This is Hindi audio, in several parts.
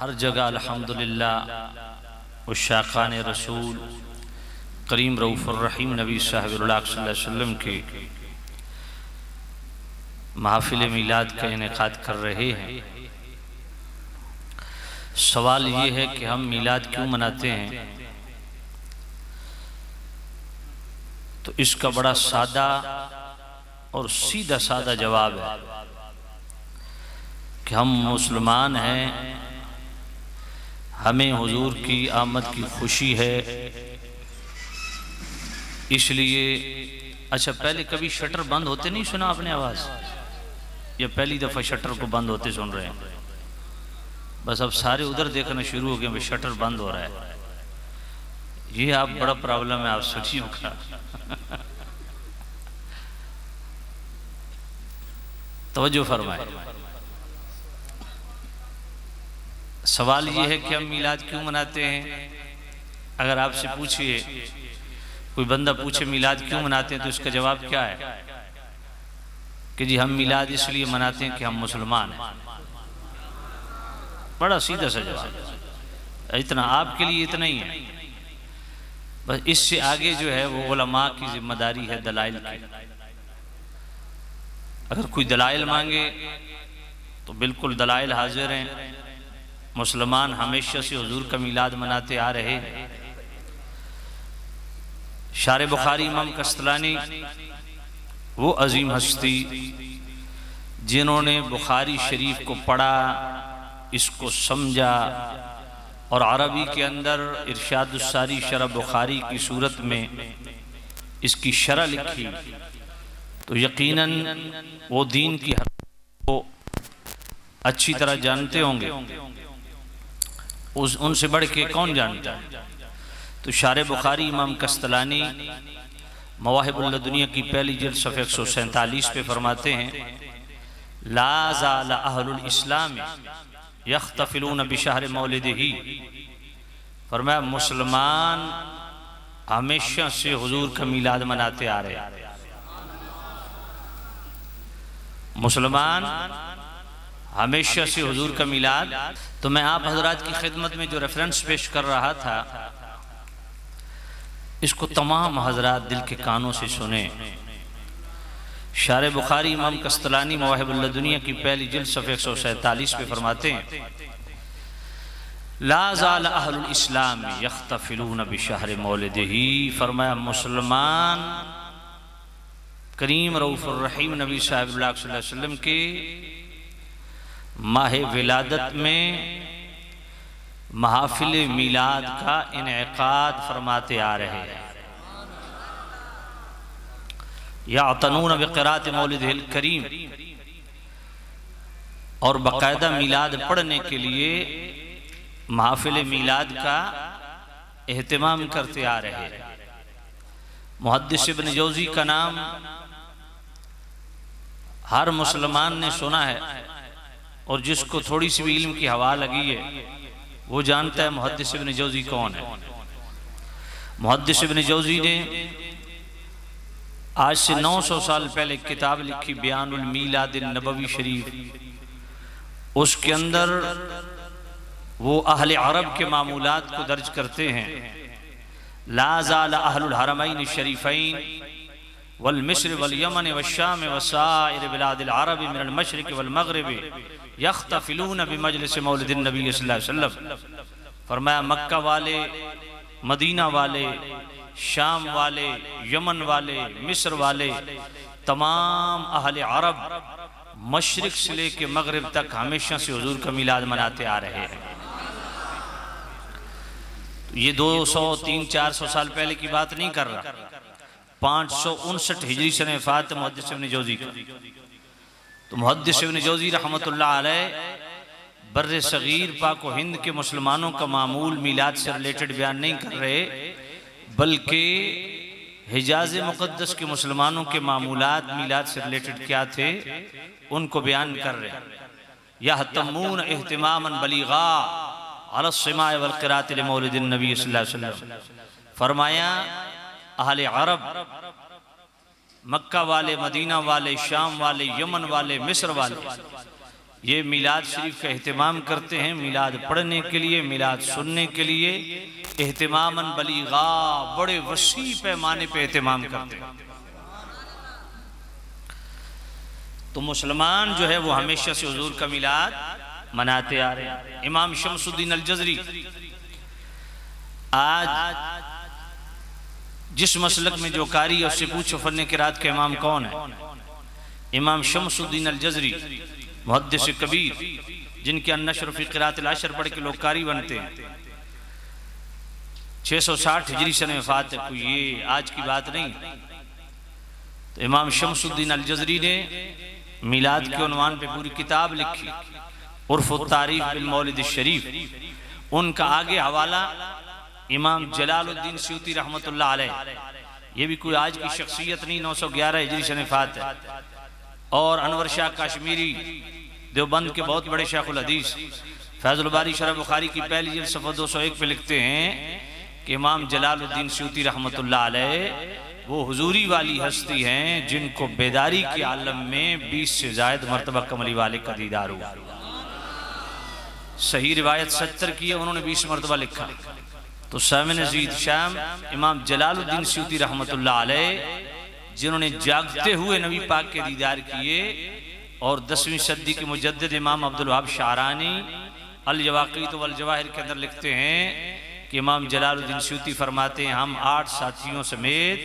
हर जगह अल्हम्दुलिल्लाह उशाक़ान रसूल करीम रऊफ़ुर रहीम नबी साहिबुल्लाह सल्लल्लाहु अलैहि वसल्लम के महफ़िल मिलाद का इनेकाद कर रहे हैं। सवाल ये है कि हम मिलाद क्यों मनाते हैं? तो इसका बड़ा सादा और सीधा सादा जवाब है कि हम मुसलमान हैं, हमें हुजूर की आमद की खुशी है, इसलिए। अच्छा, पहले कभी शटर बंद होते नहीं सुना आपने आवाज़, या पहली दफ़ा शटर को बंद होते सुन रहे हैं? बस अब सारे उधर देखना शुरू हो गए, भाई शटर बंद हो रहा है। ये आप बड़ा प्रॉब्लम है आप सोचियों का। तवज्जो फरमाए। सवाल ये है कि हम मिलाद क्यों मनाते हैं? अगर आपसे पूछिए, कोई बंदा पूछे मिलाद क्यों मनाते हैं, तो इसका जवाब क्या है कि जी हम मिलाद इसलिए मनाते हैं कि हम मुसलमान हैं। बड़ा सीधा सा जवाब, इतना आपके लिए इतना ही है। बस इससे आगे जो है वो उलमा की जिम्मेदारी है दलाइल की। अगर कोई दलाइल मांगे तो बिल्कुल दलाइल हाजिर हैं। मुसलमान हमेशा से हुजूर का मिलाद मनाते आ रहे हैं। शारे बुखारी इमाम कस्तलानी वो अजीम हस्ती जिन्होंने बुखारी शरीफ को पढ़ा, इसको समझा और अरबी के अंदर इरशादुस्सारी शरह बुखारी की सूरत में इसकी शरह लिखी, तो यकीनन वो दीन की हक़ को अच्छी तरह जानते होंगे। उनसे बढ़ के कौन जानता है? तो शारे बुखारी इमाम कस्तलानी मवाहिबुल लदुनिया की पहली जिल्द सफ़े 147 पे फरमाते हैं, ला ज़ाला अहलुल इस्लाम यख्तफिलून बिशहर मौलिदिही। फरमाया मुसलमान हमेशा से हुजूर का मिलाद मनाते आ रहे हैं। मुसलमान हमेशा से हुजूर का मिलाद। तो मैं आप हजरात की खिदमत में जो रेफरेंस पेश कर रहा था, इसको तमाम हजरात दिल के कानों से सुने। शारे बुखारी इमाम कस्तलानी मवाहिबुल लदुनिया की पहली जिल्द सफ़े 147 पे फरमाते हैं, ला ज़ाला अहलुल इस्लाम यख्तफिलून बिशहर मौलिदिही। फरमाया मुसलमान करीम रऊफ़ुर रहीम नबी साहिबुल्लाह सल्लल्लाहु अलैहि वसल्लम के माह विलादत में महफिल मिलाद का इनेकाद फरमाते आ रहे हैं। यातनून बिक़िराअत मौलिदिल करीम, और बाकायदा मिलाद पढ़ने के लिए महफिल मिलाद का एहतिमाम करते आ रहे हैं। मुहद्दिस इब्न जौज़ी का नाम हर मुसलमान ने सुना है, और जिसको थोड़ी सी भी इल्म की हवा लगी है वो जानता है मुहद्दिस इब्न जौज़ी कौन है। मुहद्दिस इब्न जौज़ी ने आज से 900 साल पहले किताब लिखी बयानुल मीलादिन नबवी शरीफ। उसके अंदर वो अहले अरब के मामूलात को दर्ज करते हैं। ला ज़ाला अहलुल हरमैन शरीफैन वल मिस्र वल यमन वश्शाम वसाइर बिलादिल अरब मिनल मशरिक़ वल मग़रिब यख्तफिलून बिमजलिस मौलिदिन नबी सल्लल्लाहु अलैहि वसल्लम। फरमाया मक्का वाले, मदीना वाले, शाम वाले, यमन वाले, मिस्र वाले, तमाम अहले अरब मशरिक से लेके मगरिब तक हमेशा से हुजूर का मिलाद मनाते आ रहे हैं। ये 200, 300, 400 साल पहले की बात नहीं कर रहा। 559 हिजरी सन वफ़ात मुहद्दिस इब्न जौज़ी का। तो मुहद्दिस इब्न जौज़ी रहमतुल्लाह अलैह बर्रे सगीर पाक व हिंद के मुसलमानों का मामूल मिलाद से रिलेटेड बयान नहीं कर रहे, बल्कि हिजाज मुक़द्दस के मुसलमानों के मामूलात मिलाद से रिलेटेड क्या थे उनको बयान कर रहे। यहतमून इहतिमामन बलीगा अला सिमाए वल क़िराअत लि मौलिदिन नबी सल्लल्लाहु अलैहि वसल्लम। फरमाया अहले अरब, मक्का वाले, मदीना वाले, शाम वाले, यमन वाले, मिस्र वाले, ये मिलाद शरीफ का एहतमाम करते हैं, मिलाद पढ़ने के लिए, मिलाद सुनने के लिए एहतमामन बलीगा, बड़े वसी पैमाने पे एहतमाम करते हैं। तो मुसलमान जो है वो हमेशा से हुजूर का मिलाद मनाते आ रहे हैं। इमाम शमसुद्दीन अल-जज़री, आज जिस मसलक में जो कारी है उससे पूछो फन्ने क़िरात के इमाम कौन है? इमाम शमसुद्दीन अल-जज़री मुहद्दिस कबीर, जिनके अन-नश्र फ़ी क़िराअत अल-अशर पढ़ के लोग कारी बनते हैं। 660 हिजरी सन में वफ़ात है, कोई ये आज की बात नहीं। तो इमाम शमसुद्दीन अल-जज़री ने मिलाद के उन्वान पे पूरी किताब लिखी, उर्फ़ व तारीख़ बिल मौलिद शरीफ। उनका आगे हवाला इमाम जलालुद्दीन सयूती रहमतुल्लाह अलैह, ये भी कोई आज की शख्सियत नहीं, 911 हिजरी सन में वफ़ात है। और अनवर शाह कश्मीरी देवबंद के बहुत बड़े शेखुल हदीस, फैज़ुल बारी शरह बुखारी की पहली जिल्द सफ़ा 201 पे लिखते हैं कि इमाम जलालुद्दीन सयूती रहमतुल्लाह अलैह वो हुजूरी वाली हस्ती हैं जिनको बेदारी के आलम में 20 से ज़ायद मरतबा कमली वाले का दीदार हुआ। सही रिवायत 70 की है, उन्होंने 20 मरतबा लिखा। तो सामिन अज़ीज़ शाम इमाम जलालुद्दीन सयूती रहमतुल्लाह अलैह, जिन्होंने जागते हुए नबी पाक के दीदार किए, और 10वीं सदी के मुजद्दिद इमाम अब्दुल वहाब शारानी अल-जवाक़ीत वल जवाहिर के अंदर लिखते हैं कि इमाम जलालुद्दीन सयूती फरमाते हैं, हम 8 साथियों समेत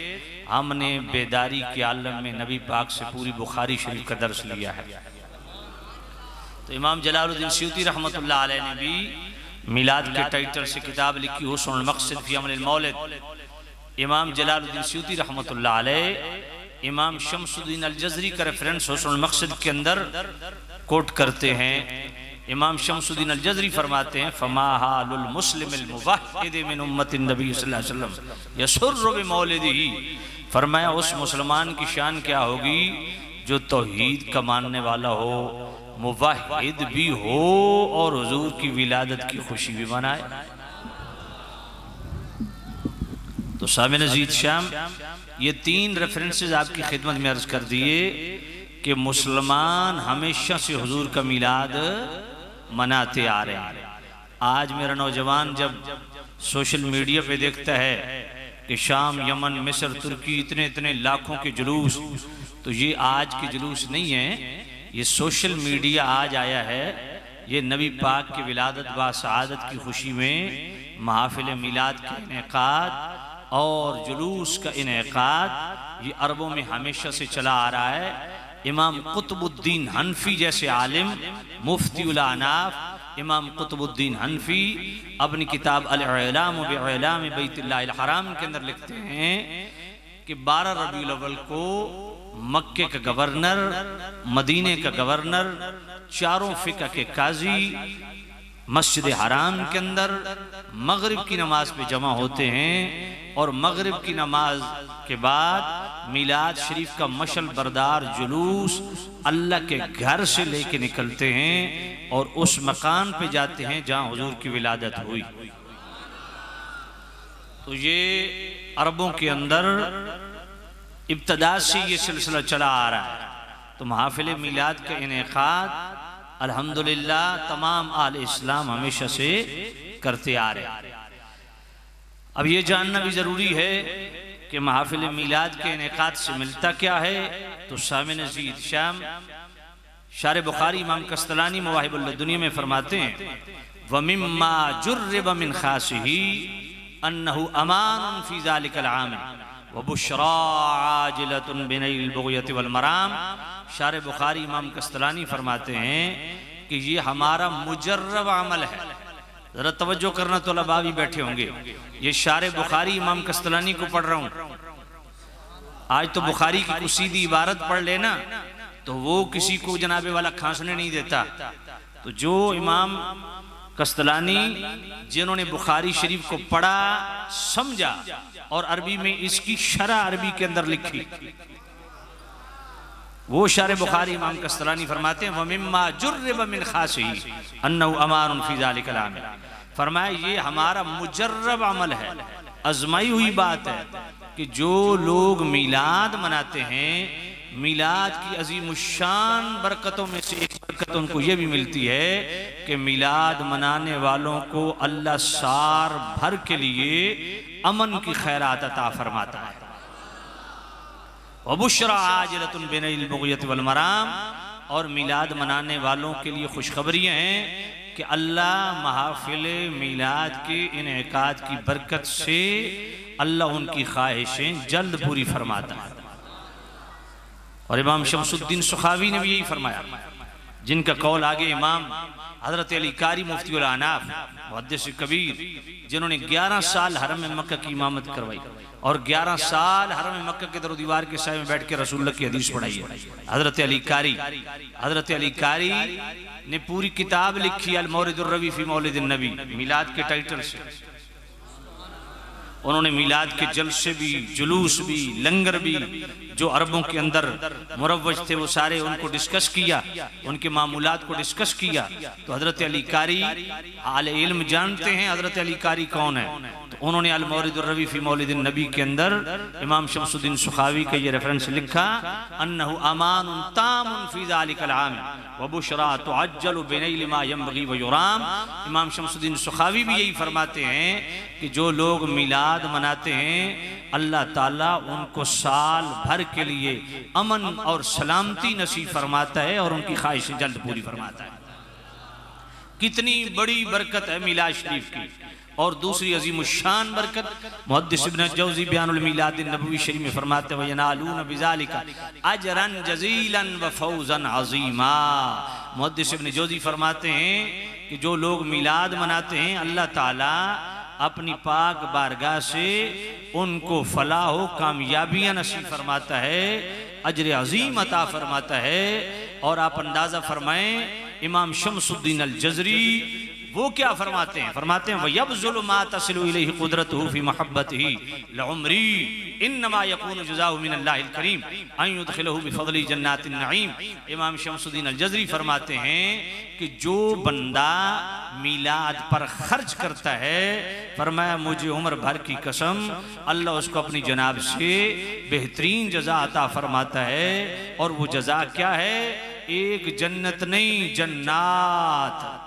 हमने बेदारी के आलम में नबी पाक से पूरी बुखारी शरीफ का दर्स लिया है। तो इमाम जलालुद्दीन सयूती रहमतुल्लाह अलैह ने भी मिलाद के टाइटल से किताब लिखी, हुस्नुल मक़सद फ़ी अमलिल मौलिद। इमाम जलालुद्दीन सयूती रहमतुल्लाह अलैह इमाम शमसुद्दीन अल-जज़री का रेफरेंस हुस्नुल मक़सद के अंदर कोट करते हैं। इमाम शमसुद्दीन अल-जज़री फरमाते हैं, फमा हालुल मुस्लिमिल मुवह्हिद मिन उम्मतिन नबी सल्लल्लाहु अलैहि वसल्लम यसुर्रु बिमौलिदिही। फरमाया उस मुसलमान की शान क्या होगी जो तौहीद का मानने वाला हो, मुवह्हिद भी हो और हुजूर की विलादत की खुशी भी मनाए। तो सामिन अज़ीज़ शाम, ये 3 रेफरेंसेस आपकी खिदमत में अर्ज कर दिए कि मुसलमान हमेशा से हुजूर का मिलाद मनाते आ रहे हैं। आज मेरा नौजवान जब सोशल मीडिया पे देखता है कि शाम, यमन, मिस्र, तुर्की इतने इतने लाखों के जुलूस, तो ये आज के जुलूस नहीं है, ये सोशल मीडिया आज आया है। ये नबी पाक की विलादत व सआदत की खुशी में महफिल मिलाद का इनेकाद और जुलूस का इनेकाद ये अरबों में हमेशा से चला आ रहा है। इमाम कुतुबुद्दीन हनफी जैसे आलिम, मुफ्ती उल अनाफ इमाम कुतुबुद्दीन हनफी अपनी किताब अल-इलाम बिइलाम बैतुल्लाहिल हराम के अंदर लिखते हैं कि 12 रबीउल अव्वल को मक्के का गवर्नर, मदीने का गवर्नर, चारों फिक़ह के काजी मस्जिद हराम के अंदर मगरिब की नमाज पे जमा होते हैं और मगरिब की नमाज के बाद मिलाद शरीफ का मशल बरदार जुलूस अल्लाह के घर से लेके निकलते हैं और उस मकान पे जाते हैं जहां हुजूर की विलादत हुई। तो ये अरबों के अंदर इब्तदा से ये सिलसिला चला आ रहा है। तो महफिल मिलाद का इनेकाद अल्हम्दुलिल्लाह तमाम आले इस्लाम हमेशा से करते आ रहे हैं। अब ये जानना भी ज़रूरी है कि महफिल मिलाद के इनेकाद से मिलता क्या है। तो सामिन अज़ीज़ शाम शार बुखारी इमाम कस्तलानी मवाहिबुल लदुनिया में फरमाते हैं, व मिम्मा जुर्रिब मिन खासिही अन्नहु अमानुन फी ज़ालिकल आम व बुश्रा आजिलतुन बिनैल बुग़यति वल मराम। शार बुखारी इमाम कस्तलानी फरमाते हैं कि ये हमारा मुजर्रब अमल है। जरा तवज्जो करना, तो लबा भी बैठे होंगे। ये शार बुखारी इमाम कस्तलानी को पढ़ रहा हूँ। आज तो बुखारी की कुछ सीधी इबारत पढ़ लेना तो वो किसी को जनाबे वाला खांसने नहीं देता। तो जो इमाम कस्तलानी जिन्होंने बुखारी शरीफ को पढ़ा, समझा और अरबी में इसकी शरह अरबी के अंदर लिखी, वो शार बुखारी इमाम कस्तलानी फरमाते हैं, वमिम्मा जुर्रिब मिन खासिही अन्नहु अमानुन फी ज़ालिकल आमिल। फरमाया ये हमारा मुजर्रब अमल है, आजमाई हुई बात है कि जो लोग मिलाद मनाते हैं, मिलाद की अजीमुशान बरकतों में से एक बरकत उनको ये भी मिलती है कि मिलाद मनाने वालों को अल्लाह सार भर के लिए अमन की खैरात अता फरमाता है। वबुश्रा आजिलतुन बिनैल बुग़यति वल मराम, और मिलाद मनाने वालों के लिए खुशखबरियाँ हैं कि अल्लाह महफिल मिलाद के इनेकाद की बरकत से अल्लाह उनकी ख्वाहिशें जल्द पूरी फरमाता है। और इमाम शमसुद्दीन सुखावी ने भी यही फरमाया, जिनका कौल आगे इमाम हजरत अली कारी मुफ्ती उल अनाफ मुहद्दिस कबीर, जिन्होंने 11 साल हरम मक्का की इमामत करवाई और 11 साल हरम मक्का के दरो दीवार के साए में बैठ के रसूलुल्लाह की हदीस पढ़ाई है। हजरत अली कारी ने पूरी किताब लिखी अल मौलिदुर रबी फी मौलिदिन नबी, मिलाद के टाइटल से। उन्होंने मिलाद के जलसे भी, जुलूस भी, लंगर भी, जो अरबों के अंदर मुरव्वज थे वो सारे उनको डिस्कस किया, उनके मामूलात को डिस्कस किया। तो हजरत अली कारी आले इल्म जानते हैं हजरत अली कारी कौन है, तो उन्होंने अल मौलिदुर रबी फी मौलिदिन नबी के अंदर इमाम शमसुद्दीन सुखावी का ये रेफरेंस लिखा, अन्नहु अमानुन तामुन फी ज़ालिकल आम व बुशरा तुअज्जलु बिनैल मा यंबगी व युराम। इमाम शमसुद्दीन सुखावी भी यही फरमाते हैं कि जो लोग मिलाद मनाते हैं अल्लाह ताला उनको साल भर के लिए अमन और सलामती नसीब फरमाता है और उनकी ख्वाहिशें जल्द पूरी फरमाता है। कितनी बड़ी बरकत है मिलाद शरीफ की। और दूसरी अजीमुशान बरकत मुहद्दिस इब्न जौज़ी बयानुल मिलाद नबवी शरीफ में फरमाते हैं, वयनालून बिज़ालिका अजरन जज़ीलन व फौज़न अज़ीमा। मुहद्दिस इब्न जौज़ी फरमाते हैं कि जो लोग मिलाद मनाते हैं अल्लाह ताला अपनी पाक बारगाह से उनको फलाह व कामयाबियाँ नसीब फरमाता है, अजर अजीम अता फरमाता है। और आप अंदाज़ा फरमाएं इमाम शमसुद्दीन अल जज़री वो क्या फरमाते हैं, फरमाते हैं वयब्ज़ुलु मा तसिलु इलैहि क़ुदरतुहु फ़ी मुहब्बतिही लउम्री इन्नमा यकूनु जज़ाउ मिनल्लाहिल करीम अन युदखिलहु बिफ़ज़लि जन्नातिन नईम। इमाम शमसुद्दीन अल जज़री फरमाते हैं कि जो बंदा मिलाद पर खर्च करता है, फरमाया मुझे उम्र भर की कसम अल्लाह उसको अपनी जनाब से बेहतरीन जज़ा अता फरमाता है। और वो जज़ा क्या है, एक जन्नत नहीं जन्नात,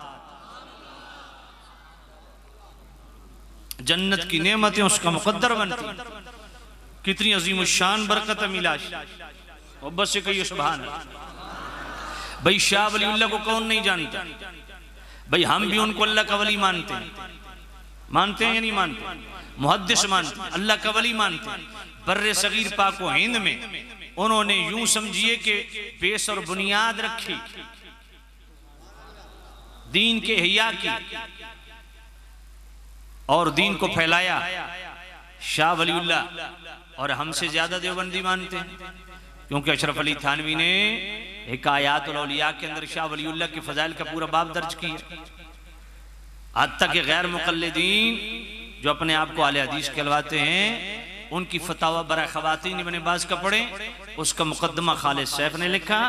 जन्नत की नेमतें उसका मुकद्दर बनती। कितनी अजीम शान बरकत मिलाद। और बस से कहिए सुभान अल्लाह। भाई शाह वलीउल्लाह को कौन नहीं जानता, भाई हम भी उनको अल्लाह का वली मानते हैं, मानते हैं या नहीं मानते, मुहद्दिस मानते हैं, अल्लाह का वली मानते हैं। बर्रे सगीर पाक व हिंद में उन्होंने यूं समझिए कि बेस और बुनियाद रखी दीन के हिया की और दीन को फैलाया शाह वलीउल्लाह। और हमसे ज्यादा देवबंदी मानते हैं, क्योंकि अशरफ अली थानवी ने एक आयातुल औलिया के अंदर शाह वलीउल्लाह के फजाइल का पूरा बाब दर्ज किया। आज तक के गैर मुक़ल्लिदीन जो अपने आप को आले हदीस कहलवाते हैं, उनकी फतावा बरा ख़वातीन इब्न बाज़ का पढ़े, उसका मुकद्दमा खालिद सैफ ने लिखा।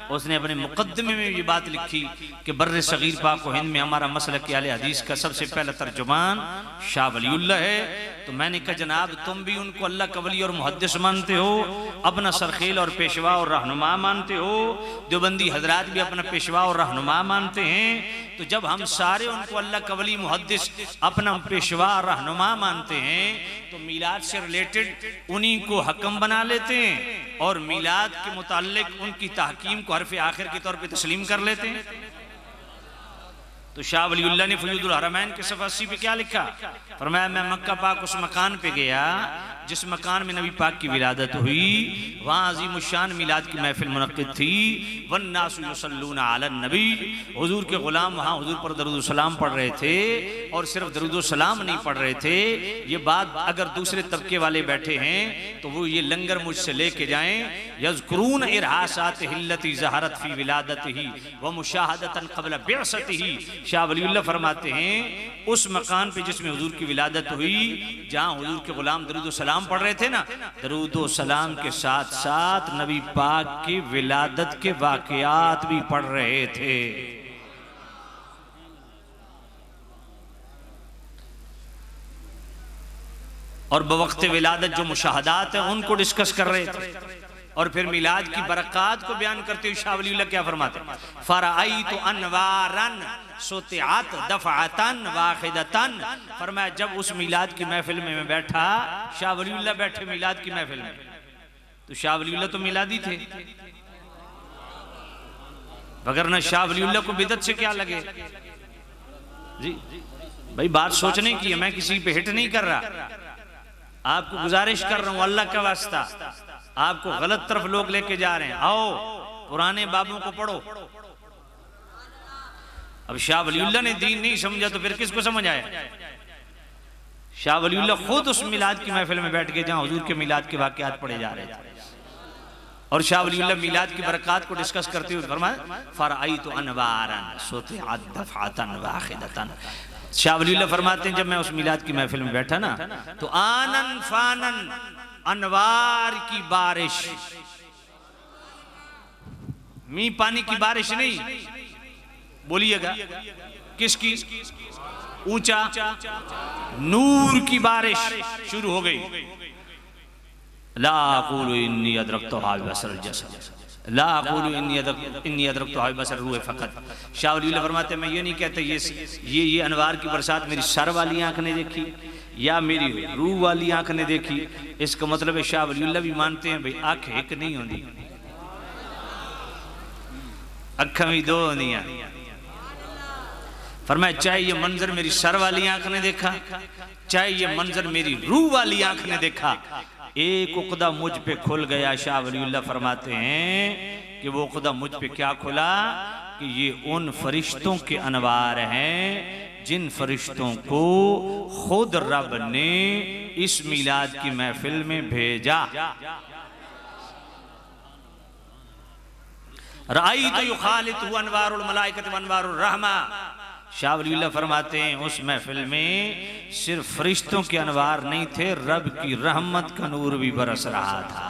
उसने अपने मुकद्दमे में ये बात लिखी कि बर्रे सगीर पाक व हिंद में हमारा मसलक आले हदीस का सबसे पहला तर्जुमान शाह वलीउल्लाह है। तो मैंने कहा जनाब तुम भी उनको अल्लाह का वली और मुहद्दिस मानते हो, अपना सरखेल और पेशवा और रहनुमा मानते हो, देवबंदी हजरात भी अपना पेशवा और रहनुमा मानते हैं। तो जब हम सारे उनको अल्लाह का वली मुहद्दिस अपना पेशवा रहनुमा मानते हैं, तो मिलाद से रिलेटेड उन्हीं को हकम बना लेते हैं और मिलाद के मुताल्लिक उनकी तहकीम को हरफ आखिर के तौर पे तस्लीम कर लेते हैं। तो शाह वलीउल्लाह ने फयूदुल हरमैन के सफ़ा 80 पे क्या लिखा, फरमाया मैं मक्का पाक उस मकान पे गया जिस मकान में नबी पाक की विलादत हुई, वहाँ अज़ीमुश्शान मिलाद की महफिल मुनक़्क़िद थी। वन्नासु युसल्लूना अलन नबी, हुजूर के ग़ुलाम वहाँ हुजूर पर दरूद सलाम पढ़ रहे थे। और सिर्फ दरूद सलाम नहीं पढ़ रहे थे, ये बात अगर दूसरे तबके वाले बैठे हैं तो वो ये लंगर मुझसे लेके जाएं। यज़कुरून इरहासात हिल्लती ज़हरत फ़ी विलादतिही व मुशाहदतन क़ब्ल बिअसतिही। शाह वलीउल्लाह फरमाते हैं उस मकान पे जिसमें हुजूर की विलादत हुई, जहाँ हुजूर के ग़ुलाम दरूद सलाम पढ़ रहे थे ना, दरूद सलाम के साथ साथ नबी पाक की विलादत के वाक़यात भी पढ़ रहे थे। और बवक्त विलादत जो मुशाहदात है उनको डिस्कस कर रहे थे। और फिर मिलाद की बरक़ात को बयान करते हुए शाह वलीउल्लाह क्या फरमाते हैं, फ़राअयतु अनवारन सुतिअत दफ़अतन वाहिदतन। फरमाया जब उस मिलाद की महफिल में मैं बैठा, शाह वलीउल्लाह बैठे मिलाद की महफिल में, तो शाह वलीउल्लाह तो मिलादी थे, वगरना शाह वलीउल्लाह को बिदअत से क्या लगे जी। भाई बात सोचने की है, मैं किसी पे हिट नहीं कर रहा, आपको गुजारिश कर रहा हूं अल्लाह का वास्ता, आपको गलत तरफ लोग लेके जा रहे हैं, आओ पुराने बाबों को पढ़ो। अब शाह वलीउल्लाह ने दीन नहीं समझा तो फिर किसको समझ आया। शाह वलीउल्लाह खुद उस मिलाद की महफिल में बैठ गए जहां हुजूर के मिलाद के वाकयात पढ़े जा रहे थे, और शाह वलीउल्लाह मिलाद की बरक़ात को डिस्कस करते हुए फरमाया फ़राअयतु अनवारन सुतिअत दफ़अतन वाहिदतन। शाह वलीउल्लाह फरमाते हैं जब मैं उस मिलाद की महफिल में बैठा ना, तो आनन फानन अनवार की बारिश, मी पानी की बारिश नहीं, बोलिएगा किसकी, ऊंचा नूर की बारिश शुरू हो गई। ला अक़ूलु इन्नी अदरक्तुहा बिबसरिल जसद, ला अक़ूलु इन्नी अदरक्तुहा बिबसरिर रूह फ़क़त। शाह वलीउल्लाह फरमाते हैं मैं ये नहीं कहता ये अनवार की बरसात मेरी सर वाली आंख ने देखी या मेरी रूह वाली आंख ने देखी। इसका मतलब है शाह वलीउल्लाह भी मानते हैं भाई आंख एक नहीं होती, अखा भी दो होंदियां। फरमाया चाहे ये मंजर मेरी सर वाली आंख ने देखा, चाहे ये मंजर मेरी रूह वाली आंख ने देखा, एक उक़दा मुझ पे खुल गया। शाह वलीउल्लाह फरमाते हैं कि वो उक़दा मुझ पे क्या खुला कि ये उन फरिश्तों के अनवार हैं जिन फरिश्तों को खुद रब ने इस मिलाद की महफिल में भेजा। राइतु युखालितु अनवारुल मलाइकति व अनवारुर रहमा। शाह वलीउल्लाह फरमाते हैं उस महफिल में सिर्फ फरिश्तों के अनवार नहीं थे, रब की रहमत का नूर भी बरस रहा था।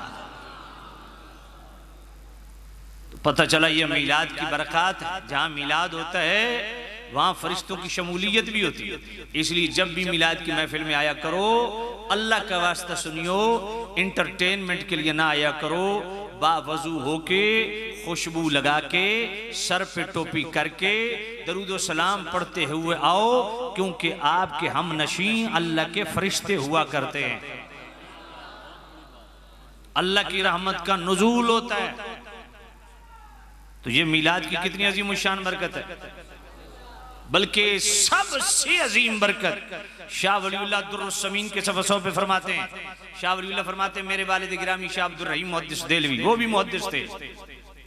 तो पता चला ये मिलाद की बरक़ात है, जहां मिलाद होता है वहां फरिश्तों की शमूलियत भी होती है। इसलिए जब भी मिलाद की महफिल में आया करो अल्लाह का वास्ता सुनियो, इंटरटेनमेंट के लिए ना आया करो, बावजू होके खुशबू लगा के सर पे टोपी करके दरूदो सलाम पढ़ते हुए आओ, क्योंकि आपके हम नशी अल्लाह के फरिश्ते हुआ करते हैं। अल्लाह की रहमत का नुज़ूल होता है। तो ये मिलाद की कितनी अजीम शान बरकत है। बल्कि सबसे अजीम बरकत शाह वलीउल्लाह दुर्रुस समीन के सफ़ों पे फरमाते हैं। शाह वलीउल्लाह फरमाते हैं मेरे वालिद गिरामी शाह अब्दुर रहीम मुहद्दिस देलवी, वो भी मुहद्दिस थे,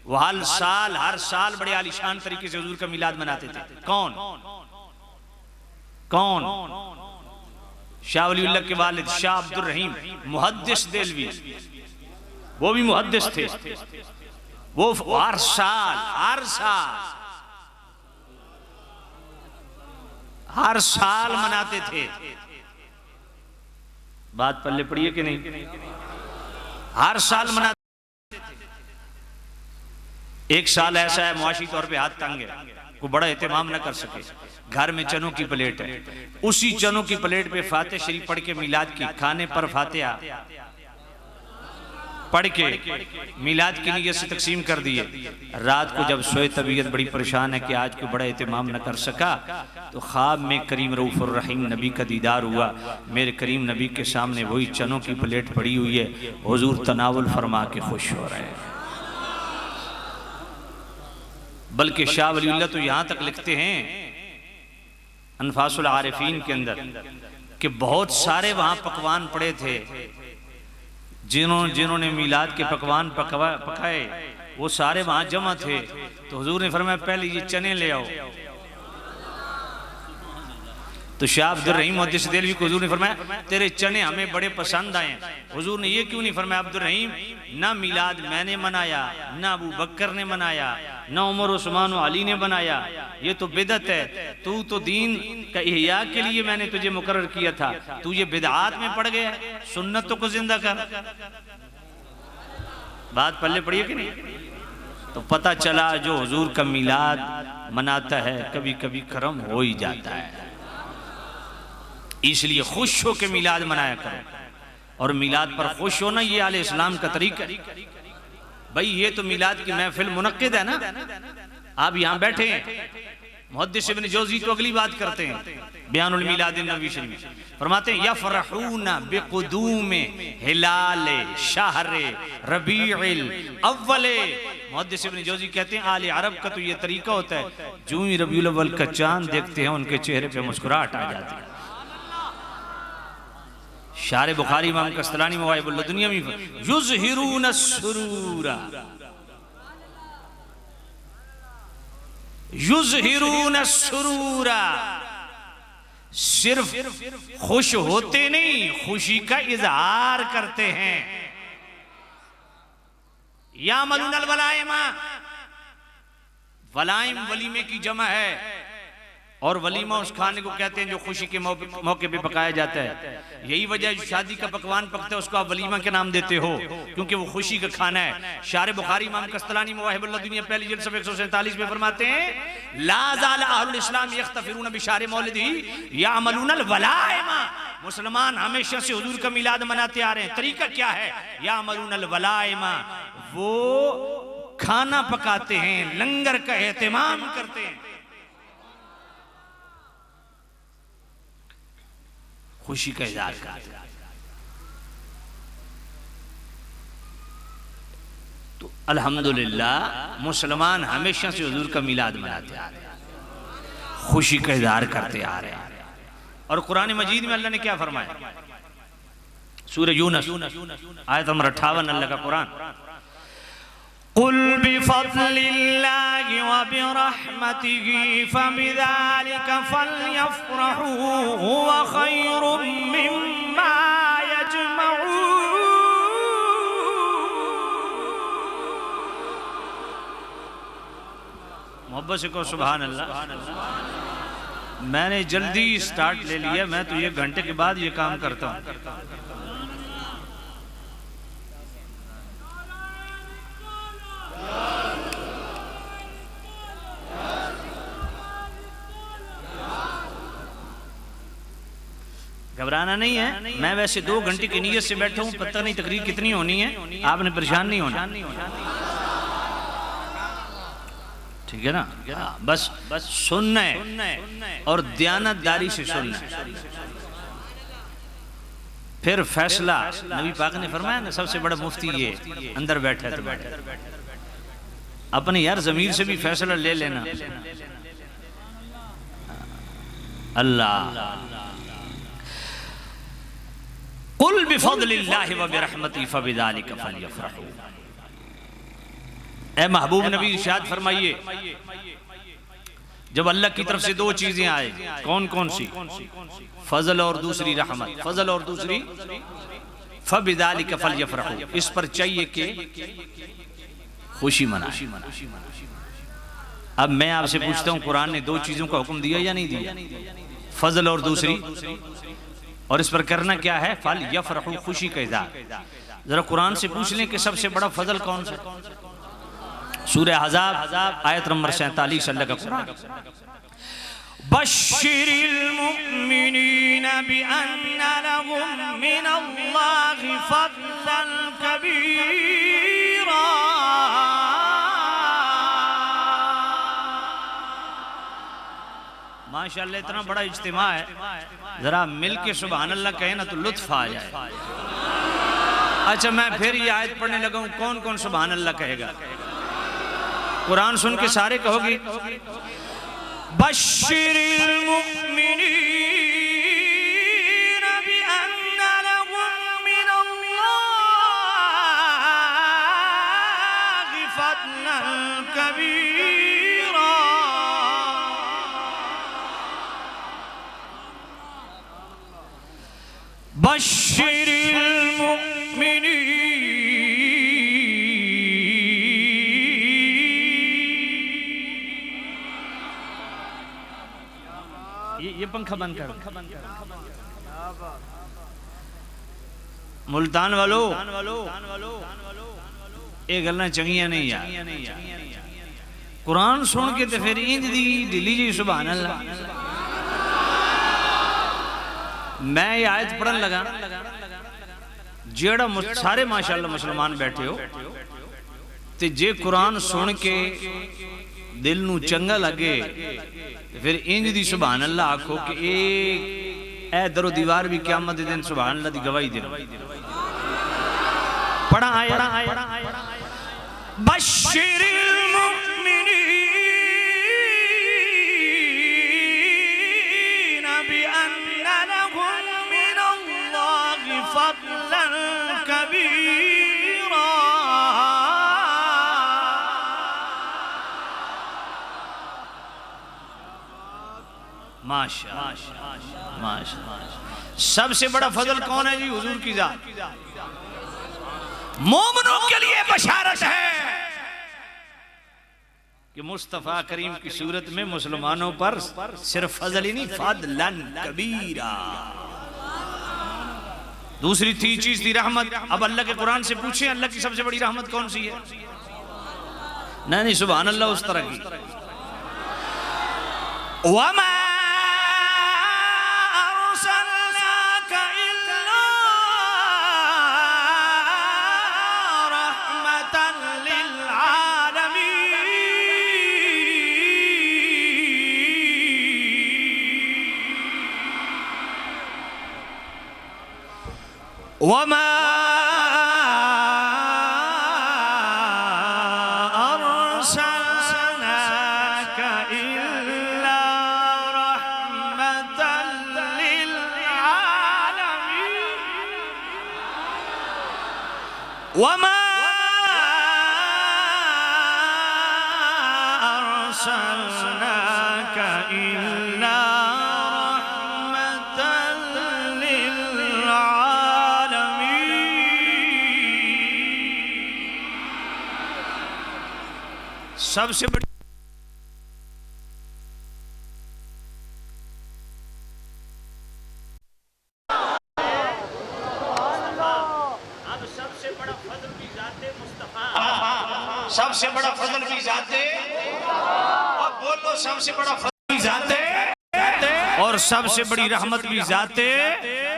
वो हर साल बड़े आलीशान तरीके से हुजूर का मिलाद मनाते थे। कौन कौन? शाह वलीउल्लाह के वालिद शाह अब्दुर रहीम मुहद्दिस देलवी, वो भी मुहद्दिस थे। वो हर साल मनाते थे। बात पल्ले पड़ी है कि नहीं? हर साल मनाते थे। एक साल ऐसा है मुआशी तौर पे हाथ तंग है, को बड़ा एहतमाम न कर सके, घर में चनों की प्लेट है, उसी चनों की प्लेट पे फातिहा शरीफ पढ़ के मिलाद की, खाने पर फातिहा पढ़ के मिलाद की नीयत से तकसीम कर दिए। रात को जब सोए तबीयत बड़ी परेशान है कि आज को बड़ा एहतमाम न कर सका, तो ख्वाब में करीम रऊफ़ुर रहीम नबी का दीदार हुआ। मेरे करीम नबी के सामने वही चनों की प्लेट पड़ी हुई है, हुजूर तनावुल फरमा के खुश हो रहे हैं। बल्कि शाह वलीउल्लाह तो यहाँ तक लिखते हैं अनफासुल आरिफीन के अंदर कि बहुत सारे वहाँ पकवान पड़े थे, जिन्होंने मिलाद के पकवान पकाए वो सारे वहां जमा थे। तो हुजूर ने फरमाया पहले ये चने ले आओ। तो शाह अब्दुर रहीम मुहद्दिस देलवी को हुजूर ने फरमाया तेरे चने हमें बड़े पसंद आए। हुजूर ने ये क्यों नहीं फरमाया अब्दुर रहीम, ना मिलाद मैंने मनाया, ना अबू बकर ने मनाया, ना उमर उस्मान और अली ने बनाया, ये तो बिदअत है। तू तो दीन का इह्या के लिए मैंने तुझे मुकर्रर किया था, तू ये बिदअत में पड़ गया, सुन्नतों को जिंदा कर। बात पल्ले पड़ी है कि नहीं? तो पता चला जो हुजूर का मिलाद मनाता है कभी कभी करम हो ही जाता है। इसलिए खुश हो के मिलाद मनाया करो, और मिलाद पर खुश होना ये आले इस्लाम का तरीका है। भाई ये तो मिलाद की महफिल मुनक्किद है ना, आप यहां बैठे हैं। मुहद्दिस इब्न जौज़ी तो अगली बात करते हैं बयानुल मिलाद नबवी शरीफ, फरमाते हैं यफरहूना बिक़ुदूम हिलाल शहर रबीउल अव्वल। मुहद्दिस इब्न जौज़ी कहते हैं आले अरब का तो ये तरीका होता है, जो ही रबीउल अव्वल का चांद देखते हैं उनके चेहरे पे मुस्कुराहट आ जाती है। शार बुखारी इमाम कस्तलानी मवाहिबुल लदुनिया में युज़हिरून अस्सुरूरा, युज़हिरून अस्सुरूरा, सिर्फ खुश होते नहीं, खुशी का इजहार करते हैं। यामलूनल वलाइमा, वलाइम वलीमे की जमा है, और वलीमा उस खाने को कहते हैं जो खुशी के मौके पे पकाया जाता है। यही वजह है शादी का पकवान पकता है उसको आप वलीमा के नाम देते हो, क्योंकि वो खुशी का खाना है। शार बुखारी इमाम कस्तलानी मवाहिबुल लदुनिया पहली जिल्द सफ़ा 147 में फरमाते हैं ला ज़ाल अहलुल इस्लाम यख्तफिरून बिशार मौलिदी यामलूनल वलाइमा, मुसलमान हमेशा से हुजूर का मिलाद मनाते आ रहे हैं। तरीका क्या है? यामलूनल वलाइमा, वो खाना पकाते हैं, लंगर का एहतमाम करते हैं, खुशी का इज़हार करते हैं। तो अल्हम्दुलिल्लाह मुसलमान हमेशा से हुजूर का मिलाद मनाते आ रहे हैं, खुशी का इज़हार करते आ रहे हैं। और कुरान मजीद में अल्लाह ने क्या फरमाया? सूरह यूनुस आयत नंबर 58 अल्लाह का कुरान, कुल बिफज़लिल्लाहि व बिरहमतिही फबिज़ालिका फलयफ़रहू हुव खैरुम मिम्मा यजमऊन। मोहब्बत से कहो सुभान अल्लाह। मैंने जल्दी स्टार्ट ले लिया, मैं तो ये घंटे के बाद ये काम करता हूँ। घबराना नहीं है, मैं वैसे 2 घंटे की नीयत से बैठा हूँ, पता नहीं तकरीर कितनी होनी है, आपने परेशान नहीं होना, ठीक है ना? बस सुनना है और दयानतदारी से सुनना है, फिर फैसला। नबी पाक ने फरमाया ना, सबसे बड़ा मुफ्ती ये अंदर बैठा है तो बैठा, अपने यार ज़मीर से भी फैसला ले लेना। अल्लाह कुल बिफज़लिल्लाहि व बिरहमतिही फबिज़ालिका फलयफ़रहू। ए महबूब नबी इरशाद फरमाइए, जब अल्लाह की तरफ से 2 चीजें आए, कौन कौन सी? फजल और दूसरी रहमत, फजल और दूसरी फबिज़ालिका फलयफ़रहू, इस पर चाहिए कि खुशी मनाएं। अब मैं आपसे पूछता हूं, कुरान ने 2 चीजों का हुक्म दिया या नहीं दिया? फजल और दूसरी, और इस पर करना क्या है? फल यफरहू, खुशी का इज़हार। जरा कुरान से पूछ लें कि सबसे बड़ा फजल कौन सा? सूरह अहज़ाब आयत नंबर 47 अल्लाह का कुरान, बश्शिरिल मुमिनीना बिअन्ना लहुम मिनल्लाहि फज़लन कबीरा। माशाअल्लाह इतना बड़ा इज्तिमा है, जरा मिल के सुभान अल्लाह कहे ना तो लुत्फ आ जाए। अच्छा मैं फिर ये आयत पढ़ने लगा हूं, कौन कौन सुभान अल्लाह कहेगा? कुरान सुन के सारे कहोगे। बश्शिरिल मुमिनीना बिअन्ना लहुम मिनल्लाहि फज़लन कबीरा। बश्शिरिल मुमिनीन, ये पंखा बंद कर। मुल्तान वालों ये गल्लां चंगियां नहीं यार, कुरान सुन के तो फिर इंज दी ढिली जी सुभान अल्लाह। मैं ये आयत पढ़न लगा, जेड़ा सारे माशाअल्लाह मुसलमान बैठे हो, ते जे कुरान सुन के दिल नू चंगा लगे फिर इंज दी सुभान अल्लाह आखो कि ए दरो दीवार भी क़यामत दे दिन सुभान अल्लाह दी गवाही दे। पढ़ा आया बश्शिरिल मुमिनीन बिअन्ना लहुम मिनल्लाहि फ़ज़लन कबीरा। माशाअल्लाह सबसे बड़ा फजल कौन है जी? हुजूर की जात। मोमिनों के लिए बशारत है कि मुस्तफा करीम की सूरत में मुसलमानों पर सिर्फ फजल ही नहीं, फदलन कबीरा। दूसरी थी चीज थी रहमत। अब अल्लाह के कुरान से पूछे अल्लाह की सबसे बड़ी रहमत कौन सी है? नहीं सुभान अल्लाह उस तरह की। वमा वमा अरसलनाका इल्ला रहमतन लिल आलमीन। वमा अरसलनाका इल्ला सबसे बड़ी। अब सबसे बड़ा फजल भी जाते मुस्तफा, सबसे बड़ा फजल भी जाते। अब बोलो सबसे बड़ा फजल भी जाते और सबसे बड़ी रहमत भी जाते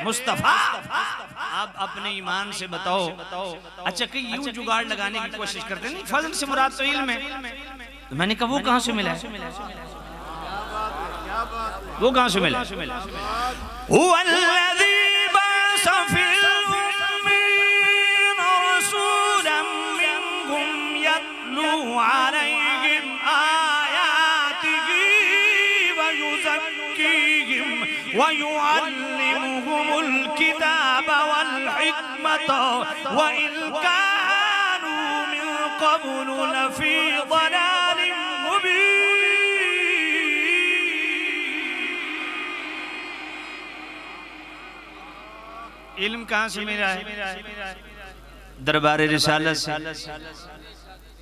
मुस्तफा। आप अपने ईमान से बताओ। अच्छा कहीं यूं जुगाड़ लगाने की कोशिश करते नहीं, फजल से मुराद तो इल्म है। तो मैंने कहा वो कहां से मिला है? वो कहां से मिला? हुवल्लज़ी बअसा फिल उम्मीयीना रसूलन मिनहुम यत्लू अलैहिम आयातिही व युज़क्कीहिम व युअल्लिमुहुमुल किताब वल हिकमत व इन कानू मिन क़ब्लु लफ़ी ज़लालिम मुबीन। इल्म कहां से मिला है? दरबार रिसालत से।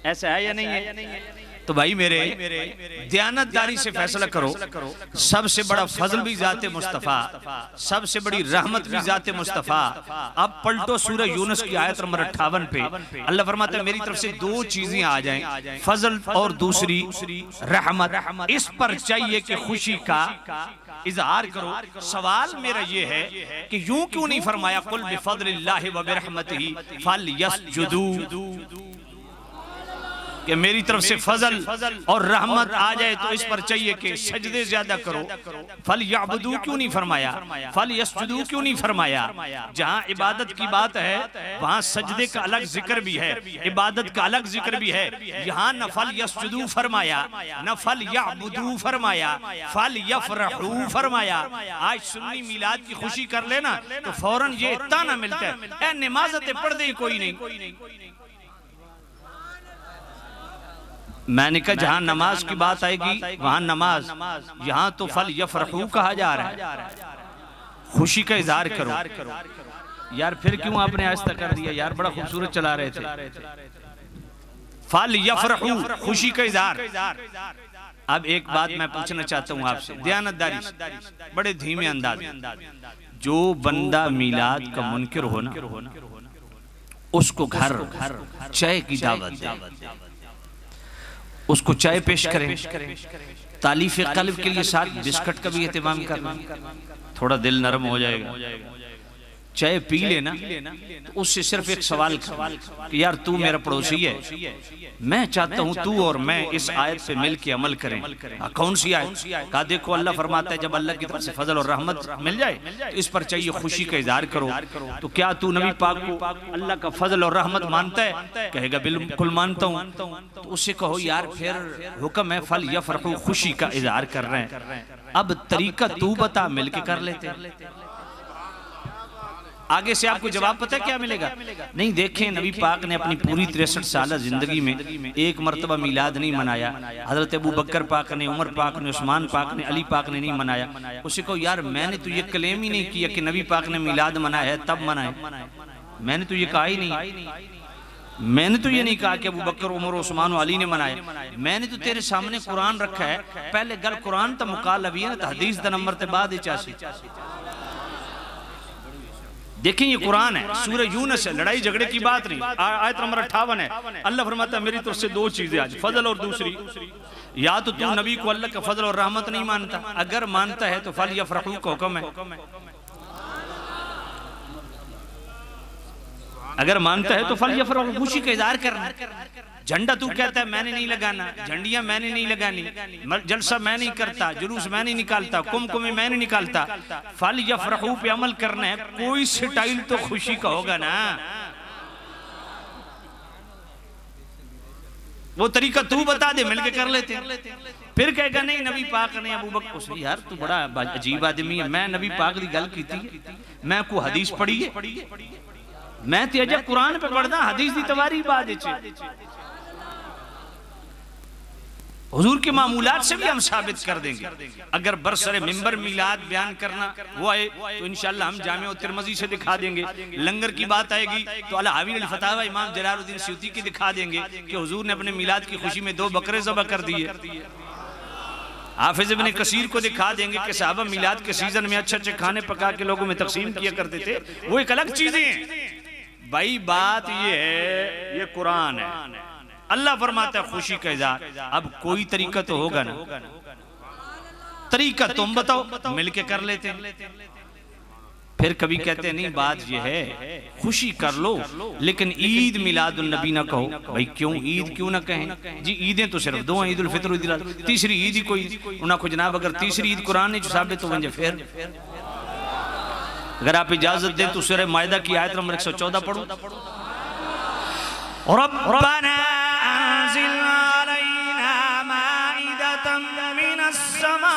ऐसा है या नहीं है? तो भाई मेरे दयानतदारी से फैसला करो। सबसे बड़ा फजल भी जाते मुस्तफ़ा, सबसे बड़ी रहमत भी जाते मुस्तफ़ा। अब पलटो सूरह यूनुस की आयत नंबर 58 पे अल्लाह फरमाता है मेरी तरफ से दो चीजें आ जाएं, फजल और दूसरी रहमत। इस पर चाहिए कि खुशी का इजहार करो। सवाल मेरा ये है कि यूं क्यों नहीं फरमाया कुल बिफज़लिल्लाहि व बिरहमतिही फलयस्जुदू, कि मेरी तरफ से फजल और रहमत आ जाए तो इस पर चाहिए कि सजदे ज्यादा करो। फल याबुदू क्यों नहीं फरमाया? फल यस्जुदू क्यों नहीं फरमाया? जहां इबादत की बात है वहां सजदे का अलग जिक्र भी है, इबादत का अलग जिक्र भी है। यहाँ न फल यस्जुदू फरमाया, न फल याबुदू फरमाया, फल यफरहू फरमाया। आज सुन्नी मिलाद की खुशी कर लेना तो फौरन ये ताना मिलता है ए नमाज़ें पढ़ दे कोई नहीं। मैंने कहा जहां नमाज की बात आएगी वहां नमाज, यहां तो फल यफरहू कहा जा रहा है, खुशी का इजहार करो। यार फिर क्यों आपने आहिस्ता कर दिया यार? बड़ा खूबसूरत चला रहे थे। फल यफरहू खुशी का इजहार। अब एक बात मैं पूछना चाहता हूं आपसे दयानतदारी से, बड़े धीमे अंदाज। जो बंदा मिलाद का मुनकिर हो ना उसको घर चाय की दावत दे, उसको चाय पेश करें, तालीफ कल्ब के लिए साथ बिस्किट का भी एहतमाम करना, थोड़ा दिल नरम हो जाएगा। चाय पी लेना तो उससे सिर्फ एक सवाल कि यार तू मेरा पड़ोसी है, मैं चाहता हूं तू और मैं इस आयत पे मिल के अमल करें। कौन सी आयत? कहा देखो अल्लाह फरमाता है जब अल्लाह की तरफ से फजल और रहमत मिल जाए तो इस पर चाहिए खुशी का इजहार करो। तो क्या तू नबी पाक को अल्लाह का फजल और रहमत मानता है? कहेगा बिल्कुल मानता हूँ। तो उससे कहो यार फिर हुक्म है फल यफरहू, खुशी का इजहार कर रहे हैं, अब तरीका तू बता, मिलके कर लेते। आगे से आपको जवाब पता है क्या मिलेगा? नहीं, देखें नबी पाक ने अपनी पूरी 63 साल जिंदगी में एक मरतबा मिलाद नहीं मनाया। हजरत अबू बकर पाक ने, उमर पाक ने, उस्मान पाक ने, अली पाक ने नहीं मनाया। उसे कहो यार मैंने तो ये क्लेम ही नहीं किया कि नबी पाक ने मिलाद मनाया है तब मनाए, मैंने तो ये कहा ही नहीं। मैंने तो ये नहीं कहा कि अबू बकर, उमर, उस्मान और अली ने मनाया। मैंने तो तेरे सामने कुरान रखा है, पहले गल कुरान तो मुकाल अभी है ना, हदीस द नंबर ते बाद 84। देखें ये कुरान है, सूरह यूनुस है, लड़ाई झगड़े की बात नहीं। आयत नंबर 58 है। अल्लाह फरमाता है मेरी तरफ से दो चीजें आज, फजल और दूसरी, या तो तू नबी को अल्लाह का फजल और रहमत नहीं मानता, अगर मानता है तो फल यफरहू का हुक्म है, अगर मानता है तो फल यफरहू, खुशी का इजहार करना। झंडा तू कहता है मैंने नहीं लगाना, झंडियां मैंने नहीं लगानी, जलसा मैं नहीं करता, जुलूस मैं नहीं निकालता, कुमकुम मैं नहीं निकालता, फल यफरहू पे अमल करना है। कोई स्टाइल तो खुशी का होगा ना, वो तरीका तू बता दे, मिलके कर लेते। फिर कहेगा नहीं नबी पाक ने अबू बकर, यार तू बड़ा अजीब आदमी है, मैं नबी पाक की गल की थी, मैं को हदीस पढ़ी है, मैं तेजा कुरान पे पढ़दा, हदीस दी तवारी बाद हुजूर के मामूलात से भी हम साबित कर देंगे। अगर बरसरे मिंबर मिलाद बयान करना वो आए तो इंशाअल्लाह हम जामे तिरमिज़ी से दिखा देंगे। लंगर की बात आएगी तो अल हावी अल फतावा इमाम जलालुद्दीन सयूती की दिखा देंगे कि हुजूर ने अपने मिलाद की खुशी में 2 बकरे ज़बह कर दिए। हाफिज इब्न कसीर को दिखा देंगे कि साहबा मिलाद के सीजन में अच्छे अच्छे खाने पका के लोगों में तकसीम किया करते थे, वो एक अलग चीजें हैं। भाई बात ये है, ये कुरान है, अल्लाह फरमाता है खुशी का इज़हार। अब कोई तरीका तो होगा ना, तरीका तुम बताओ, मिलके कर लेते हैं। फिर कभी कहते हैं नहीं बात ये है खुशी कर लो लेकिन ईद मिलादुन नबी ना कहो। भाई क्यों ईद क्यों ना कहें जी? ईदें तो सिर्फ 2 हैं, ईद उल फितर, ईद उल अज़हा, तीसरी ईद ही कोई ना को जनाब। अगर तीसरी ईद कुरान ने जो साबित तो वंजे फिर अगर आप इजाजत दें तो सूरह माइदा की आयत नंबर 114 पढ़ो। रब्बना अंज़िल अलैना माइदतम मिनस समा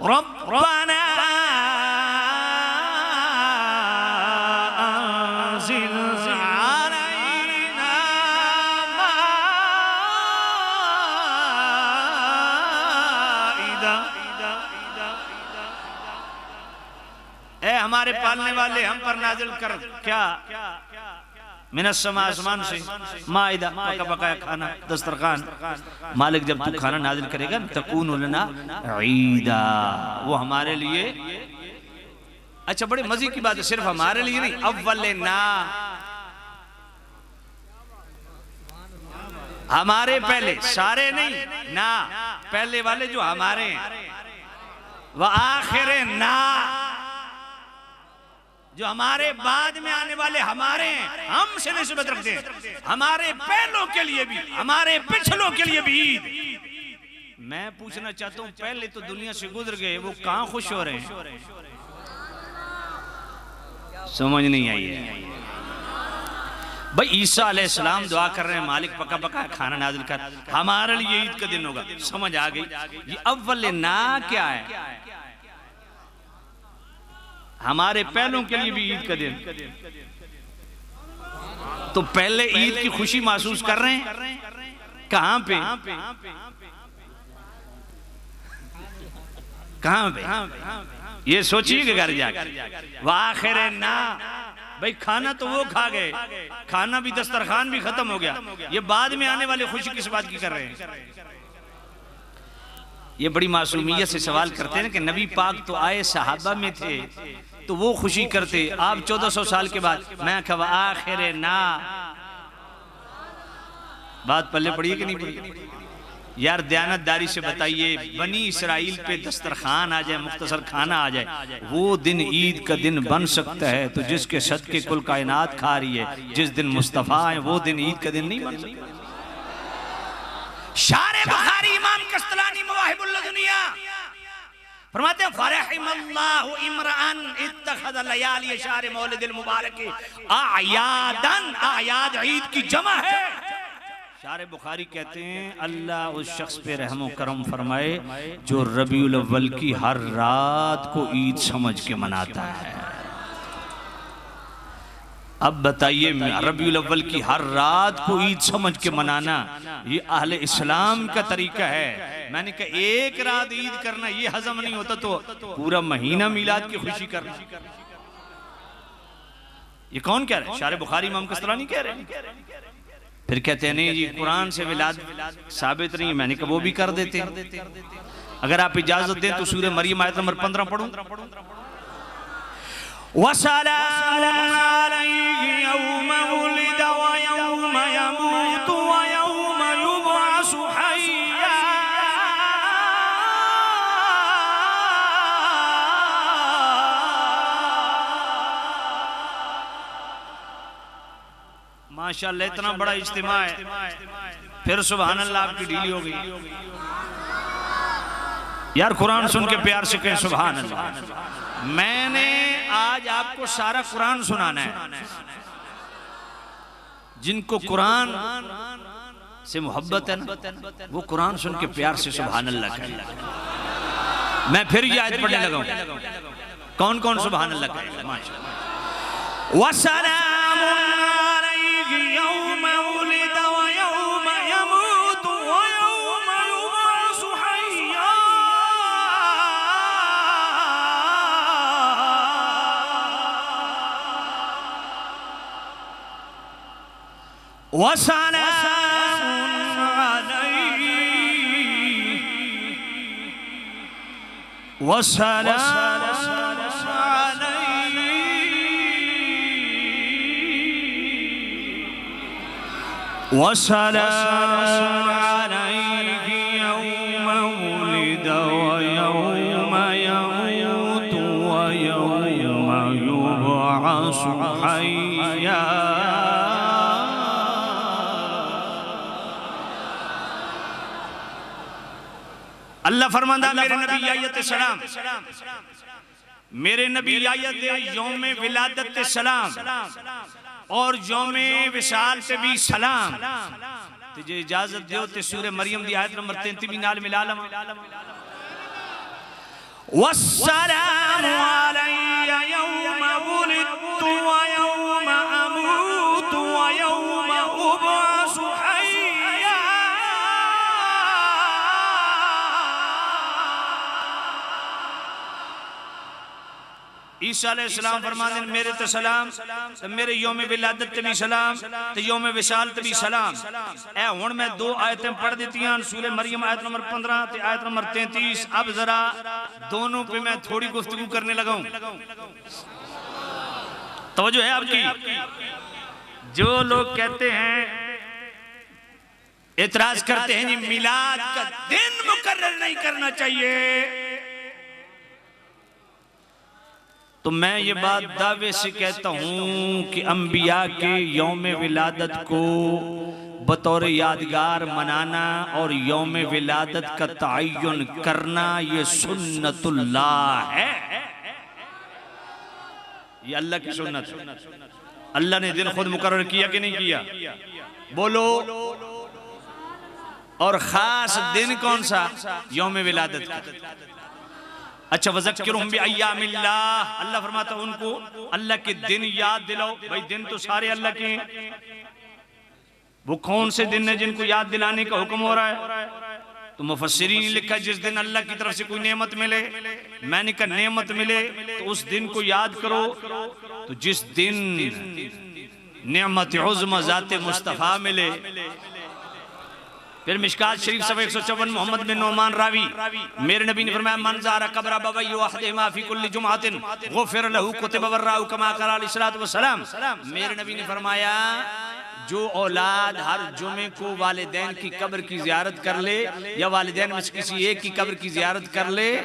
रब्बना अंज़िल अलैना माइदा। ए हमारे पालने वाले हम पर नाजिल कर क्या मिनस समा, आसमान से, माइदा पका पकाया खाना, दस्तरखान। मालिक जब तू खाना नाजिल करेगा तकून लना ईदा, वो हमारे लिए। अच्छा बड़े मजे की बात है, सिर्फ हमारे लिए नहीं, अव्वल ना हमारे पहले, सारे नहीं ना, पहले वाले जो हमारे हैं, व आखिर ना जो हमारे बाद में आने वाले हमारे हैं, हमसे निस्बत रखते हैं। हमारे पहलों के लिए भी, हमारे पिछलों के लिए भी ईद। मैं पूछना चाहता हूं पहले तो दुनिया से गुजर गए, वो कहां खुश हो रहे हैं? समझ नहीं आई है भाई। ईसा अलैहिस्सलाम दुआ कर रहे हैं मालिक पका पका खाना नाजिल कर, हमारे लिए ईद का दिन होगा। समझ आ गई? ये अव्वल ना क्या है? हमारे पहलों के लिए भी ईद का दिन। तो पहले ईद की खुशी महसूस कर रहे हैं कहां पे? कहां पे? ये सोचिए घर जाकर। वाखिर ना भाई खाना तो वो खा गए, खाना भी दस्तरखान भी खत्म हो गया, ये बाद में आने वाली खुशी किस बात की कर रहे हैं? ये बड़ी मासूमियत से सवाल करते हैं कि नबी पाक तो आए सहाबा में थे, तो वो खुशी करते। आप 1400 साल के बाद मैं कब आखिर ना, बात पल्ले पड़ी है कि नहीं पड़ी? यार दयानतदारी से बताइए, बनी इसराइल पे दस्तरखान आ जाए, मुख्तसर खाना आ जाए, वो दिन ईद का दिन बन सकता है? तो जिसके सदके कुल कायनात खा रही है, जिस दिन मुस्तफ़ा है वो दिन ईद का दिन नहीं बन सकता। शारे बुखारी इमाम कस्तलानी मवाहिबुल लदुनिया फरमाते हैं फरहिमल्लाहु इमरान इत्तखज़ लयाली शारे मौलिदिल मुबारक आयादन, आयाद ईद की जमा है। शारे बुखारी कहते हैं अल्लाह उस शख्स पे रहमो करम फरमाए जो रबीउल अव्वल की हर रात को ईद समझ के मनाता है। अब बताइए, रबीउल अव्वल की हर रात को ईद समझ के मनाना ये अहले इस्लाम का तरीका है। मैंने कहा एक रात ईद करना ये हजम नहीं होता तो पूरा महीना मिलाद की खुशी करना। ये कौन कह रहे हैं? शारे बुखारी इमाम कस्तलानी कह रहे हैं। फिर कहते हैं नहीं जी कुरान से विलाद साबित नहीं। मैंने कहा वो भी कर देते हैं। अगर आप इजाजत दें तो सूरह मरियम आयत नंबर 15 पढ़ूं। वसलामुन अलैहि यौम वुलिद व यौम यमूत व यौम युबअसु हय्या। माशाअल्लाह इतना बड़ा इज्तिमा है, फिर सुभान अल्लाह आपकी ढीली हो गई। यार कुरान सुन के प्यार से कहें सुभान अल्लाह। मैंने आज आपको सारा कुरान सुनाना है। जिनको कुरान से मोहब्बत है ना वो कुरान सुन के प्यार से सुभान अल्लाह कहें। मैं फिर ये आयत पढ़ने लगा हूं, कौन कौन सुभान अल्लाह कहेगा? माशाअल्लाह। वसलामुन अलैहि यौम वुलिद व यौम यमूत व यौम युबअसु हय्या। वसलामुन अलैहि वसलामुन अलैहि यौम वुलिद व यौम यमूत व यौम युबअसु हय्या। अल्लाह फरमाता मेरे नबी आयत सलाम, मेरे नबी आयत यौम विलादत सलाम और यौम विसाल पे भी सलाम। तुझे इजाजत दो ते सूरह मरियम दी आयत नंबर 33 नाल मिला लम। वस्सलामु अलैया यौम वुलिदतु व यौम अमूतु व यौम उबअसु हय्या। ईसा अलैहिस्सलाम फरमाते मेरे ते सलाम, मेरे यौम विलादत ते भी सलाम, ते यौम विसाल ते भी सलाम। ए हुण मैं दो आयतें पढ़ दित्तियां, सूरह मरियम आयत नंबर 15 ते आयत नंबर 33। अब जरा दोनों पे मैं थोड़ी गुफ्तगू करने लगा हूं। तवज्जो है आपकी? जो लोग कहते हैं, एतराज करते हैं जी मिलाद का दिन मुकर्रर नहीं करना चाहिए, तो मैं ये बात दावे से कहता हूं कि अंबिया के यौम विलादत को बतौर यादगार मनाना और यौम विलादत का तअय्युन करना ये सुन्नतुल्लाह है। ये अल्लाह की सुन्नत है। अल्लाह ने दिन खुद मुकर्रर किया कि नहीं किया? बोलो। और खास दिन कौन सा? यौम विलादत का। अच्छा वज़क्किरुहुम बिअय्यामिल्लाह, अल्लाह फरमाता उनको अल्लाह के दिन याद दिलाओ। भाई दिन तो सारे अल्लाह के हैं, वो कौन से दिन है जिनको याद दिलाने का हुक्म हो रहा है? तो मुफस्सिरीन ने लिखा जिस दिन अल्लाह की तरफ से कोई नेमत मिले, मैंने कहा नेमत मिले तो उस दिन को याद करो। तो जिस दिन नेमत उज़्मा ज़ाते मुस्तफ़ा मिले, फिर मिशकात शरीफ सफ़ा 154 मोहम्मद बिन नोमान रावी, मेरे नबी ने फरमाया मन ज़ारा कब्र बवई वहदहुमा फी कुल्ली जुमअतिन गुफ़िर लहू कुतिबा वर्राउ कमा क़ाल अलैहिस्सलातु वस्सलाम। मेरे नबी ने फरमाया जो औलाद हर जुमे को वालिदैन की कब्र की ज़ियारत कर ले या वालिदैन में से किसी एक की कब्र की ज़ियारत कर ले,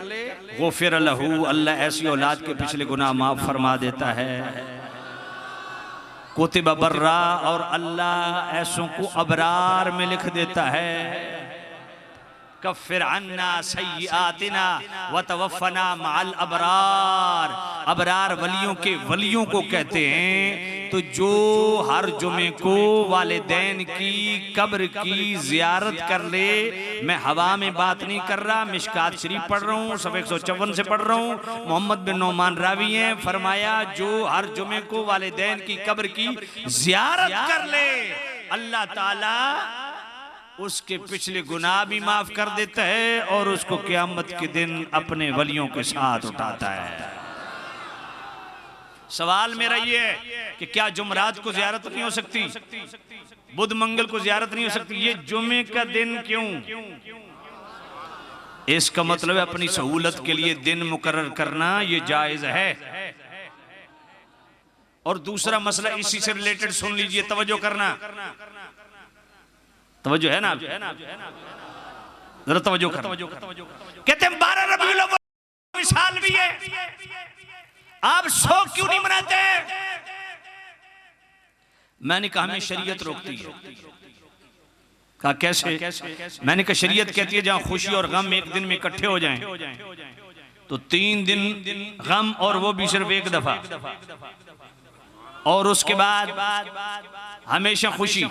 गुफ़िर लहू, अल्लाह ऐसी औलाद के पिछले गुनाह माफ़ फरमा देता है। कुतिबा बर्रा, और अल्लाह ऐसों को अबरार में लिख देता है। कफ़िर अन्ना सय्यातिना व तवफ़्फ़ना मअल अबरार। अबरार वलियों के वलियों को कहते हैं। तो जो हर जुमे को वालिदैन की कब्र की ज़ियारत कर ले, मैं हवा में बात नहीं कर रहा, मिशकात शरीफ पढ़ रहा हूँ, सफ़ा 154 से पढ़ रहा हूँ, मोहम्मद बिन नोमान रावी हैं, फरमाया जो हर जुमे को वालिदैन की कब्र की ज़ियारत कर ले, अल्लाह ताला उसके पिछले गुनाह भी माफ कर देता है और उसको क़यामत के दिन अपने वलियों के साथ उठाता है। सवाल मेरा ये है कि क्या जुमरात को ज़ियारत नहीं हो सकती, बुध मंगल को ज़ियारत नहीं हो सकती, ये जुमे का दिन क्यों? इसका मतलब है अपनी सहूलत के लिए दिन मुकर्रर करना ये जायज है। और दूसरा मसला इसी से रिलेटेड सुन लीजिए, तवज्जो करना, तवज्जो है ना, जरा तवज्जो करना। कहते हैं 12 रबीउल अव्वल विशाल भी है, आप 100 क्यों नहीं मनाते? मैंने कहा हमें शरीयत रोकती है। कहा कैसे? मैंने कहा शरीयत कहती है जहां खुशी और गम एक दिन में इकट्ठे हो जाएं तो 3 दिन गम और वो भी सिर्फ एक दफा, और उसके बाद हमेशा खुशी।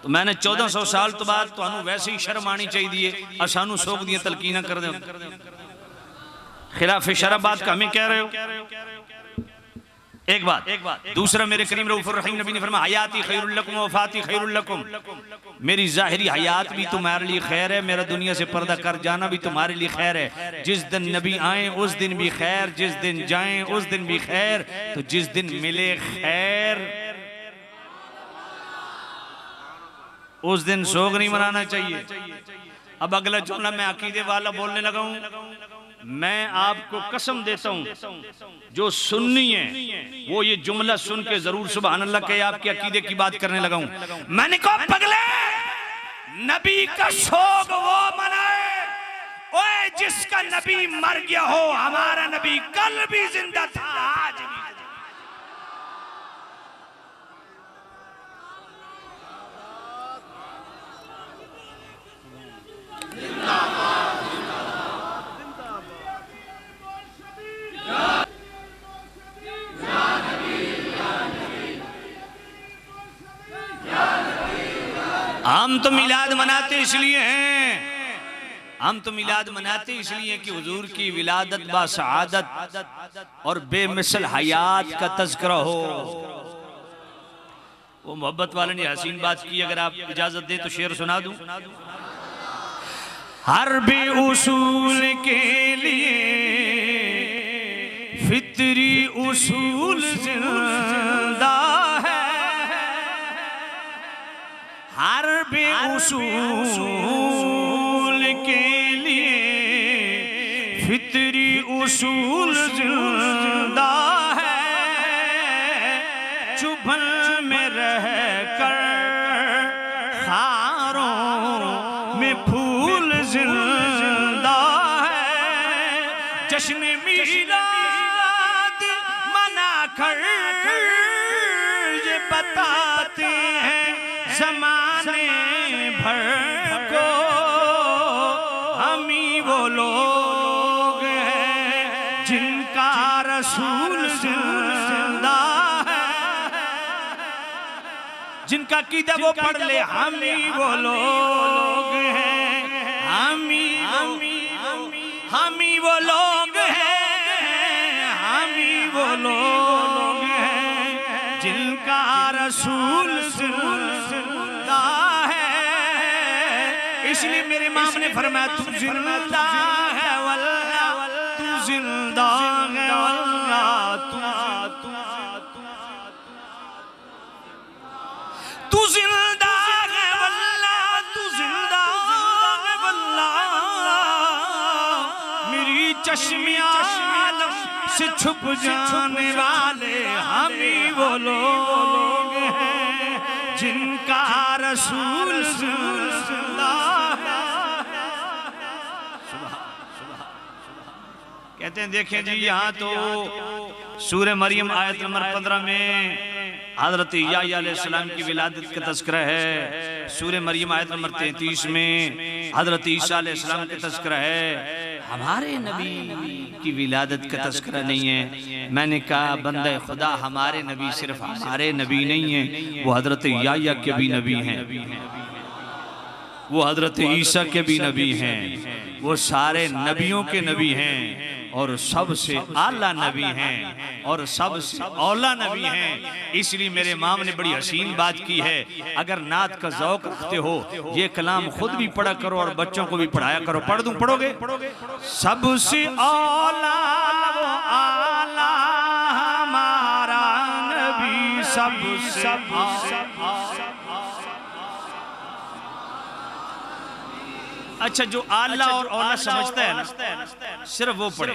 तो मैंने 1400 साल तो बाद तो वैसे ही शर्म आनी चाहिए, असानू सोख दिए तलकीना कर दे, खिलाफ शरअ बात का हमें कह रहे हो। एक बात। दूसरा, मेरे करीम रऊफुर रहीम नबी ने फरमाया हयाती खैरुल लकुम व वफाती खैरुल लकुम, मेरी ज़ाहिरी हयात भी तुम्हारे लिए खैर है, मेरा दुनिया से पर्दा कर जाना भी तुम्हारे लिए खैर है। जिस दिन नबी आए उस दिन भी खैर, जिस दिन जाएं उस दिन भी खैर, तो जिस दिन मिले खैर उस दिन सोग नहीं मनाना चाहिए। अब अगला जुमला मैं अकीदे वाला बोलने लगा हूं, मैं आपको कसम देता हूं जो सुन्नी है वो ये जुमला सुन के जरूर सुभान अल्लाह के आपके अकीदे की बात करने लगा हूं। मैंने कहा पगले, नबी का शोक वो मनाए ओए जिसका नबी मर गया हो। हमारा नबी कल भी जिंदा था, आज भी। हम तो मिलाद मनाते इसलिए हैं, हम तो मिलाद मनाते इसलिए कि हुजूर की विलादत बा सआदत और बेमिसल हयात का तज़किरा हो। वो मोहब्बत वाले ने हसीन बात की, अगर आप इजाजत दें तो शेर सुना दूं। हर बे उसूल के लिए फितरी उसूल जिंदा है, हर बे उसूल के लिए फितरी उसूल जिंदा है। चुभन में रह कर खारों में फूल जिंदा है। जश्न मीलाद मना कर ये बताते हैं ज़माने भर को, हम ही वो लोग हैं जिनका रसूल जिंदा है। जिनका कीदा वो पढ़ ले, हम ही वो लोग हैं, हम ही वो लोग हैं, हम ही वो लोग हैं जिनका रसूल जिंदा है। इसलिए मेरे इमाम ने फरमाया तू जिंदा है वल्लाह, तू जिंदा है वल्लाह, तू जिंदा है वल्लाह, चश्मे आलम से छुप जाने वाले हम ही वो लोग हैं जिनका रसूल जिंदा है। कहते हैं देखें जी यहाँ तो सूरह मरियम आयत नंबर 15 में हजरत याह्या अलैहिस्सलाम की विलादत का तज़किरा है। सूरह मरियम आयत नंबर 33 में हजरत ईसा अलैहिस्सलाम का तज़किरा है। हमारे नबी की विलादत का तज़किरा नहीं है। मैंने कहा बंदे खुदा हमारे नबी सिर्फ हमारे नबी नहीं है, वो हजरत याह्या के भी नबी हैं, वो हजरत ईसा के भी नबी हैं, वो सारे नबियों के नबी हैं और सबसे आला नबी हैं और सबसे औला नबी हैं। इसलिए मेरे इमाम ने बड़ी हसीन बात की है, अगर नात का ज़ौक़ रखते हो ये कलाम खुद भी पढ़ा करो और बच्चों को भी पढ़ाया करो। पढ़ दूं? पढ़ोगे? सबसे औला वो आला हमारा नबी, सबसे अच्छा जो आला और औला समझता है ना सिर्फ वो पढ़े।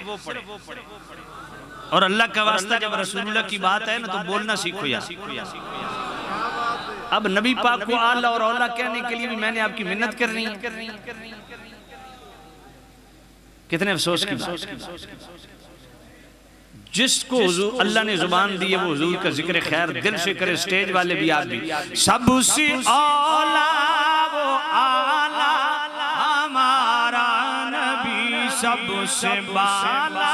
और अल्लाह का वास्ता जब रसूलुल्लाह की बात है ना तो बोलना सीखो यार। अब नबी पाक को आला और औला कहने के लिए भी मैंने आपकी मिन्नत करनी है। कितने अफसोस की बात। जिसको अल्लाह ने जुबान दी है वो हुजूर का जिक्र खैर दिल से करे, स्टेज वाले भी आप भी। सबसे औला वो आला हमारा नबी, सबसे बाला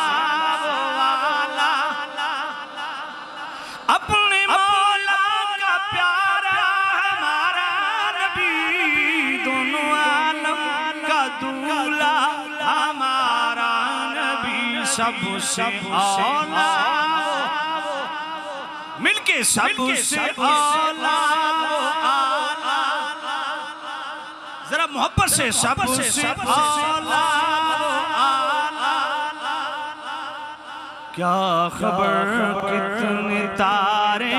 वो आला अपने मौला का प्यारा हमारा नबी, दोनों आलम का दूल्हा हमारा नबी, सबसे औला मिलके सबसे औला जरा मोहब्बत से सबसे औला। क्या खबर कितने तारे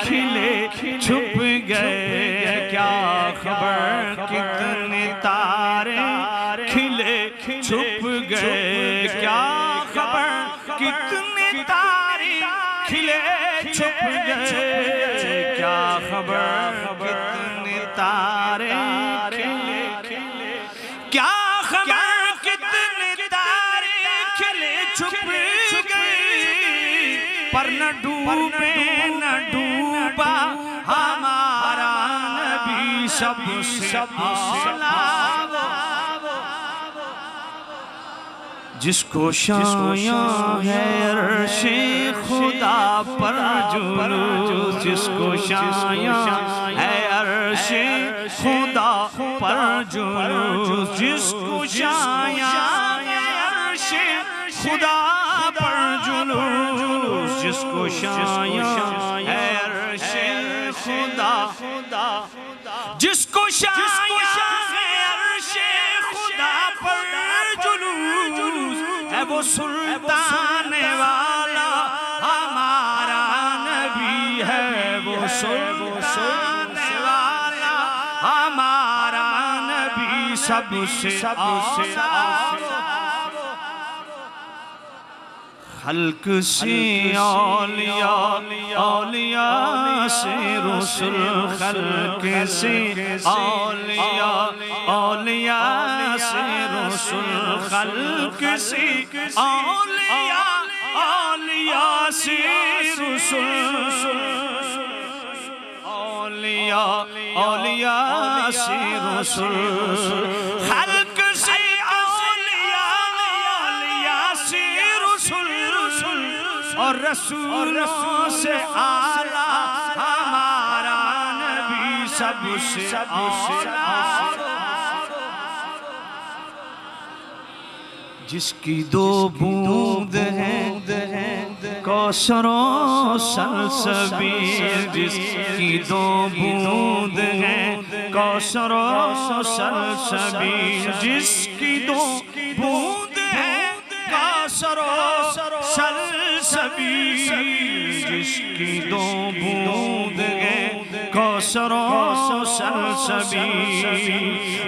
खिले छुप गए, क्या खबर कितने तारे खिले छुप गए, क्या खबर कितने तारे खिले छुप गए, क्या खबर कितने तारे खिले, क्या खबर कितने तारे खिले छुप गए, पर न डूबे न डूबा हमारा नबी, सबसे औला जिसको शाया है अर्शे खुदा पर जुलूस, जिसको शाया है अर्शे खुदा पर जुलूस, जिसको शाया है अर्शे खुदा पर जुलूस, जिसको शाया है अर्शे खुदा, जिसको शाया है अर्शे खुदा पर जुलूस, है वो सुल्तान वाला हमारा नबी, है वो सुल्तान वाला हमारा नबी, सबसे खल्क से औलिया, औलिया से रसूल, खल्क से औलिया, औलिया से रसूल, खल्क से औलिया, औलिया से रसूल, औलिया, औलिया से रसूल, खल्क से औलिया, औलिया से और रसूलों से आला हमारा नबी, सबसे औला जिसकी दो बूंद हैं कौसरों सलसबील, जिसकी दो बूंद हैं कौसरों सलसबील, जिसकी दो बूंद हैं कौसरों सलसबील, जिसकी दो बूंद हैं कौसरों सलसबील,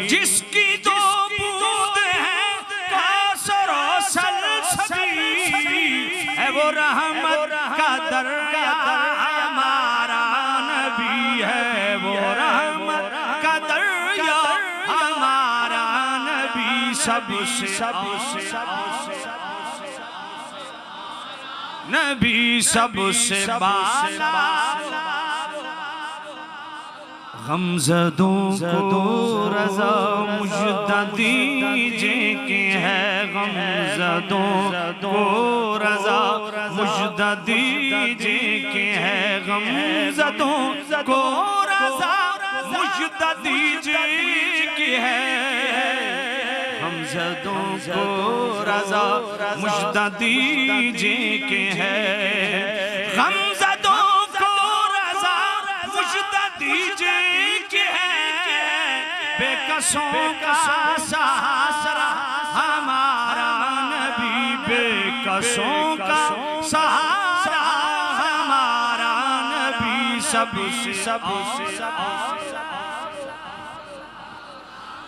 जिसकी दो बूंद हैं कौसरों सलसबील, वो रहमत का दरिया हमारा नबी है, वो रहमत का दरिया हमारा नबी, सबसे नबी सबसे बाला, गमज़दों को रज़ा मुजदा दीजिए कि है, गमज़दों को रज़ा मुजदा दीजिए कि है, गमज़दों को रज़ा मुजदा दीजिए कि है, गमज़दों को रज़ा मुजदा दीजिए कि है, गमज़दों को रज़ा मुजदा दीजिए कि है, बेकसों का सहारा हमारा नबी, बेकसों का सहारा हमारा नबी, सबसे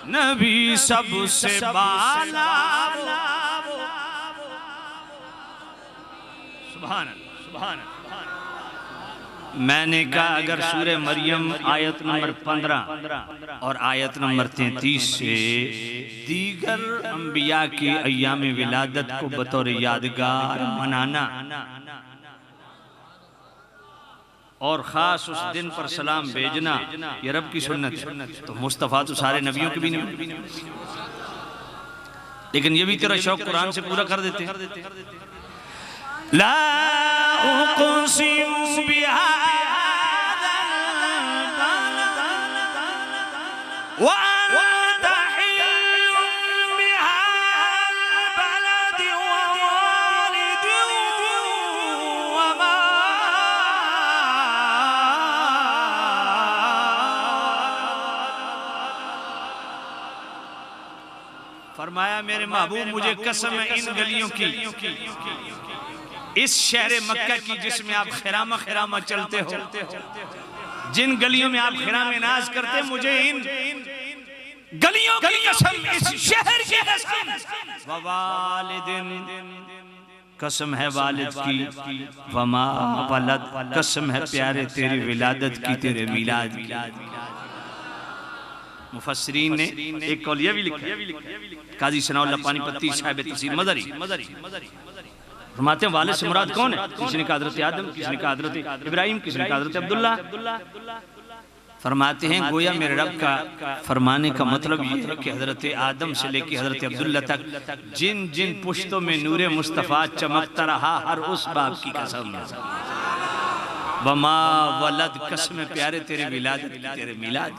नबी सबसे बाला। सुभान अल्लाह, सुभान अल्लाह। मैंने कहा अगर सूरह मरियम आयत नंबर 15 और आयत नंबर 33 से दीगर अंबिया की अय्याम विलादत को बतौर यादगार मनाना और ख़ास उस दिन पर सलाम भेजना ये रब की सुन्नत है, तो मुस्तफ़ा तो सारे नबियों के भी नहीं, लेकिन ये भी तेरा शौक कुरान से पूरा कर देते हैं। ला उक़सिमु बिहाज़ल बलद व अन्ता हिल्लुम बिहाज़ल बलद व वालिदिन व मा फरमाया मेरे महबूब मुझे कसम है इन गलियों की, इस शहर मक्का की जिसमें आप खिरामा खिरामा चलते हो, जिन गलियों में आप खिरामे नाज करते, मुझे इन गलियों की कसम, इस शहर की कसम, वालिदिन कसम है वालिद की, वमा वलद कसम है प्यारे तेरी विलादत की, तेरे मिलाद की। मुफस्सिरीन ने एक कौल ये भी लिखा है, काजी सनाउल्लाह पानीपत्ती साहिब तफसीर मदरी फरमाते हैं वालिद से मुराद कौन है? किसी ने कहा हज़रत आदम, किसी ने कहा हज़रत इब्राहिम, किसी ने कहा हज़रत अब्दुल्ला। फरमाते हैं गोया मेरे रब का फरमाने का मतलब ये है कि हज़रत आदम से लेकर हज़रत अब्दुल्ला तक जिन जिन पुश्तों में नूरे मुस्तफ़ा चमकता रहा, हर उस बाप की कसम, वमा वलद कसम प्यारे तेरे विलादत, तेरे मिलाद।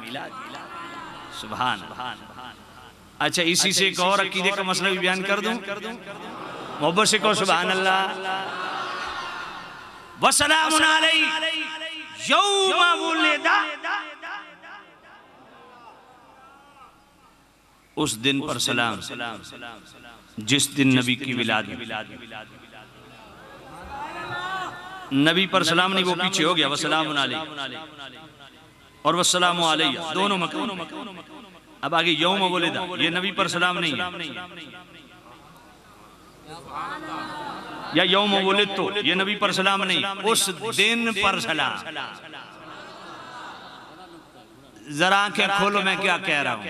सुभान। अच्छा इसी से एक और अकीदे का मसला भी बयान कर दूं, मोहब्बत से कहो सुभान अल्लाह। वसलामुन अलैहि यौमा वुलिदा, उस दिन पर सलाम जिस दिन नबी की विलादत। नबी पर सलाम नहीं, वो पीछे हो गया, वसलामुन अलैहि और वस्सलामु अलैया दोनों मकान। अब आगे यौमा वुलिदा, ये नबी पर सलाम नहीं है, या यौम वुलिदतु ये नबी पर सलाम नहीं, उस दिन पर सलाम। जरा आंखें खोलो मैं क्या कह रहा हूं,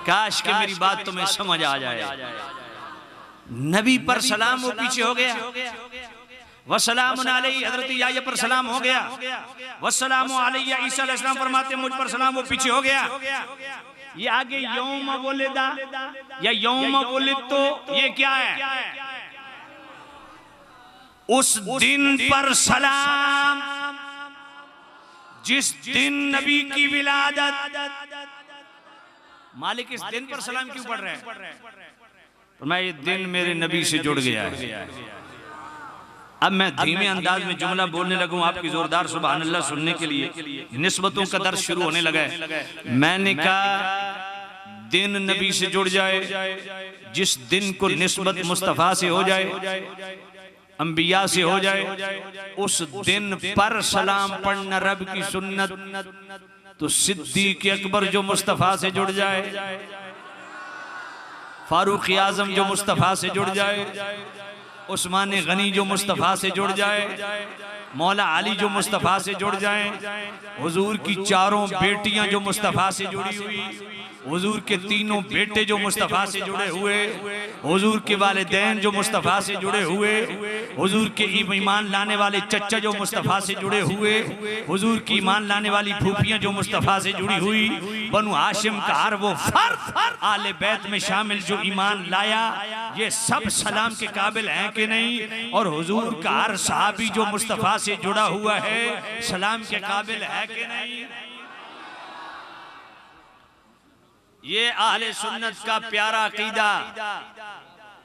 काश कि मेरी बात तुम्हें समझ आ जाए। नबी पर सलाम वो पीछे हो गया, वस्सलामुन अलैहि हज़रत याह्या पर सलाम हो गया, वस्सलामु अलैया ईसा अलैहिस्सलाम फरमाते मुझ पर सलाम वो पीछे हो गया। ये आगे यौम वुलिदा या यौम वुलिदतु ये क्या है? उस दिन पर सलाम जिस दिन नबी की विलादत। मालिक इस दिन पर सलाम क्यों पढ़ रहे हैं? तो मैं ये दिन मेरे नबी से जुड़ गया है। अब मैं धीमे अंदाज में जुमला बोलने लगूं आपकी जोरदार सुभान अल्लाह सुनने के लिए, निस्बतों का दर्स शुरू होने लगा है। मैंने कहा दिन नबी से जुड़ जाए, जिस दिन को निस्बत मुस्तफ़ा से हो जाए, अंबिया से हो जाए, उस दिन पर सलाम पढ़ना रब की सुन्नत। तो सिद्दीक़ अकबर जो मुस्तफ़ा से जुड़ जाए, फारूक आज़म जो मुस्तफ़ा से जुड़ जाए, उस्मान गनी जो मुस्तफ़ा से जुड़ जाए, मौला अली जो मुस्तफ़ा से जुड़ जाए, हुजूर की चारों बेटियां जो मुस्तफ़ा से जुड़ी हुई, हुजूर के तीनों बेटे जो मुस्तफ़ा से जुड़े हुए, हुजूर के वालिदैन जो मुस्तफ़ा से जुड़े हुए, हुजूर के ईमान लाने वाले चच्चा जो मुस्तफ़ा से जुड़े हुए, हुजूर की ईमान लाने वाली फूफियां जो मुस्तफ़ा से जुड़ी हुई, बनु हाशिम का हर वो फर्द आले बैत में शामिल जो ईमान लाया, ये सब सलाम के काबिल हैं कि नहीं? और हुजूर का हर सहाबी जो मुस्तफ़ा से जुड़ा हुआ है सलाम के काबिल है कि नहीं? ये अहले सुन्नत का प्यारा अकीदा।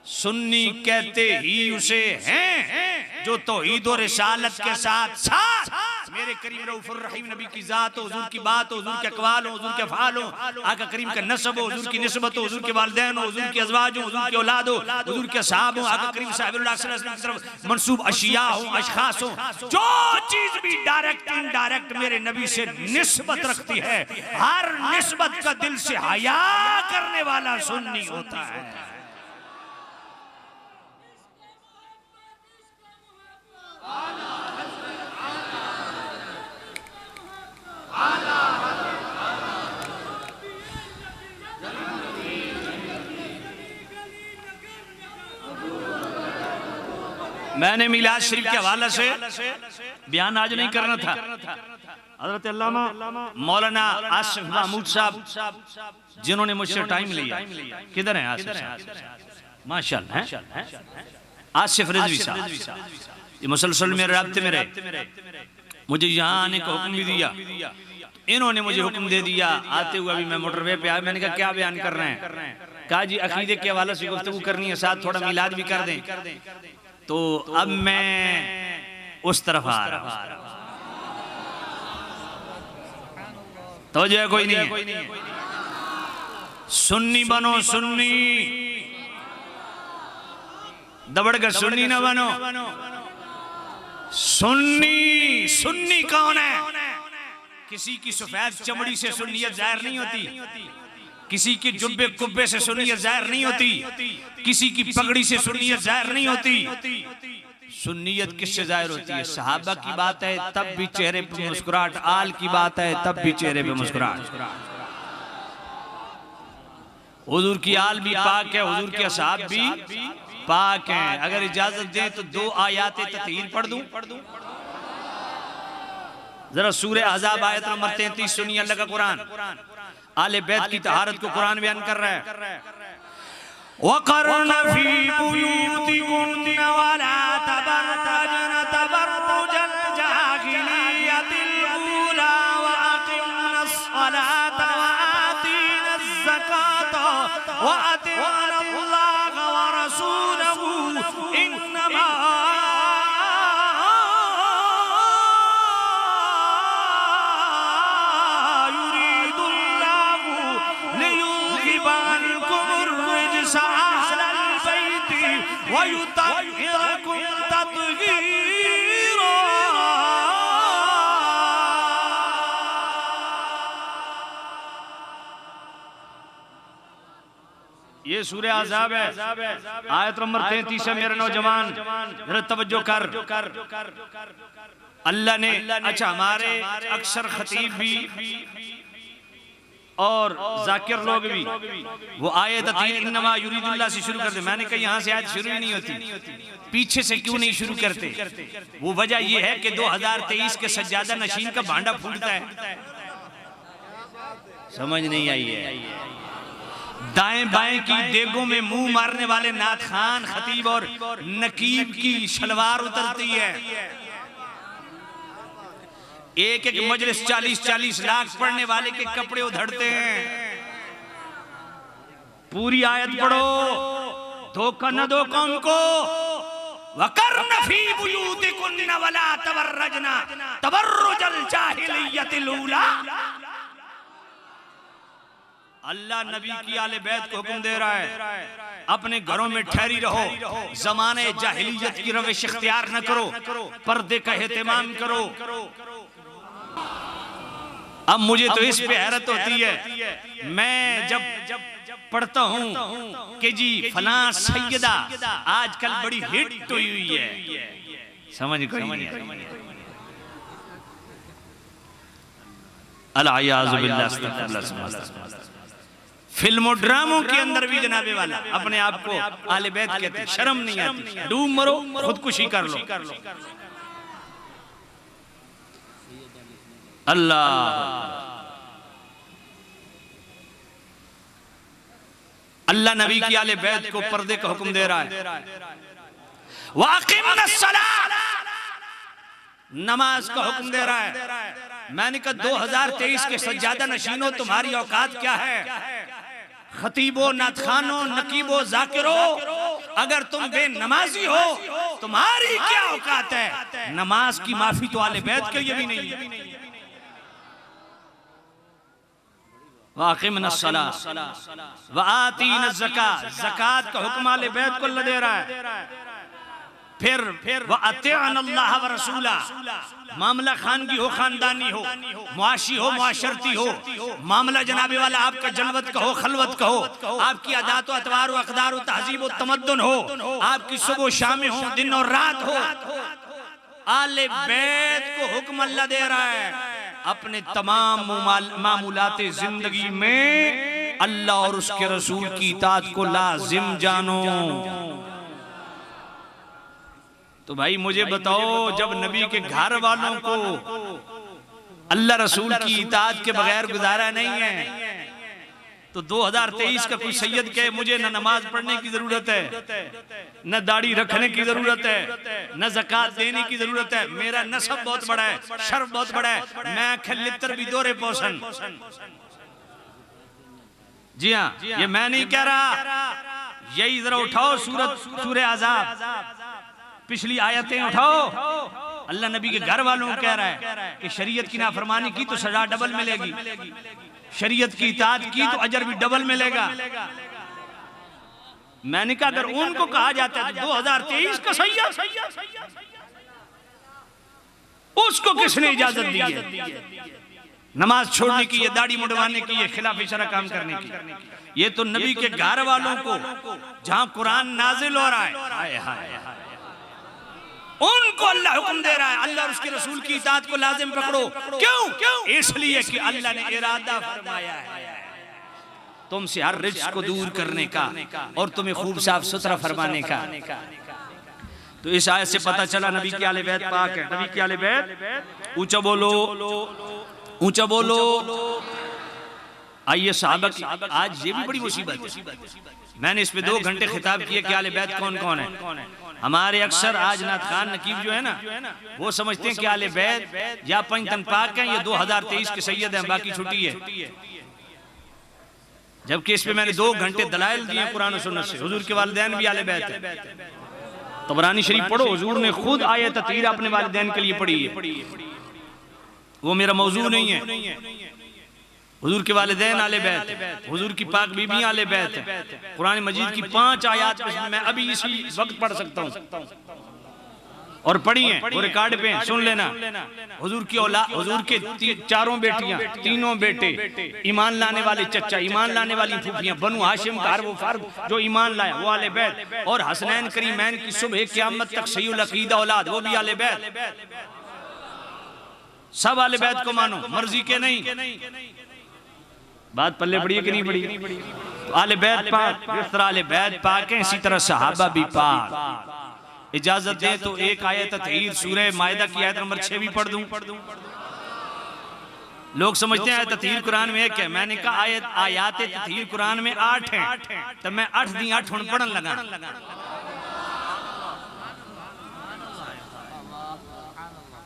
सुन्नी कहते ही उसे हैं जो तौहीद और रिसालत के साथ साथ मेरे करीम रऊफुर रहीम नबी की जात हो, हुजूर की बात हो, हुजूर के अक़वाल हो, हुजूर के अफ़आल हो, आका करीम का नस्ब हो, हुजूर की निस्बत हो, हुजूर के वालिदैन हो, हुजूर के अज़वाज हो, हुजूर के औलाद हो, हुजूर के असहाब हो, आका करीम साहिबुल्लाह सल्लल्लाहु अलैहि वसल्लम की तरफ मंसूब अशिया हो, अशख़ास हो, जो चीज भी डायरेक्ट इनडायरेक्ट मेरे नबी से निस्बत रखती है, हर निस्बत का दिल से हया करने वाला सुन्नी होता है। मैंने मिलाद शरीफ के हवाले से बयान आज नहीं करना था। हज़रत अल्लामा मौलाना आसिफ महमूद साहब जिन्होंने मुझसे टाइम लिया, किधर हैं आसिफ? माशाअल्लाह, आसिफ रिजवी साहब, ये मुसलसल मेरे राब्ते में रहे, मुझे यहाँ आने का हुक्म भी दिया। इन्होंने मुझे हुक्म दे दिया, आते हुए अभी मैं मोटरवे पे आया। मैंने कहा क्या बयान कर रहे हैं? कहा जी अकीदे के हवाले से गुफ्तगू करनी है, साथ थोड़ा मिलाद भी कर दें। तो अब मैं उस तरफ आ रहा हूं, तो जो है कोई नहीं है। सुन्नी बनो, सुन्नी दबड़ कर सुन्नी ना बनो। सुन्नी, सुन्नी कौन है? किसी की सफेद चमड़ी से सुन्नियत जाहिर नहीं होती, किसी के जुब्बे कुब्बे से सुन्नियत जाहिर नहीं होती, किसी की पगड़ी से सुन्नियत जाहिर नहीं होती। सुन्नियत किससे जाहिर होती है? सहाबा की बात है तब भी चेहरे पे मुस्कुराहट, आल की बात है तब भी चेहरे पे मुस्कुराहट। हुजूर की आल भी पाक है, हुजूर के असहाब भी पाक हैं। अगर इजाजत दें तो 2 आयात तत्हीर पढ़ दूं? जरा सूरह अहज़ाब आयत नंबर 33 सुनिए। अल्लाह का कुरान आले बैत की तहारत को कुरान बयान कर रहा है। वक़र्न फी बुयूतिकुन्न वला तबररजन तबर्रुजल जाहिलियतिल ऊला व अक़िमनस सलात व आतीनज़ ज़कात व अतिअल्लाह व रसूलहू इन्नमा ये सूरह अहज़ाब है, आयत नंबर 33 है। मेरे नौजवान जरा तवज्जो कर। अल्लाह ने, अच्छा हमारे अक्सर खतीब भी और जाकिर लोग भी वो आयत इन्नमा युरीदुल्लाह से शुरू करते। मैंने कहा यहाँ से आयत शुरू ही नहीं होती, पीछे से क्यों नहीं शुरू करते? वो वजह ये है कि 2023 के सज्जादा नशीन का भांडा फूटता है। समझ नहीं आई है? दाएं बाएं की देगों में मुंह मारने वाले नाथ खान, खतीब और नकीब की शलवार उतरती है। एक एक मजलिस 40-40 लाख पढ़ने वाले के कपड़े उधड़ते हैं। पूरी आयत पढ़ो, धोखा न दो कौम को। वक़र्न फी बुयूतिकुन्न वला तबर्रजना तबर्रुजल जाहिलियतिल ऊला। अल्लाह नबी की आले बैत को हुक्म दे रहा है, अपने घरों में ठहरी रहो, जमाने जाहिलियत की रविश इख्तियार न करो, पर्दे का एहतमाम करो। अब मुझे तो इस पे हैरत होती है, मैं जब पढ़ता हूं कि जी फलां सैयदा आजकल बड़ी हिट हुई है, समझ कोई नहीं है। अल-अयाज़ु बिल्लाह, अस्तग़फिरुल्लाह। फिल्मों ड्रामों के अंदर भी जनाबे वाला अपने आप को आले बैत कहते हैं, शर्म नहीं आती, डूब मरो, खुदकुशी कर लो। अल्लाह अल्लाह नबी की आले बैत को पर्दे का हुक्म दे रहा है। वाक़िमस्सलात, नमाज का हुक्म दे रहा है। मैंने कहा 2023 के सज्जादा नशीनों, तुम्हारी औकात क्या है? खतीबो, नातखानो, नकीबो, जाकिरो, अगर तुम बेनमाजी हो तुम्हारी क्या औकात है? नमाज की माफी तो आले बैत के लिए भी नहीं है। वाक़िमस्सलात व आतीनज़्ज़कात, ज़कात का हुक्म आले बैत को दे रहा है। फिर व अतिअनल्लाह व रसूला, मामला खानगी हो, खानदानी हो, मुआशी हो, मुआशरती हो, मामला जनाबे वाला आपका जलवत का हो, खलवत का हो, आपकी अदात व अतवार व अक़दार व तहज़ीब व तमद्दुन हो, आपकी सुबह शामें हो, दिन और रात हो, आले बैत को हुक्म अल्लाह दे रहा है अपने तमाम मामूलाते जिंदगी में अल्लाह और उसके रसूल की इताअत को लाजिम जानो। तो भाई मुझे बताओ, जब नबी के घर वालों को अल्लाह रसूल की इताअत के बगैर गुजारा नहीं है, तो 2023 का कोई सैयद कहे मुझे न नमाज पढ़ने की जरूरत है, न दाढ़ी रखने की जरूरत है, न ज़कात देने की जरूरत है, मेरा नसब बहुत बड़ा है, शर्फ बहुत बड़ा है, मैं खलितर भी दोरे पोषण। जी हाँ, ये मैं नहीं कह रहा, यही जरा उठाओ सूरह अज़ाब, पिछली आयतें उठाओ। अल्लाह नबी के घर वालों को कह रहा है कि शरीयत की नाफरमानी की तो सजा डबल मिलेगी, शरीयत की इताअत की तो अजर भी डबल मिलेगा। मैंने कहा अगर उनको कहा जाता है तो 2023 का सैयद, उसको किसने इजाजत दी है नमाज छोड़ने की, ये दाढ़ी मुंडवाने की, ये खिलाफ शरअ काम करने की? ये तो नबी के घर वालों को जहां कुरान नाजिल हो रहा है, हाय हाय, उनको अल्लाह हुक्म दे रहा है अल्लाह और उसके रसूल की इताअत को लाजिम पकड़ो। क्यों? इसलिए कि अल्लाह ने इरादा फरमाया है तुमसे हर रिज्क को दूर करने का और तुम्हें खूब साफ सुथरा फरमाने का। तो इस आयत से पता चला नबी की आले बैत पाक है। नबी की आले बैत, ऊंचा बोलो, ऊंचा बोलो। आइए सहाबा की, आज ये भी बड़ी मुसीबत है। मैंने इस पे 2 घंटे खिताब किए कि आले बैत कौन कौन है। हमारे अक्सर आज नात खान नकीब जो है ना, वो समझते हैं कि आले बैत या पंजतन पाक हैं, ये 2023 के सैयद हैं, बाकी छुट्टी है। जबकि इस पे मैंने 2 घंटे दलाइल दिए कुरान और सुन्नत से। हुजूर के वालिदैन भी आले बैत है। तबरानी शरीफ पढ़ो, हुजूर ने खुद आयत ततीर अपने वालिदैन के लिए पढ़ी है। वो मेरा मौजू नहीं है। हुजूर के वालिदैन आले बैत है, हुजूर की पाक बीबी आले बैत है। कुरान मजीद की 5 आयत मैं अभी इसी वक्त पढ़ सकता हूँ और पढ़ी है, वो रिकॉर्ड पे सुन लेना। हुजूर की औलाद, हुजूर के 4 बेटियां, 3 बेटे, ईमान लाने वाले चचा, ईमान लाने वाली फूफियां, बनु हाशिम का हर वो फर्द जो ईमान लाया वो आले बैत, और हसनैन करीमैन की सुबह क़यामत तक सहीउल अक़ीदा औलाद वो भी आले बैत। सब आले बैत को मानो, मर्जी के नहीं। बात पल्ले पड़ी है कि नहीं पड़ी? तो आले बैत पाक, जिस तरह आले बैत पाक है इसी तरह सहाबा भी पाक। इजाजत दे तो एक आयत तहीर सूरह मायदा की आयत नंबर 6 भी पढ़ दूं। लोग समझते हैं तहीर कुरान में 1 है, मैंने कहा आयात तहीर कुरान में 8 हैं, तो मैं 8 दी 8 हुण पढ़न लगा।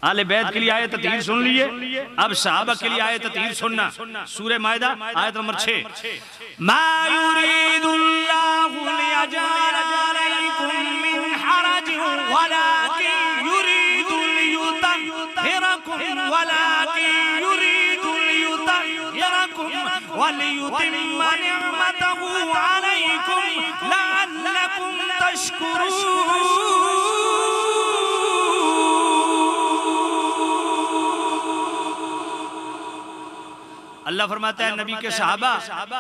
आले बैत के लिए आयत ततीर सुन लिए, अब सहाबा के लिए आयत ततीर सुनना। सूरह मायदा आयत नंबर 6, मा युरीदुल्लाहु लियजअल अलैकुम मिन हरज वलाकिन युरीदुल युतहिरकुम वलाकिन युरीदुल युतहिरकुम वलियुतिम्मा निअमतहु अलैकुम लअल्लकुम तशकुरून। अल्लाह फरमाता है नबी के सहाबा,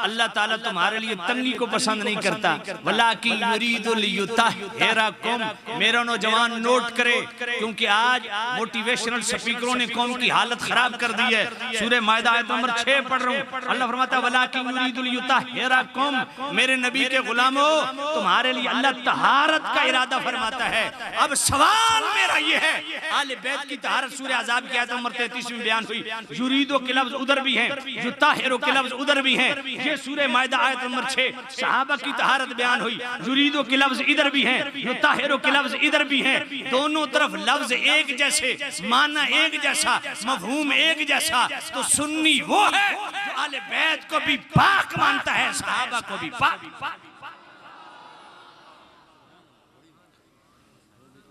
अल्लाह ताला तुम्हारे लिए तंगी को पसंद नहीं करता, वलाकिन युरीदुल युतहिरकुम। मेरा नौजवान नोट करे, क्योंकि आज मोटिवेशनल स्पीकरों ने कौम की हालत खराब कर दी है। सूरह माइदा आयत नंबर 6 पढ़ रहा हूँ। अल्लाह फरमाता है वलाकिन युरीदुल युतहिरकुम, मेरे नबी के गुलामों तुम्हारे लिए अल्लाह तहारत का इरादा फरमाता है। अब सवाल मेरा ये है, आले बैत की तहारत सूरह अज़ाब की आयत नंबर 33 में बयान हुई, युरीदो के लफ्ज उधर भी हैं, युताहिरो के लफ्ज उधर भी हैं। ये सूरह माइदा आयत नंबर 6 सहाबा की तहारत बयान हुई, युरीदो के लफ्ज इधर भी हैं, युताहिरो के लफ्ज इधर भी हैं। दोनों तरफ लफ्ज एक जैसे, माना एक जैसा, मफहूम एक जैसा। तो सुन्नी वो है जो आले बैत को भी पाक मानता है, सहाबा को भी पाक।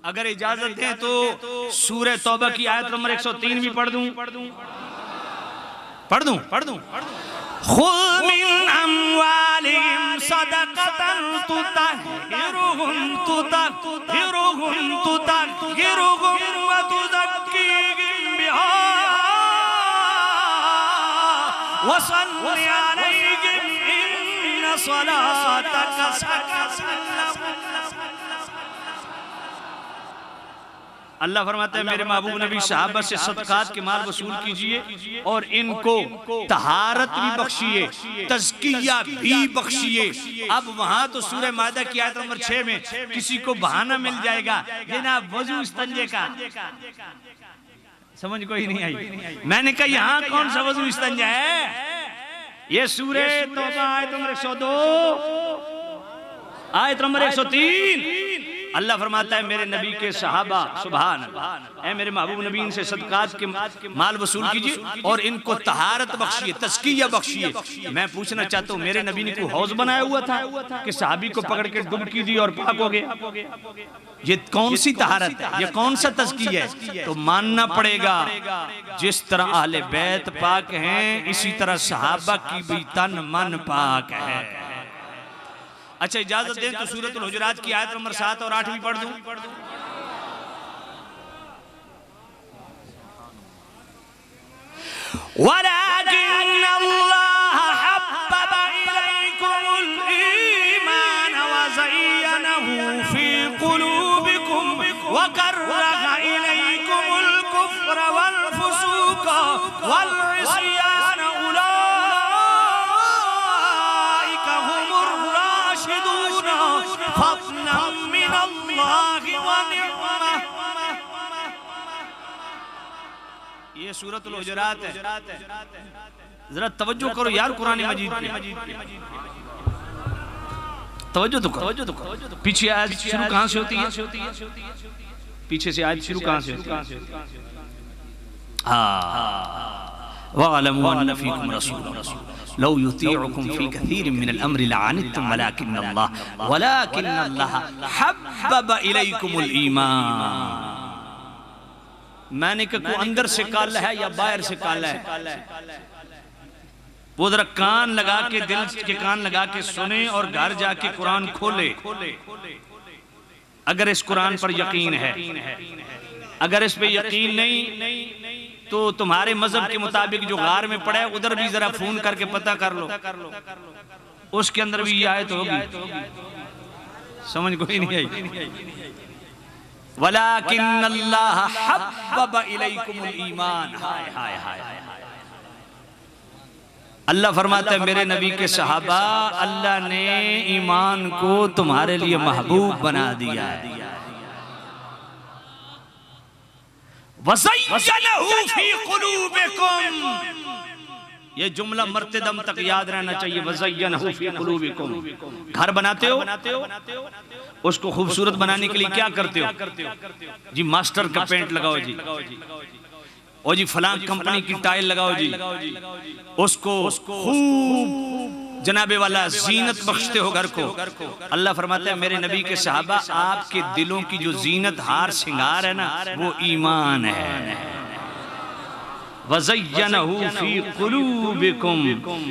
अगर इजाजत दें तो सूरह तौबा की आयत नंबर 103 भी पढ़ दूं। खुद मिन अम्वालिहिम सदक़तन तुतहिरुहुम व तुज़क्कीहिम बिहा व सल्लि अलैहिम इन्न सलातक सकन। अल्लाह फरमाता है मेरे महबूब नबी सहाबा से सदकात के माल वसूल कीजिए और इनको तहारत भी बख्शिए, तज़किया भी बख्शिए। अब वहां तो सूरह माइदा की आयत नंबर 6 में किसी को बहाना मिल जाएगा, जनाब वजू इस्तंजे का, समझ कोई नहीं आई। मैंने कहा यहाँ कौन सा वजू इस्तंजा है? ये सूरह तौबा आयत नंबर 102 आयत नंबर 103 अल्लाह फरमाता है मेरे नबी के सहाबा, सुभान अल्लाह, ऐ मेरे महबूब नबी इनसे सदकात के माल वसूल कीजिए और इनको तहारत बख्शिए, तज़किया बख्शिए। मैं पूछना चाहता हूँ, मेरे नबी ने कोई हौज बनाया हुआ था कि सहाबी को पकड़ के डुबकी दी और पाक हो गए? ये कौन सी तहारत है? ये कौन सा तज़किया है? तो मानना पड़ेगा जिस तरह अहले बैत पाक हैं, इसी तरह सहाबा की भी तन मन पाक है। अच्छा इजाजत दें तो सूरतुल हुजुरात की आयत नंबर 7 और 8 भी पढ़ दूं। वलाकिन अल्लाह हब्बब इलैकुमुल ईमान व ज़य्यनहु फी क़ुलूबिकुम व कररह इलैकुमुल कुफ्र वल फुसूक वल इस्यान उलाइका हुमुर राशिदून फज़लन मिनल्लाहि व निअमा। ये सूरतुल हुजुरात है। जरा तवज्जो करो यार कुरान मजीद पे, तवज्जो तो करो। पीछे आयत शुरू कहां से होती है? पीछे से आयत शुरू कहां से होती है? वअलमू अन्ना फीकुम रसूलन लौ युतीउकुम फी कसीरिन मिनल अम्रि लअनित्तुम वलाकिन्नल्लाह हब्बब इलैकुमुल ईमान। मैंने कहा अंदर से काला है या बाहर से काला है? वो जरा कान लगा के, दिल के कान लगा के सुने और घर जाके कुरान खोले। अगर इस कुरान पर यकीन है, अगर इस पे यकीन नहीं तो तुम्हारे मजहब के मुताबिक जो गार में पड़ा है उधर भी जरा फोन करके पता कर लो, उसके अंदर भी ये आयत होगी। समझ कोई नहीं आई। वलाकिन्नल्लाह हब्बब इलैकुमुल ईमान। हाय हाय हाय। अल्लाह फरमाता है मेरे नबी के सहाबा, अल्लाह ने ईमान को तुम्हारे लिए महबूब बना दिया है। वज़य्यनहु फी क़ुलूबिकुम, ये जुमला मरते दम तक याद रहना चाहिए। वज़य्यनहु फी क़ुलूबिकुम। घर बनाते हो, उसको खूबसूरत बनाने के लिए क्या करते हो जी? मास्टर का पेंट लगाओ जी, और जी फलां कंपनी की टाइल लगाओ जी, उसको खूब जनाबे वाला जीनत बख्शते हो घर को। अल्लाह फरमाता है मेरे नबी के सहाबा, आपके दिलों की जो जीनत हार सिंगार है ना, वो ईमान है। वज़य्यनहु फी क़ुलूबिकुम,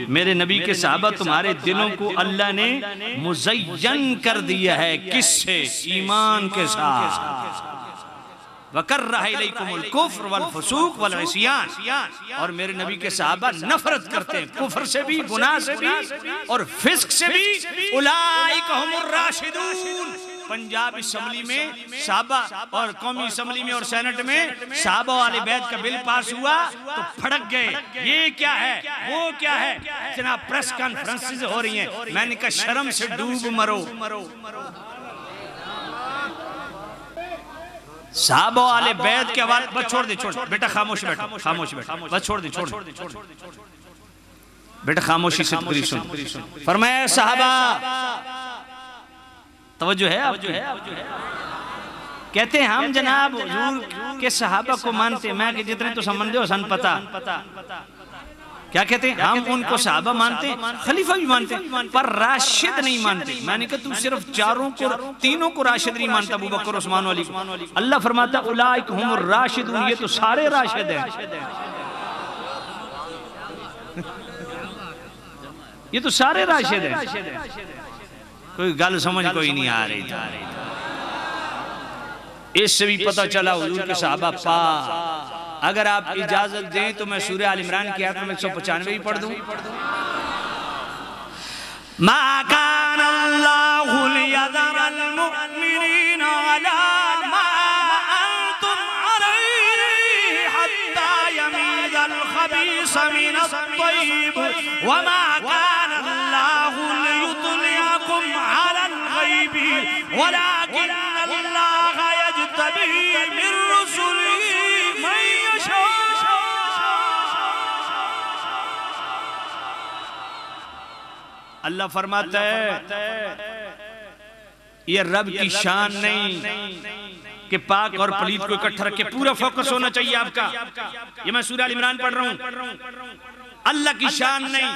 मेरे नबी के सहाबा तुम्हारे दिलों को अल्लाह ने मुज़य्यन कर दिया है। किससे? ईमान के साथ। वकर्रह इलैकुमुल कुफ्र वल फुसूक वल इस्यान, और मेरे नबी के सहाबा नफरत करते हैं कुफ्र से भी, गुनाह से भी और फिस्क से भी। उलाइका हुमुर राशिदून। पंजाब असम्बली में साहबा और कौमी असम्बली में और सेनेट में साहबा वाले बैत का बिल पास हुआ तो फड़क गए, ये क्या है वो क्या है। जनाब प्रेस कॉन्फ्रेंसेस हो रही हैं, मैंने कहा शर्म से डूब मरो। साहबा वाले बैत के हवाले बस छोड़ दे, छोड़ बेटा, खामोश बैठो, खामोश बैठो, बस छोड़ दे, छोड़ बेटा, खामोशी से सुन। फरमाया साहबा, तवज्जो है आप, कहते हैं हम जनाब हुजूर के सहाबा को मानते, मैं कि जितने तो समझ हो सन पता, क्या कहते हैं, हम उनको सहाबा मानते हैं, खलीफा भी मानते हैं, पर राशिद नहीं मानते। मैंने कहा तू सिर्फ चारों को, तीनों को राशिद नहीं मानता, अबू बकर, उस्मान, अली। अल्लाह फरमाता उलाइका हुमुर राशिदून, ये तो सारे राशिद हैं, ये तो सारे राशिद हैं। कोई गल समझ कोई नहीं आ रही था। इससे भी पता चला हुजूर के सहाबा पा। अगर आप इजाजत दें तो मैं सूरह आल इमरान की आयत नंबर 195 ही पढ़ दूं। मा कान अल्लाहु लियज़रल मुमिनीना अला मा अंतुम अलैहि हत्ता यमीज़ल खबीस मिनत तय्यिब व मा कान अल्लाहु लियुत्लिअकुम अलल गैबि वलाकिन अल्लाह यज्तबी मिन रुसुलिही मन यशा। अल्लाह फरमाता है ये रब की शान नहीं कि पाक और पलीत को इकट्ठा रख के पूरा फोकस होना चाहिए आपका। ये मैं सूरह आल इमरान पढ़ रहा हूं। अल्लाह की शान नहीं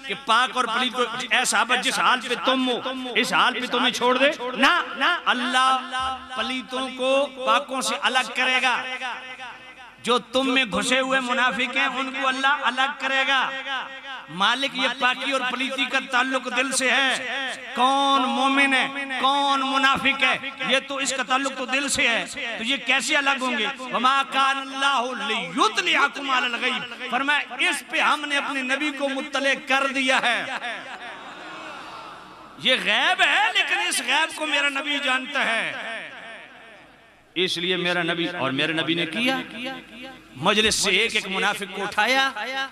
कि पाक और पलीत को, ऐसा जिस हाल पे तुम हो इस हाल पे तुम्हें छोड़ दे ना। अल्लाह पलीतों को पाकों से अलग करेगा। जो तुम में घुसे हुए मुनाफिक हैं उनको अल्लाह अलग करेगा। मालिक ये पाकी और पलीती का ताल्लुक दिल से है। कौन मोमिन है कौन मुनाफिक है ये तो इसका ताल्लुक तो दिल से है, तो ये कैसे अलग होंगे। वमा कान अल्लाहु लियुत्लिअकुम अलल गैब, फरमाया इस पे हमने अपने नबी को मुत्तले कर दिया है। ये गैब है लेकिन इस गैब को मेरा नबी जानता है, इसलिए मेरा नबी और मेरे नबी ने किया। मजलिस से एक एक मुनाफिक को उठाया,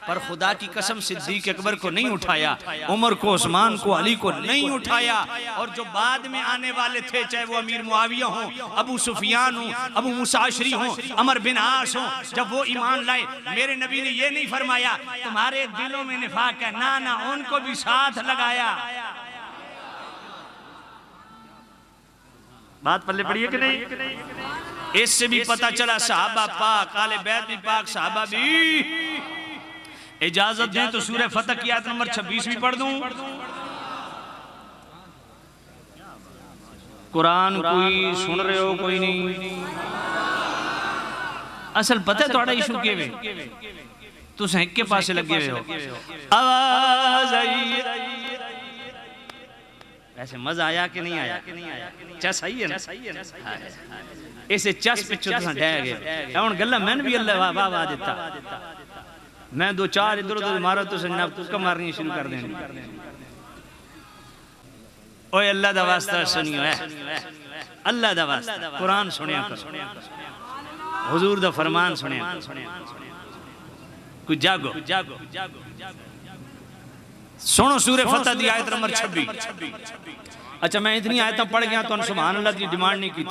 पर खुदा की कसम सिद्दीक अकबर को नहीं उठाया, उमर को, उस्मान को, अली को नहीं उठाया। और जो बाद में आने वाले थे, चाहे वो अमीर मुआविया हो, अबू सुफियान हो, अबू मुसाशरी हो, अमर बिन आस हो, जब वो ईमान लाए मेरे नबी ने ये नहीं फरमाया तुम्हारे दिलों में निफाक है, ना उनको भी साथ लगाया। बात पल्ले पड़ी है कि नहीं? इससे भी पता चला सहाबा पाक, आले बैत भी पाक, सहाबा भी। इजाजत दें तो सूरह फतह की आयत नंबर 26 भी पढ़ दूं। कुरान कोई सुन रहे हो कोई नहीं? असल पता है थोड़ा इशू के वे तू सहक के पास लगे हुए हो। आवाज आई, ऐसे मजा आया कि नहीं आया? चस सही है ना? इसे चस पिछू तुसां ढह गए हुण गल्ला मैंने भी अल्लाह वाह वाह दिता। मैं दो चार इधर उधर मारो तो जनाब तुक्का मारनी शुरू कर देंगे। ओए अल्लाह दा वास्ता सुनियो है, अल्लाह दा वास्ता कुरान सुनिया करो, हुजूर दा फरमान सुनिया करो। कुछ जागो सुनो सूरह फतह दी आयत नंबर 26। अच्छा मैं इतनी आयतां पढ़ गया तो सुभान अल्लाह की डिमांड नहीं की।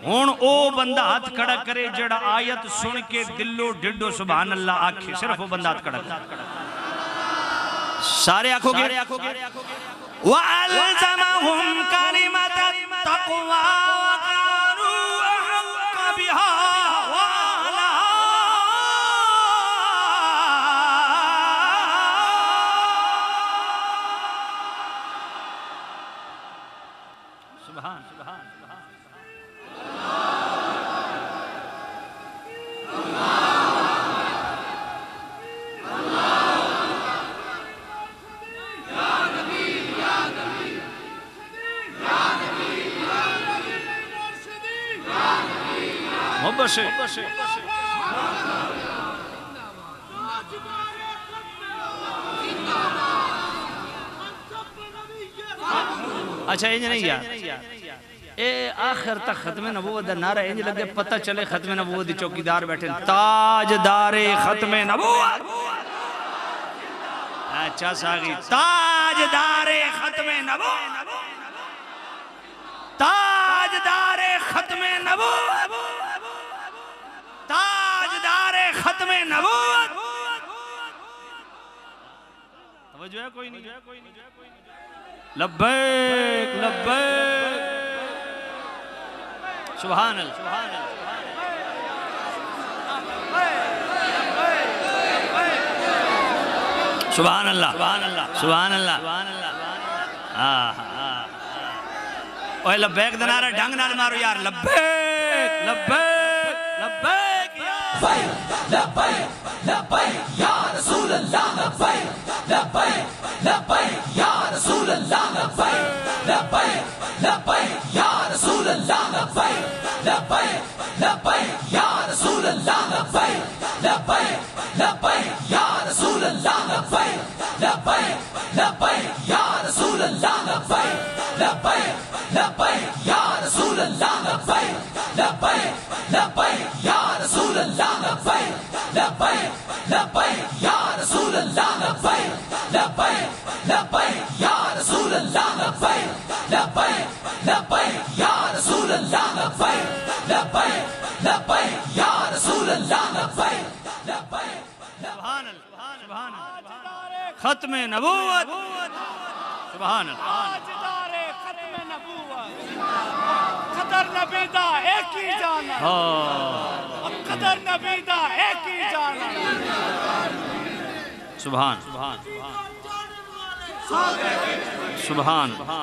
हुण ओ बंदा हाथ खड़ा करे जेड़ा आयत सुन के दिलो ढिडो सुभान अल्लाह आखे, सिर्फ वो बंदा हाथ खड़ा करे। सारे आखोगे? व अलज़महुम कलिमतत तक़वा व कानू अहक़्क़ बिहा मोहब्बत से। अच्छा इंज नहीं यार, ए आखिर तक खत्म नबूवत दा नारा इंज लगे पता चले खत्म नबूवत दी चौकीदार बैठे ताजदारे खत्म नबूवत। अच्छा सागी ताजदारे खत्म नबूवत, ताजदारे खत्म नबूवत, ताजदारे खत्म नबूवत। तवज्जो है कोई नहीं? लब्बैक लब्बैक सुभान अल्लाह सुभान अल्लाह सुभान अल्लाह सुभान अल्लाह। ओए लब्बैक दा नारा ढंग नाल मारो यार, लब्बैक लब्बैक लब्बैक लब्बैक लब्बैक या रसूल अल्लाह, लब्बैक लब्बैक लब्बैक या रसूल अल्लाह, लब्बैक लब्बैक लब्बैक या रसूल अल्लाह, लब्बैक लब्बैक लब्बैक या रसूल अल्लाह, लब्बैक लब्बैक लब्बैक या रसूल अल्लाह, लब्बैक लब्बैक लब्बैक या रसूल अल्लाह, लब्बैक लब्बैक लब्बैक या रसूल अल्लाह, लब्बैक लब्बैक लब्बैक या रसूल अल्लाह, लब्बैक लब्बैक लब्बैक या रसूल अल्लाह, लब्बैक लब्बैक लब्बैक या रसूल अल्लाह, लब्बैक लब्बैक लब्बैक या रसूल अल्लाह, लब्बैक लब्बैक लब्बैक या रसूल अल्लाह, लब्बैक लब्बैक सुभान अल्लाह सुभान अल्लाह। खत्म नबूवत सुभान अल्लाह, ताजदारे खत्म नबूवत। कदर नबी दा एक ही जाना, कदर नबी दा एक ही जाना। सुभान सुभान सुभान सुभान सुभान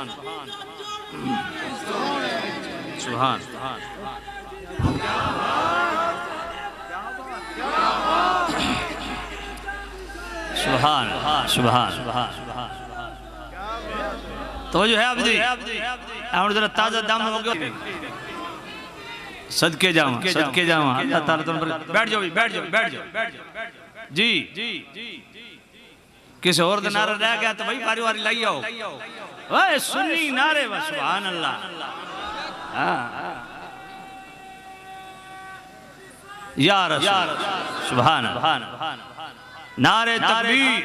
सुभान सुभान सुभान। तो जो है अब जरा ताजा दाम हो गया, सदके जाऊं सदके जाऊं। अल्लाह ताला तुम बैठ जाओ बैठ जाओ बैठ जाओ जी जी जी। किसी और का नारा रह गया तो भाई बारी बारी लाई आओ, वह सुन्नी नारे बस। सुभान अल्लाह। यार सुभान सुभान नारे तकबीर,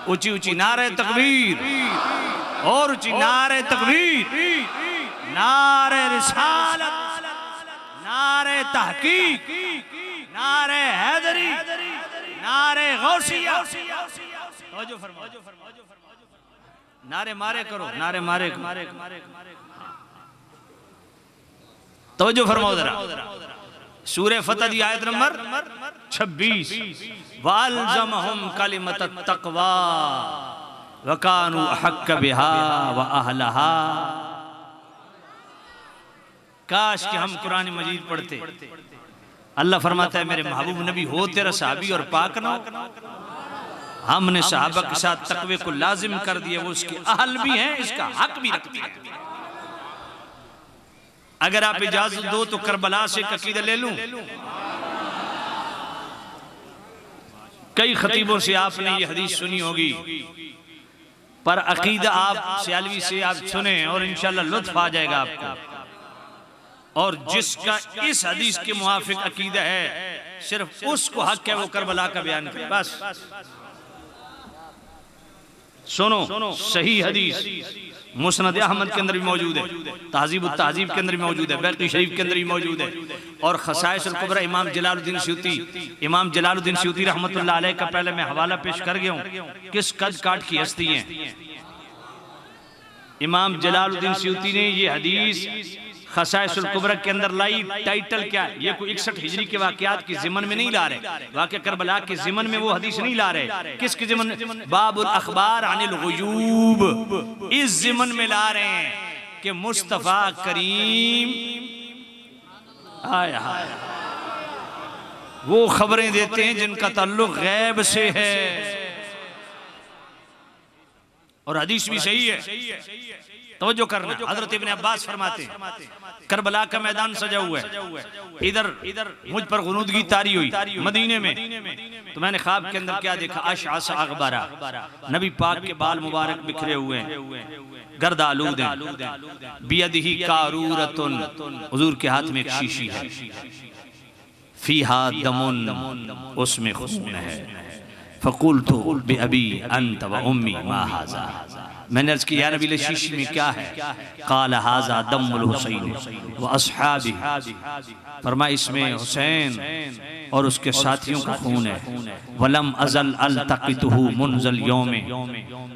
ऊंची ऊंची नारे तकबीर और ऊंची नारे तकबीर, नारे रिसालत, नारे तहकीक, नारे हैदरी, नारे गौसिया। नारे मारे करो, नारे मारे तवज्जो फरमाओ जरा। सूरह फतह की आयत नंबर 26, वालज़महुम कलिमत तक़वा व कानू अहक्क बिहा व अहलहा। काश कि हम कुरान मजीद पढ़ते। अल्लाह फरमाता है मेरे महबूब नबी हो तेरा सहाबी और पाक ना हो। हमने सहाबा के साथ तकवे को लाजिम कर दिया, वो उसके अहल भी हैं, इसका हक भी रखती है। अगर आप इजाजत दो तो करबला से अकीदा ले लूं। कई खतीबों से आपने ये हदीस सुनी होगी, पर अकीदा आप सियालवी से आप सुने और इंशाल्लाह लुत्फ आ जाएगा आपको। और जिसका इस हदीस के मुआफिक अकीदा है सिर्फ उसको हक है वो करबला का बयान करे। बस सुनो, सही हदीस मुस्नद अहमद के अंदर भी मौजूद है, तहजीब तहजीब के अंदर भी मौजूद है, बैक़ी शरीफ के अंदर भी मौजूद है, और खसाइस अल कुबरा इमाम जलालुद्दीन सयूती रहमतुल्लाह अलैह का पहले मैं हवाला पेश कर गया हूँ। किस कद काट की हस्ती हैं इमाम जलालुद्दीन सयूती ने ये हदीस खसाइस अल कुबरा के अंदर लाई। टाइटल क्या है? ये कोई 61 हिजरी के वाकयात की जिमन में नहीं ला रहे, वाक़या करबला के जिमन में वो हदीस नहीं ला रहे। किसके जिमन? बाबुल अखबार अनिल गुयूब, इस जिमन में ला रहे हैं कि मुस्तफा करीम आया वो खबरें देते हैं जिनका ताल्लुक गैब से है। और हदीस भी सही है। तवज्जो करना, हजरत इब्ने अब्बास फरमाते हैं करबला का मैदान सजा हुआ है, इधर मुझ पर गुनूदगी तारी हुई मदीने में, तो मैंने ख्वाब के अंदर क्या देखा, अशअस अगबरा, नबी पाक के बाल मुबारक बिखरे हुए हैं, गर्द आलूद हैं, बियदिही कारूरतुन, हुजूर के हाथ में एक शीशी है, फीहा दमुन, उसमें खून है। फकुलतु बिअबी अंत व उम्मी मा हाज़ा, मैंने अर्ज़ किया या नबी शीशी में क्या है? क़ाल हाज़ा दमुल हुसैन व अस्हाबी, फरमाया इसमें हुसैन और उसके साथियों का खून है। वलम अज़ल अल्तक़ितहु मुनज़ल यौम,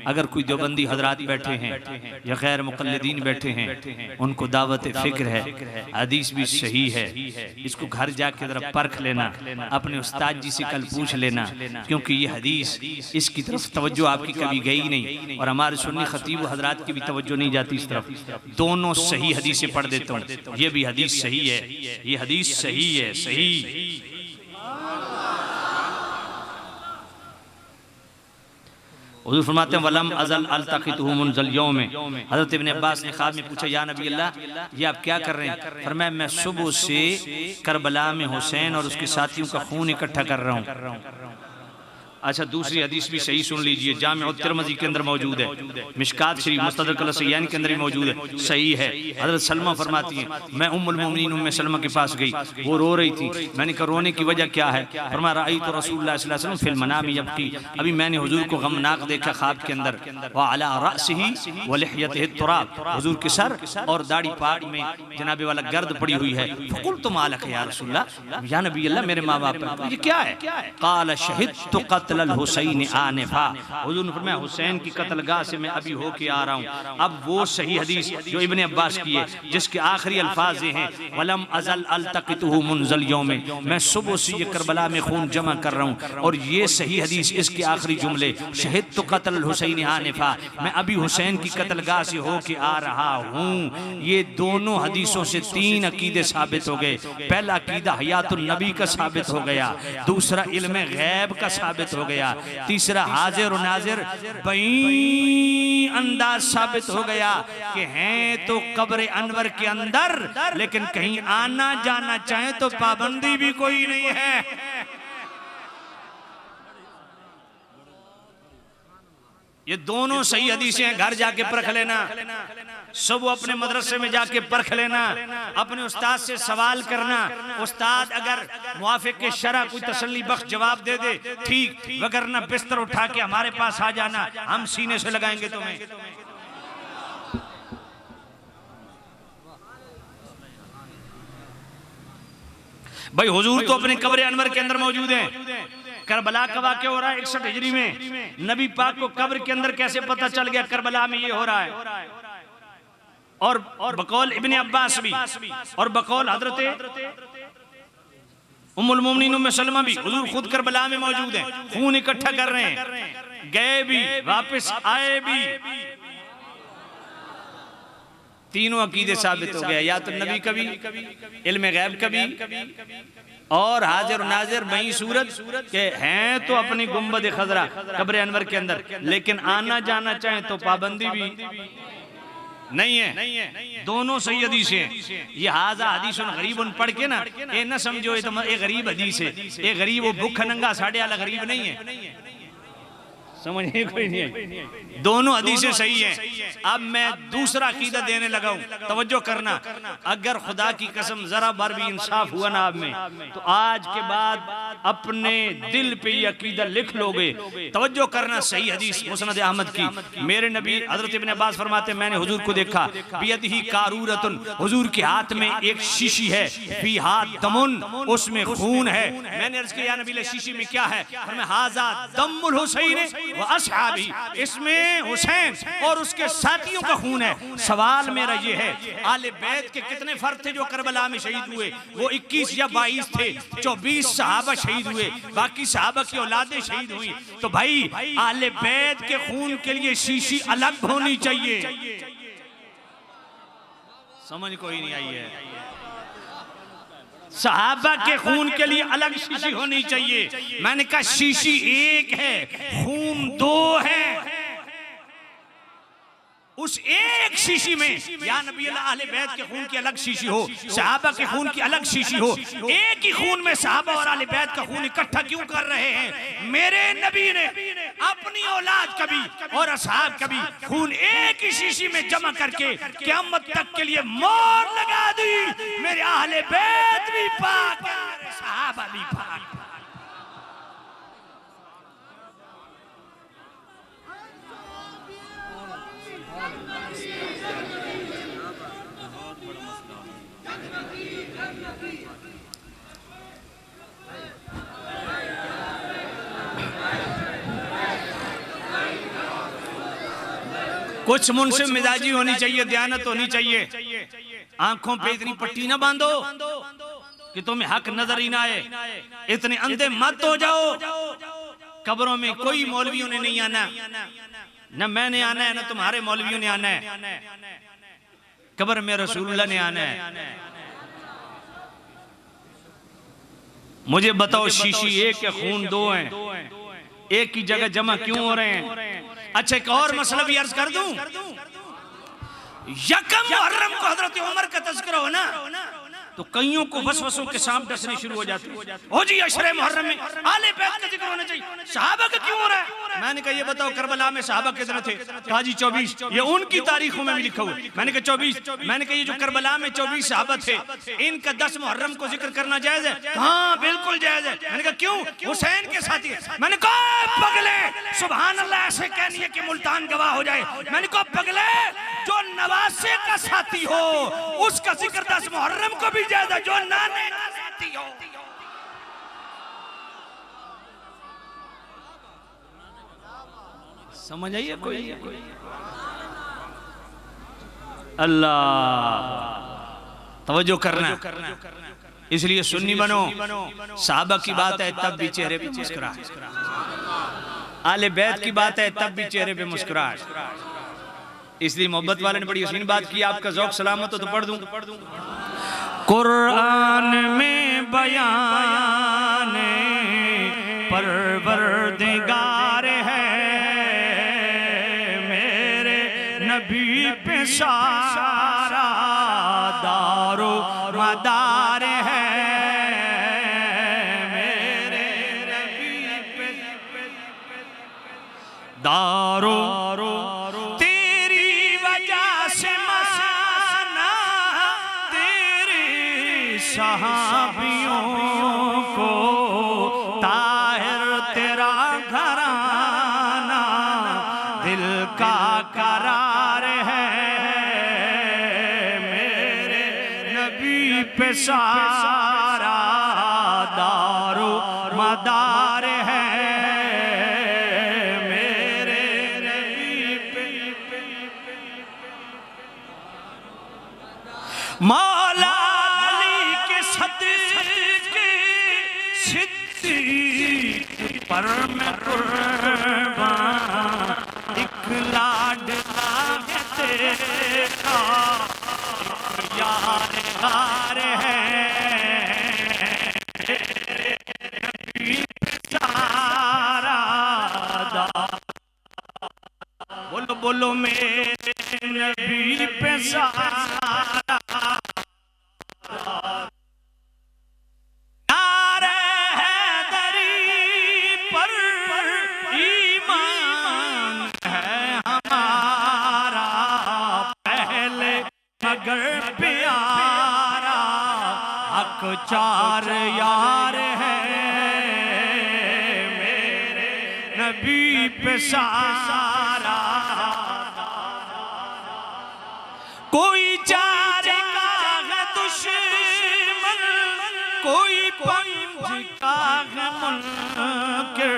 अगर कोई देवबंदी हजरात बैठे हैं या गैर मुक़ल्लिदीन बैठे हैं, उनको दावत फ़िक्र है, हदीस भी सही है, इसको घर जाके ज़रा परख लेना, अपने उस्ताद जी से कल पूछ लेना, क्योंकि ये हदीस इसकी तरफ तवज्जो आपकी कभी गई नहीं, और हमारे सुन्नी खतीब हजरात की भी तवज्जो नहीं जाती इस तरफ। दोनों सही हदीसें पढ़ देता हूँ, ये भी हदीस सही है, ये हदीस सही है, सही। हुजूर फरमाते हैं वलम अज़ल अल्तक़ितहु मुनज़ल यौम, हज़रत इब्ने अब्बास ने ख्वाब में पूछा या नबी अल्लाह ये आप क्या कर रहे हैं? फरमाया मैं सुबह से करबला में हुसैन और उसके साथियों का खून इकट्ठा कर रहा हूँ। अच्छा, दूसरी हदीस भी सही सुन लीजिए, जामिअ तिरमिज़ी के अंदर मौजूद है, मिशकात शरीफ मुस्तदरक अल-सय्यानी के अंदर भी मौजूद है, सही है। हज़रत सलमा फरमाती हैं मैं उम्मुल मोमिनीन उम्मे सलमा के पास गई, वो रो रही थी, मैंने कहा रोने की वजह क्या है? फरमाया राअयतु रसूलुल्लाह सल्लल्लाहु अलैहि वसल्लम फिल मनामी यबकी, अभी मैंने हुजूर को गमनाक देखा ख्वाब के अंदर, व अला रअसिही व लिह्यतिही तुराब, हुजूर के सर और दाढ़ी पाट में जनाबे वाला गर्द पड़ी हुई है। फकुल्तु मा लक या रसूलल्लाह, या नबी अल्लाह मेरे माँ बाप ये क्या है? क़ाल शहिदतु क़त्ल हुसैन आनिफा, हुजूर ने फरमाया हुसैन की कत्लगाह से मैं अभी होके आ रहा हूँ। अब वो सही हदीस जो इब्ने अब्बास की है, जिसके आखिरी अल्फाज हैं वलम अज़ल अल्तक़ितहु मुनज़ल यौम, मैं सुबह से ये करबला में खून जमा कर रहा हूँ, और ये सही हदीस इसके आखिरी जुमले शहिदतु क़त्ल हुसैन आनिफा, मैं अभी हुसैन की कत्लगाह से होके आ रहा हूँ। ये दोनों हदीसों से तीन अकीदे साबित हो गए। पहला अकीदा हयातुन नबी का साबित हो गया, दूसरा इल्म गैब का साबित हो गया, तीसरा हाजिर और नाजिर बई अंदाज साबित हो गया कि हैं तो कब्र अनवर के अंदर, लेकिन कहीं आना जाना चाहे तो पाबंदी भी कोई नहीं है। ये दोनों सही हदीसें हैं, घर जाके परख लेना, सब अपने मदरसे में जाके परख लेना, अपने उस्ताद से सवाल करना, उस्ताद अगर मुआफिक के शरअ कोई तसल्ली बख्श जवाब दे दे ठीक, वगरना बिस्तर उठा के हमारे पास आ जाना, हम सीने से लगाएंगे तुम्हें। भाई हुजूर तो अपने कब्र अनवर के अंदर मौजूद हैं। करबला का वाक़या हो रहा है 61 हिजरी में, नबी पाक को कब्र के अंदर कैसे पता चल गया करबला में ये हो रहा है? और बकौल इब्ने अब्बास भी और बकौल हजरत उम्मुल मोमिनीन उम्मे सलमा भी, हुजूर खुद करबला में मौजूद हैं, खून इकट्ठा कर रहे हैं, गए भी वापस आए भी, तीनों अकीदे साबित हो गया, या तो नबी कभी, इल्म गैब कभी, और हाजिर नाजिर बई सूरत के हैं तो अपनी गुंबद खजरा कब्र अनवर के अंदर, लेकिन आना जाना चाहे तो पाबंदी भी नहीं है। दोनों सही हदीस हैं। ये हाजा हदीसन गरीबन पढ़ के ना ये न समझो ये तो ये गरीब हदीस है, ये गरीब वो भूख नंगा साढ़े वाला गरीब नहीं है, समझिए कोई नहीं है। दोनों हदीसें सही हैं। अब मैं दूसरा अकीदा देने लगा हूं, तवज्जो करना, अगर खुदा की कसम जरा बार भी इंसाफ हुआ ना आप में, तो आज के बाद अपने दिल पे ये अकीदा लिख लोगे। तवज्जो करना, सही हदीस मुस्नद अहमद की, मेरे नबी हजरत इब्ने अब्बास फरमाते मैंने हुजूर को देखा, बियदिही कारूरतुन, हुजूर के हाथ में एक शीशी है, फी हाथ दमुन, उसमें खून है। मैंने अर्ज किया या नबी शीशी में क्या है? फरमाया हाजा दमुल हुसैन व अस्हाबी, इसमें हुसैन और उसके साथियों का खून है। सवाल मेरा ये है, आले बैत के कितने फर्द थे जो करबला में शहीद हुए? वो 21 या 22 थे, 24 सहाबा शहीद हुए, बाकी सहाबा की औलादें शहीद हुई। तो भाई आले बैत के खून के लिए शीशी अलग होनी चाहिए, समझ कोई नहीं आई है। सहाबा के खून के लिए अलग शीशी होनी चाहिए। मैंने कहा शीशी एक है, खून दो है। उस एक शीशी में या नबी अल्लाह अहले बैत के खून की अलग शीशी हो, सहाबा के खून की अलग शीशी हो, एक ही खून में सहाबा और अहले बैत का खून इकट्ठा क्यों कर रहे हैं? मेरे नबी ने अपनी औलाद कभी और असहाब कभी खून एक ही शीशी में जमा करके क़यामत तक के लिए मोहर लगा दी। मेरे अहले बैत भी पाक, सहाबा भी पाक। कुछ मुनसिफ मिजाजी होनी चाहिए, दयानत होनी चाहिए। आंखों पे इतनी पट्टी ना बांधो कि तुम्हें हक नजर ही ना आए। इतने अंधे मत हो जाओ। कब्रों में कोई मौलवियों ने नहीं आना, न मैंने आना है, न तुम्हारे मौलवियों ने आना है। कब्र में रसूलुल्लाह ने आना है। मुझे बताओ, शीशी एक या खून दो हैं? एक ही जगह जमा क्यों हो रहे हैं? अच्छा, एक और मसला भी अर्ज कर दूं। यकम मुहर्रम को हजरत उमर का तज़किरा हो ना, तो कईयों को वसवसों के सांप डसने शुरू हो जाते हैं। हो जी, अशरे मुहर्रम में आले बैत का जिक्र होना चाहिए, सहाबा का क्यों हो रहा है? मैंने कहा ये बताओ, करबला में सहाबा कितने थे? कहा जी 24। ये उनकी तारीखों में भी लिखा हुआ। मैंने कहा 24। मैंने कहा ये जो करबला में 24 सहाबा थे, इनका 10 मुहर्रम को जिक्र करना जायज है? हाँ बिल्कुल जायज है। मैंने कहा क्यों? हुसैन के साथी है। मैंने कहा पगले, सुभान अल्लाह, ऐसे कहनी है कि मुल्तान गवाह हो जाए। मैंने कहा पगले, जो नवासे का साथी हो उसका जिक्र 10 मुहर्रम को भी ज्यादा, जो नाने का साथी हो। समझ आइए कोई? अल्लाह, तवज्जो करना। इसलिए सुन्नी बनो। साहबा की बात है तब भी चेहरे पे मुस्कुराहट, आले बैत की बात है तब भी चेहरे पे मुस्कुराहट। इसलिए मोहब्बत वाले ने बड़ी हसीन बात की। आपका ज़ौक़ सलामत हो तो पढ़ दूं। कुरान में बयान परवरदिगार है, मेरे नबी पे सारा दारो मदार है। मेरे नबी पे दारो सहाबियों को ताहिर तेरा घराना दिल का करार है। मेरे नबी पे सारा दारो मदार है। मेरे नबी पे मौला पर मैं कुर्बान, एक लाडला है तेरा, एक यार हार है। नबी सारा बोलो बोलो, मेरे नबी पे सारा चार यार है। मेरे नबी पे सारा कोई चार का है दुश्मन, कोई पंज का है मुनकिर,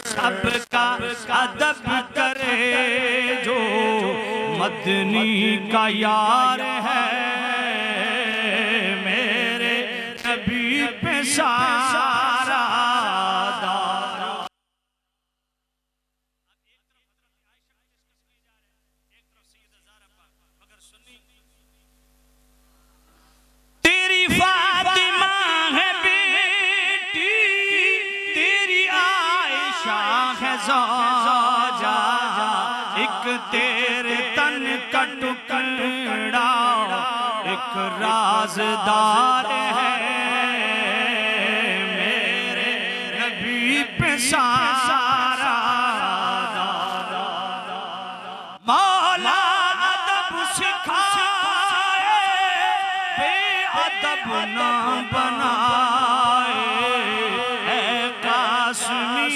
सबका अदब करे जो मदनी का यार है। सारा दारो तेरी फातिमा है बेटी, तेरी आयशा है ज़ौजा, एक तेरे तन राज़दार है मेरे नबी पे सारा मौला अदब सिखाए बेअदब ना बनाए कास्मी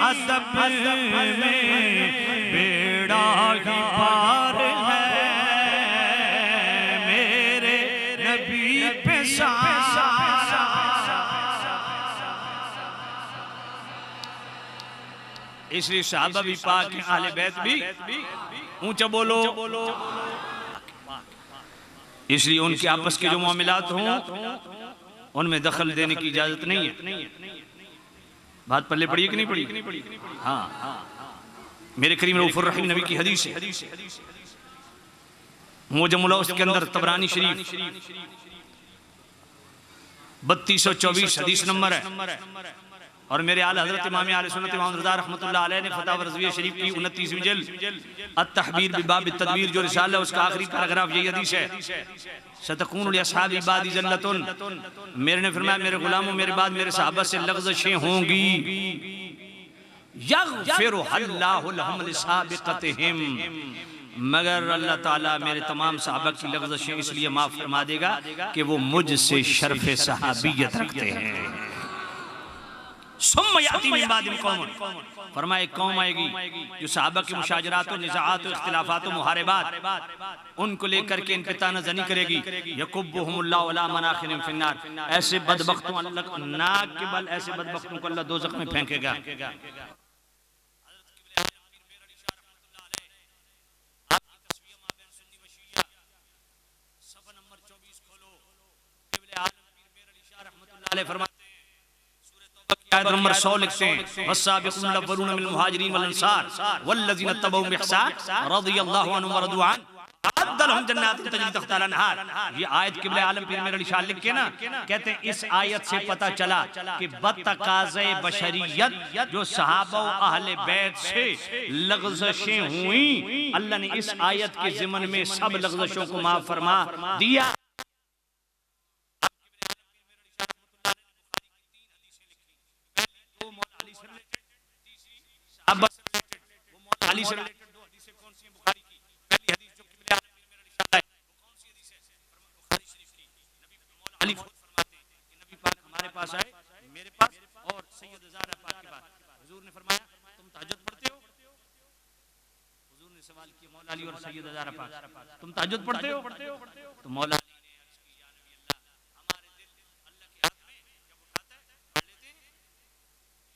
अदब में बेड़ा ही पार है मेरे नबी पे सारा। इसलिए सहाबा भी पाक हैं, अहले बैत भी ऊंचा बोलो। इसलिए उनके आपस के जो मामलात हों उनमें दखल देने की इजाजत नहीं है। बात पल्ले पड़ी कि नहीं पड़ी? हाँ, मेरे करीम रऊफुर रहीम नबी की हदीस है, मुजम्मुल उसके अंदर तबरानी शरीफ 3224 हदीस नंबर है। और मेरे आला हजरत इमाम आले सुन्नत इमाम रज़ा रहमतुल्लाह अलैह ने फतवा रज़विया शरीफ की 29वीं जिल्द अत-तहबीर बिबाब तदबीर जो रिसाला उसका आखिरी पैराग्राफ यही हदीस है, सतकून लिअस्हाबी बादी ज़ल्लतुन, मेरे ने फरमाया मेरे गुलामों मेरे बाद मेरे सहाबा से लग़ज़शें होंगी, यग़फ़िरु अल्लाहु लहुम लिसाबिक़तिहिम, मगर अल्लाह ताला मेरे तमाम सहाबा की लग़ज़शें इसलिए माफ़ फरमा देगा कि वो मुझसे शर्फ़ सहाबियत रखते हैं। फरमाए कौम आएगी जो सहाबा के मुशाजरात और निज़ाआत और इख्तिलाफात और मुहारिबात उनको लेकर के इन पे तानाज़नी करेगी। यकुब्बुहुमुल्लाहु अला मनाखिरिहिम फिन्नार, ऐसे बदबख्तों अल्लाह नाक के बल ऐसे बदबख्तों को अल्लाह दोज़ख में फेंकेगा। आयत नंबर 100 लिखते हैं वस्साबिक़ून अव्वलून मिनल मुहाजिरीन वल अंसार वल्लज़ीना तबऊहुम बिइहसान रज़ियल्लाहु अन्हुम व रज़ू अन्हु अअद्दा लहुम जन्नातिन तजरी तहतिहा अल-अनहार। ये आयत क़िबले आलम पीर मेरा निशान लिख के ना कहते हैं इस आयत से पता चला कि बतकाज़े बशरियत जो सहाबा व अहले बैत से लग़ज़शें हुई, अल्लाह ने इस आयत के ज़िमन में सब लग़ज़शों को माफ़ फरमा दिया। अली से रिलेटेड दो हदीसें कौन सी हैं बुखारी की? पहली हदीस जो क़िबले आलम पीर मेरा निशान है वो कौन सी हदीस है? बुखारी शरीफ की। नबी मौला अली खुद फरमाते हैं कि नबी पाक हमारे पास आए, मेरे पास और सैयद ज़हरा पाक के पास। हुजूर ने फरमाया तुम तहज्जुद पढ़ते हो? हुजूर ने सवाल किया मौला अली और सैयद ज़हरा पाक तुम तहज्जुद पढ़ते हो? तो मौला अली ने अर्ज़ की या नबी अल्लाह हमारे दिल अल्लाह के हाथ में जब उठाता है पढ़ लेते हैं।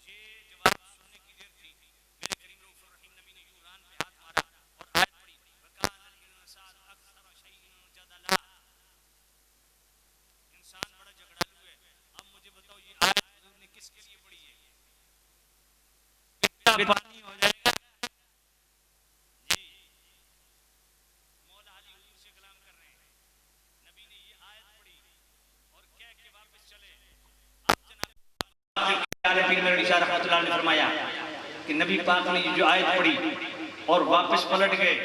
ये जवाब सुनने की देर थी, मेरे करीम रऊफुर रहीम नबी ने यूरान पे हाथ मारा और आयत पढ़ी वकानल इंसानु अक्सर शैइन जदला, इंसान बड़ा झगड़ालू है। अब मुझे बताओ ये आयत हुजूर ने किसके लिए पढ़ी है? पानी हो जाएगा जी। मौला अली हुजूर से कलाम कर रहे हैं, नबी ने ये आयत पढ़ी और कह के वापस चले। अब जनाब आले पीर मेरा निशान रहमतुल्लाह ने फरमाया कि नबी पाक ने ये जो आयत पढ़ी और वापस पलट गए,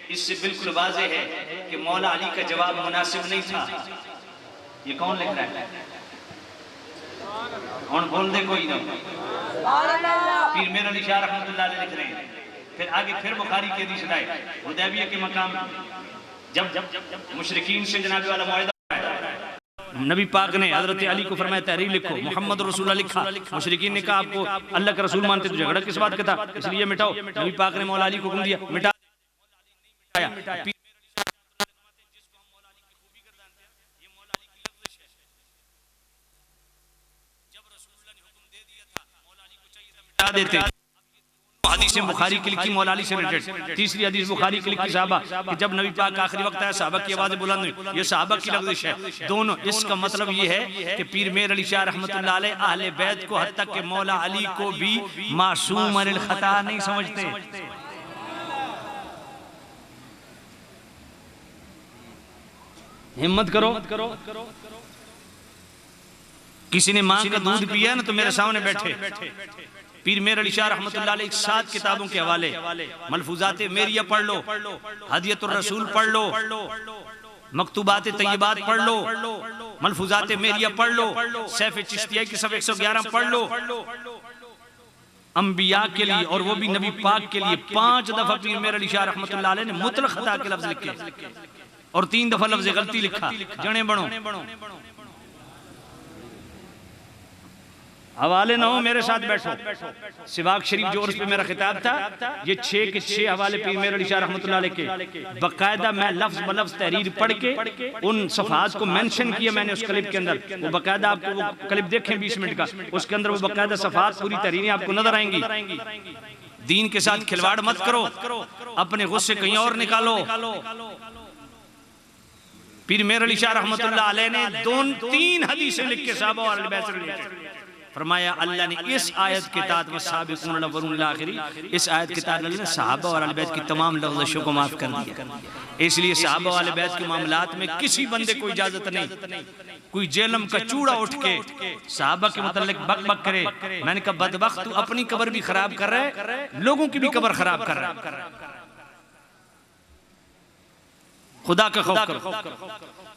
इससे बिल्कुल वाज़ेह है कि मौला अली का जवाब मुनासिब नहीं था। ये कौन लिख रहा है? कौन बोल दे कोई ना। पीर मेरा निशान रहमतुल्लाह ने लिख रहे हैं। फिर आगे फिर बुखारी की हदीस लाए हुदैबिया के मकाम जब मुशरिकीन से जनाब वाला मुआहिदा नबी पाक ने हजरत अली को फरमाया तहरीर लिखो, मोहम्मद रसूलुल्लाह लिखा। मुशरिकीन ने कहा आपको अल्लाह का रसूल मानते तो झगड़ा किस बात का था, इसलिए मिटाओ। नबी पाक ने मौला अली को हुक्म दिया मिटा। देते हदीसें बुखारी की लिखी मौला अली से रिलेटेड। तीसरी हदीस बुखारी की लिखी साहबा कि जब नबी पाक का आखिरी वक्त आया साहबा की आवाज़ बुलंद हुई, ये साहबा की लग़ज़श है दोनों। इसका मतलब ये है कि पीर मेर अली शाह रहमतुल्लाह अलैह अहले बैत को हद तक के मौला अली को भी मासूम अनिल खता नहीं समझते। हिम्मत करो, किसी ने माँ का दूध पिया ना तो मेरे सामने बैठे पीर मेर अली शाह रहमतुल्लाह अलैह 7 किताबों के हवाले मलफूजात मेरिया पढ़ लो, हदियतुर रसूल पढ़ लो, मकतूबात तैयबात पढ़ लो, मलफूजात मेरिया पढ़ लो, सैफ चिश्तिया की सब 111 पढ़ लो। अंबिया के लिए और वो भी नबी पाक के लिए 5 दफा पीर मेर अली शाह रहमतुल्लाह अलैह ने मुतलक खता के लफ्ज लिखे और 3 दफा लफ्ज गलती लिखा। जने बनो हवाले ना हो, मेरे साथ बैठो। सिवाक शरीफ जो उर्स पे मेरा खिताब था, ये 6 के 6 हवाले पीर मेर अली शाह रहमतुल्लाह अलैह के बाकायदा मैं लफ्ज ब लफ्ज तहरीर पढ़ के उन सफ़हात को मेंशन किया मैंने उस क्लिप के अंदर। वो बाकायदा आपको वो क्लिप देखें 20 मिनट का, उसके अंदर वो बाकायदा सफ़हात पूरी तहरीरें आपको नजर आएंगी। दीन के साथ खिलवाड़ मत करो, अपने गुस्से कहीं और निकालो। पीर मेर अली शाह रहमतुल्लाह अलैह ने 2-3 हदीसें लिख के साहबा और अहले बैत से रिलेटेड फरमाया। अल्लाह ने इस आयत के तहत वसाबिकून अव्वलून आखिरी, इस आयत के तहत अल्लाह ने सहाबा और अहले बैत की तमाम लग़ज़शों को माफ कर दिया। इसलिए सहाबा और अहले बैत के मामलात में किसी बंदे को इजाजत नहीं कोई जेलम का चूड़ा उठ के सहाबा के मुतल्लिक बक बक करे। मैंने कहा बदबख्त तू अपनी कब्र भी खराब कर रहा है, लोगों की भी कब्र खराब कर रहा है। खुदा का खौफ करो।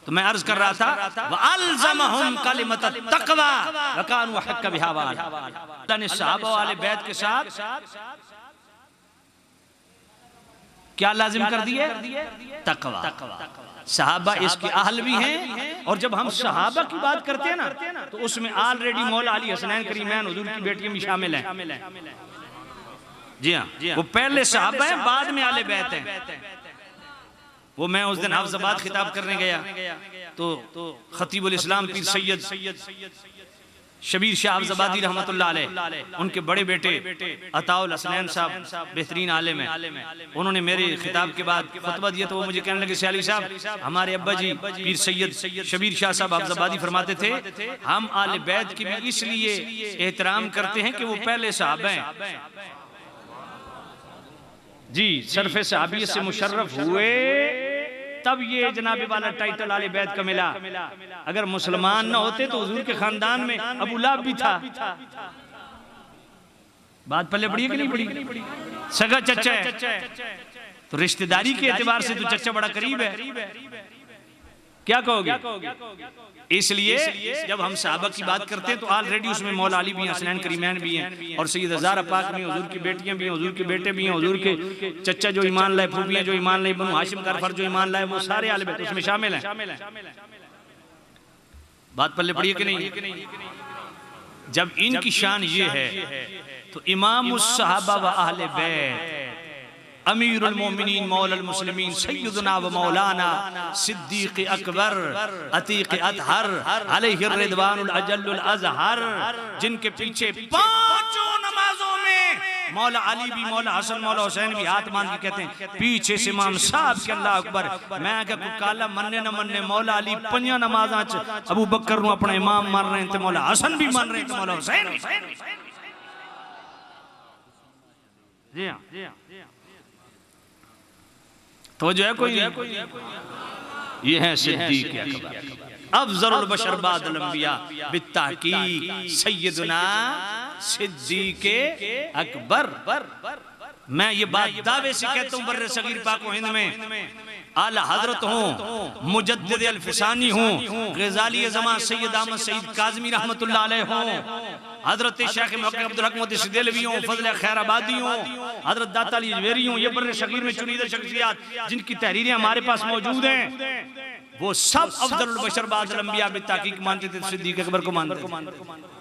तो मैं अर्ज कर रहा था वअल्ज़महुम कलिमत तक़वा व कानू हक़्क़ बिहा। अल्लाह ने सहाबा वाले बैत के साथ क्या लाजिम कर दिया? तक़वा। सहाबा इसके अहल भी हैं। और जब हम सहाबा की बात करते हैं ना तो उसमें ऑलरेडी मौला अली हसनैन करीमैन हुजूर की बेटियां भी शामिल हैं। जी हाँ, वो पहले सहाबा हैं, बाद में आले बैत हैं। वो मैं उस दिन हफ्ज़ाबाद खिताब करने गया तो खतीबुल इस्लाम पीर सैयद शबीर शाह हफ्ज़ाबादी रहमतुल्लाह अलैह, उनके बड़े बेटे अताउल हसनैन साहब बेहतरीन आलिम हैं, उन्होंने मेरे खिताब के बाद खुतबा दिया तो वो मुझे कहने लगे सयाली साहब हमारे अब्बा जी पीर सैयद शबीर शाह साहब हफ्ज़ाबादी फरमाते थे हम आले बैत की भी इसलिए एहतराम करते हैं कि वो पहले सहाबा हैं जी, सरफ़े सहाबियत से मुशर्रफ हुए तब ये जनाबे वाला टाइटल आले बैत का मिला। अगर मुसलमान ना होते तो हुजूर के खानदान में अबू लहब भी था। बात पल्ले पड़ी कि नहीं पड़ी? सगा चचा है तो रिश्तेदारी के एतबार से तो चचा बड़ा करीब है। क्या कहोगे? इसलिए जब हम सहाबा की बात करते हैं तो ऑलरेडी उसमें मौला अली भी हैं, हसनैन करीमैन भी हैं और सैयद ज़हरा पाक भी हैं, हुजूर की बेटियां भी हैं, हुजूर के बेटे भी हैं, हुजूर के चचा जो ईमान लाए, फूफियां जो ईमान लाए, बनु हाशिम का फर्ज जो ईमान लाए, वो सारे आले बैत उसमें शामिल हैं। बात पल्ले पड़ी है कि नहीं? जब इनकी शान ये है तो इमामुस सहाबा व अहले बैत अमीरुल मोमिनीन मौलल मुस्लिमीन सय्यदुना व मौलाना सिद्दीक़ अकबर अतीक़ अतहर अलैहि रिदवानुल अजल्लुल अज़हर, जिनके पीछे 5 नमाजों में मौला अली भी, मौला हसन, मौला हुसैन भी हाथ मान के कहते हैं पीछे से इमाम साहब के अल्लाह अकबर। मैं क्या कोई काला मनने न मनने मौला अली 5 नमाज़ां च अबू बकर नूं अपना इमाम मान रहे थे, मौला हसन भी मान रहे थे, मौला हुसैन भी। जी हां, तो जो है कोई ये है सिद्दीक़ अकबर अफ़ज़लुल बशर बादल अंबिया बित्तहक़ीक़ सय्यदुना सिद्दीक़ अकबर। मैं ये बात दावे से कहता हूँ बर्रे सगीर पाक व हिंद में आला हजरत हूँ, मुजद्दिद अल-फ़िसानी हूँ, ग़ज़ाली ज़मां सैयद अहमद सईद काज़मी रहमतुल्लाह अलैह हूँ, हजरत शेख मुहक़्क़िक़ अब्दुल हक मुहद्दिस देलवी हूँ, फ़ज़ल खैराबादी हूँ, हजरत दाता अली अजमेरी हूँ। ये बर्रे सगीर में चुनिंदा शख्सियत जिनकी तहरीरें हमारे पास मौजूद हैं, वो सब अफ़ज़लुल बशर बादल अंबिया बित्तहक़ीक़ मानते थे, सिद्दीक़ अकबर को मानते थे।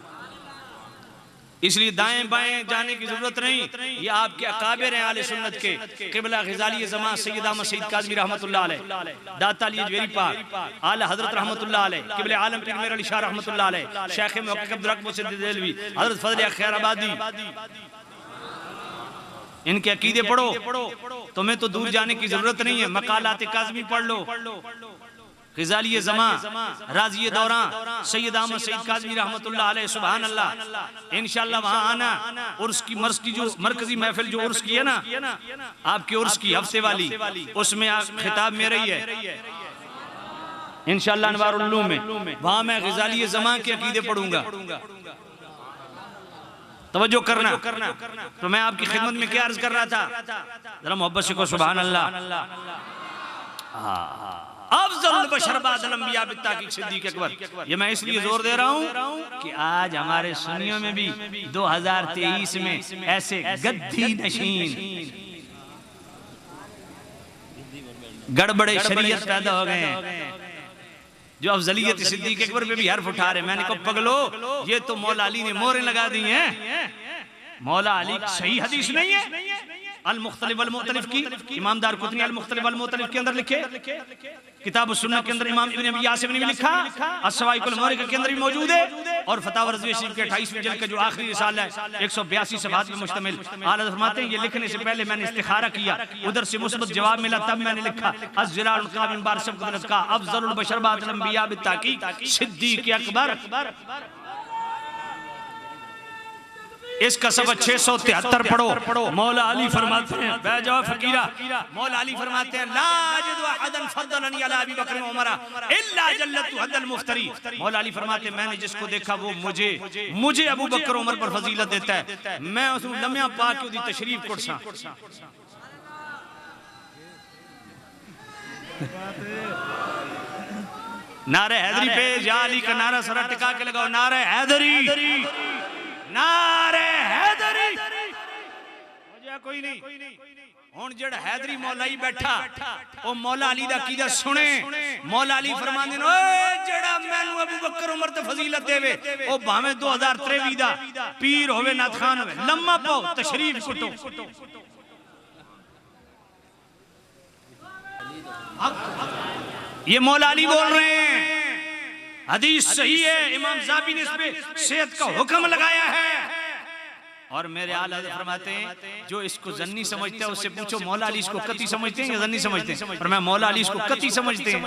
इसलिए दाएं बाएं जाने की जरूरत नहीं, ये आपके अकाबिर हैं आले सुन्नत के, क़िबला ग़ज़ाली ज़मां सैयद अहमद सईद काज़मी रहमतुल्लाह अलैह, दाता अली अजमेरी पाक, आला हज़रत रहमतुल्लाह अलैह, क़िबले आलम पीर मेर अली शाह रहमतुल्लाह अलैह, शेख मुहक़्क़िक़ अब्दुल हक मुहद्दिस देलवी, हज़रत फ़ज़ल खैराबादी, इनके अकीदे पढ़ो। तुम्हें तो दूर जाने की जरूरत नहीं है, मकालात काज़मी पढ़ लो, ग़ज़ाली ज़मां, राज़ी दौरान, सैयद अहमद सईद काज़मी रहमतुल्लाह अलैह, सुभान अल्लाह। इंशाअल्लाह वहाँ आना, उर्स की मर्स की जो मरकजी महफिल जो उर्स की है ना, आपके उर्स की हफ्ते वाली, उसमें खिताब मेरा ही है इंशाअल्लाह अनवारुल उलूम में। वहाँ मैं ग़ज़ाली ज़मां के अकीदे पढ़ूंगा, तवज्जो करना। तो मैं आपकी खिदमत में क्या अर्ज कर रहा था, जरा मोहब्बत से को सुभान अल्लाह। अफजल बशर बादल अंबिया बित्ताकी सिद्दीक अकबर। ये मैं इसलिए जोर दे रहा हूं कि आज हमारे सुन्नियों में भी 2023 में ऐसे गद्दी नशीन गड़बड़े शरीयत पैदा हो गए हैं जो अफजलियत सिद्दीक अकबर पे भी हर्फ उठा रहे। मैंने कहा पगलो, ये तो मौला अली ने मोहरें लगा दी हैं। मौला अली सही हदीस नहीं है। अल मुख्तलिफ वल मुख्तलिफ की इमाम दारकुतनी अल मुख्तलिफ वल मुख्तलिफ के अंदर लिखे, किताब सुन्नह के अंदर इमाम इब्न अबी आसिम ने भी लिखा, अस्सवाइकुल मुहरिका के अंदर भी मौजूद है, और फतावा रज़वी शरीफ के 28वें जल्द का जो आखिरी रिसाला है 182 सफ़हात पे मुश्तमिल। आला फरमाते हैं ये लिखने से पहले मैंने इस्तिखारा किया, उधर से मुस्बत जवाब मिला, तब मैंने लिखा अज़्ज़लालुल कामिल बार सब कुदरत का अफज़लुल बशर बादल अंबिया बित्ताकी सिद्दीक अकबर। इसका सफ़ा 673 पढ़ो। मौला अली फरमाते हैं, बैजा फकीरा, मौला अली फरमाते हैं ला अजिदु अहदन फद्दलनी अला अबी बकर व उमर इल्ला जल्लतु हद्दल मुफ्तरी। मौला अली फरमाते हैं मैंने जिसको देखा वो मुझे अबू बकर उमर पर फजीलत देता है। मैं उस लम्या पाक दी तशरीफ कुर्सा नारे हैदरी पे या अली का नारा सरा टिका के लगाओ, नारे हैदरी, नारे हैदरी। कोई नहीं हुण जेड़ा हैदरी मौला ही बैठा ओ मौला अली दा कीदा सुने। मौला अली फरमांदे ने ओए जेड़ा मैनू अबू बकर उमर ते फजीलत देवे ओ भावें 2023 दा पीर होवे नाथ खान होवे, लम्मा पाओ तशरीफ कुटो। ये मौला अली बोल रहे हैं, हदीस सही है, इमाम ज़ाबी ने इस पे सेहत का हुक्म लगाया है। और मेरे आला फरमाते हैं जो इसको जन्नी समझते हैं उससे पूछो मौला अली इसको कती समझते हैं या जन्नी समझते हैं? फरमाया मौला अली इसको कती समझते हैं।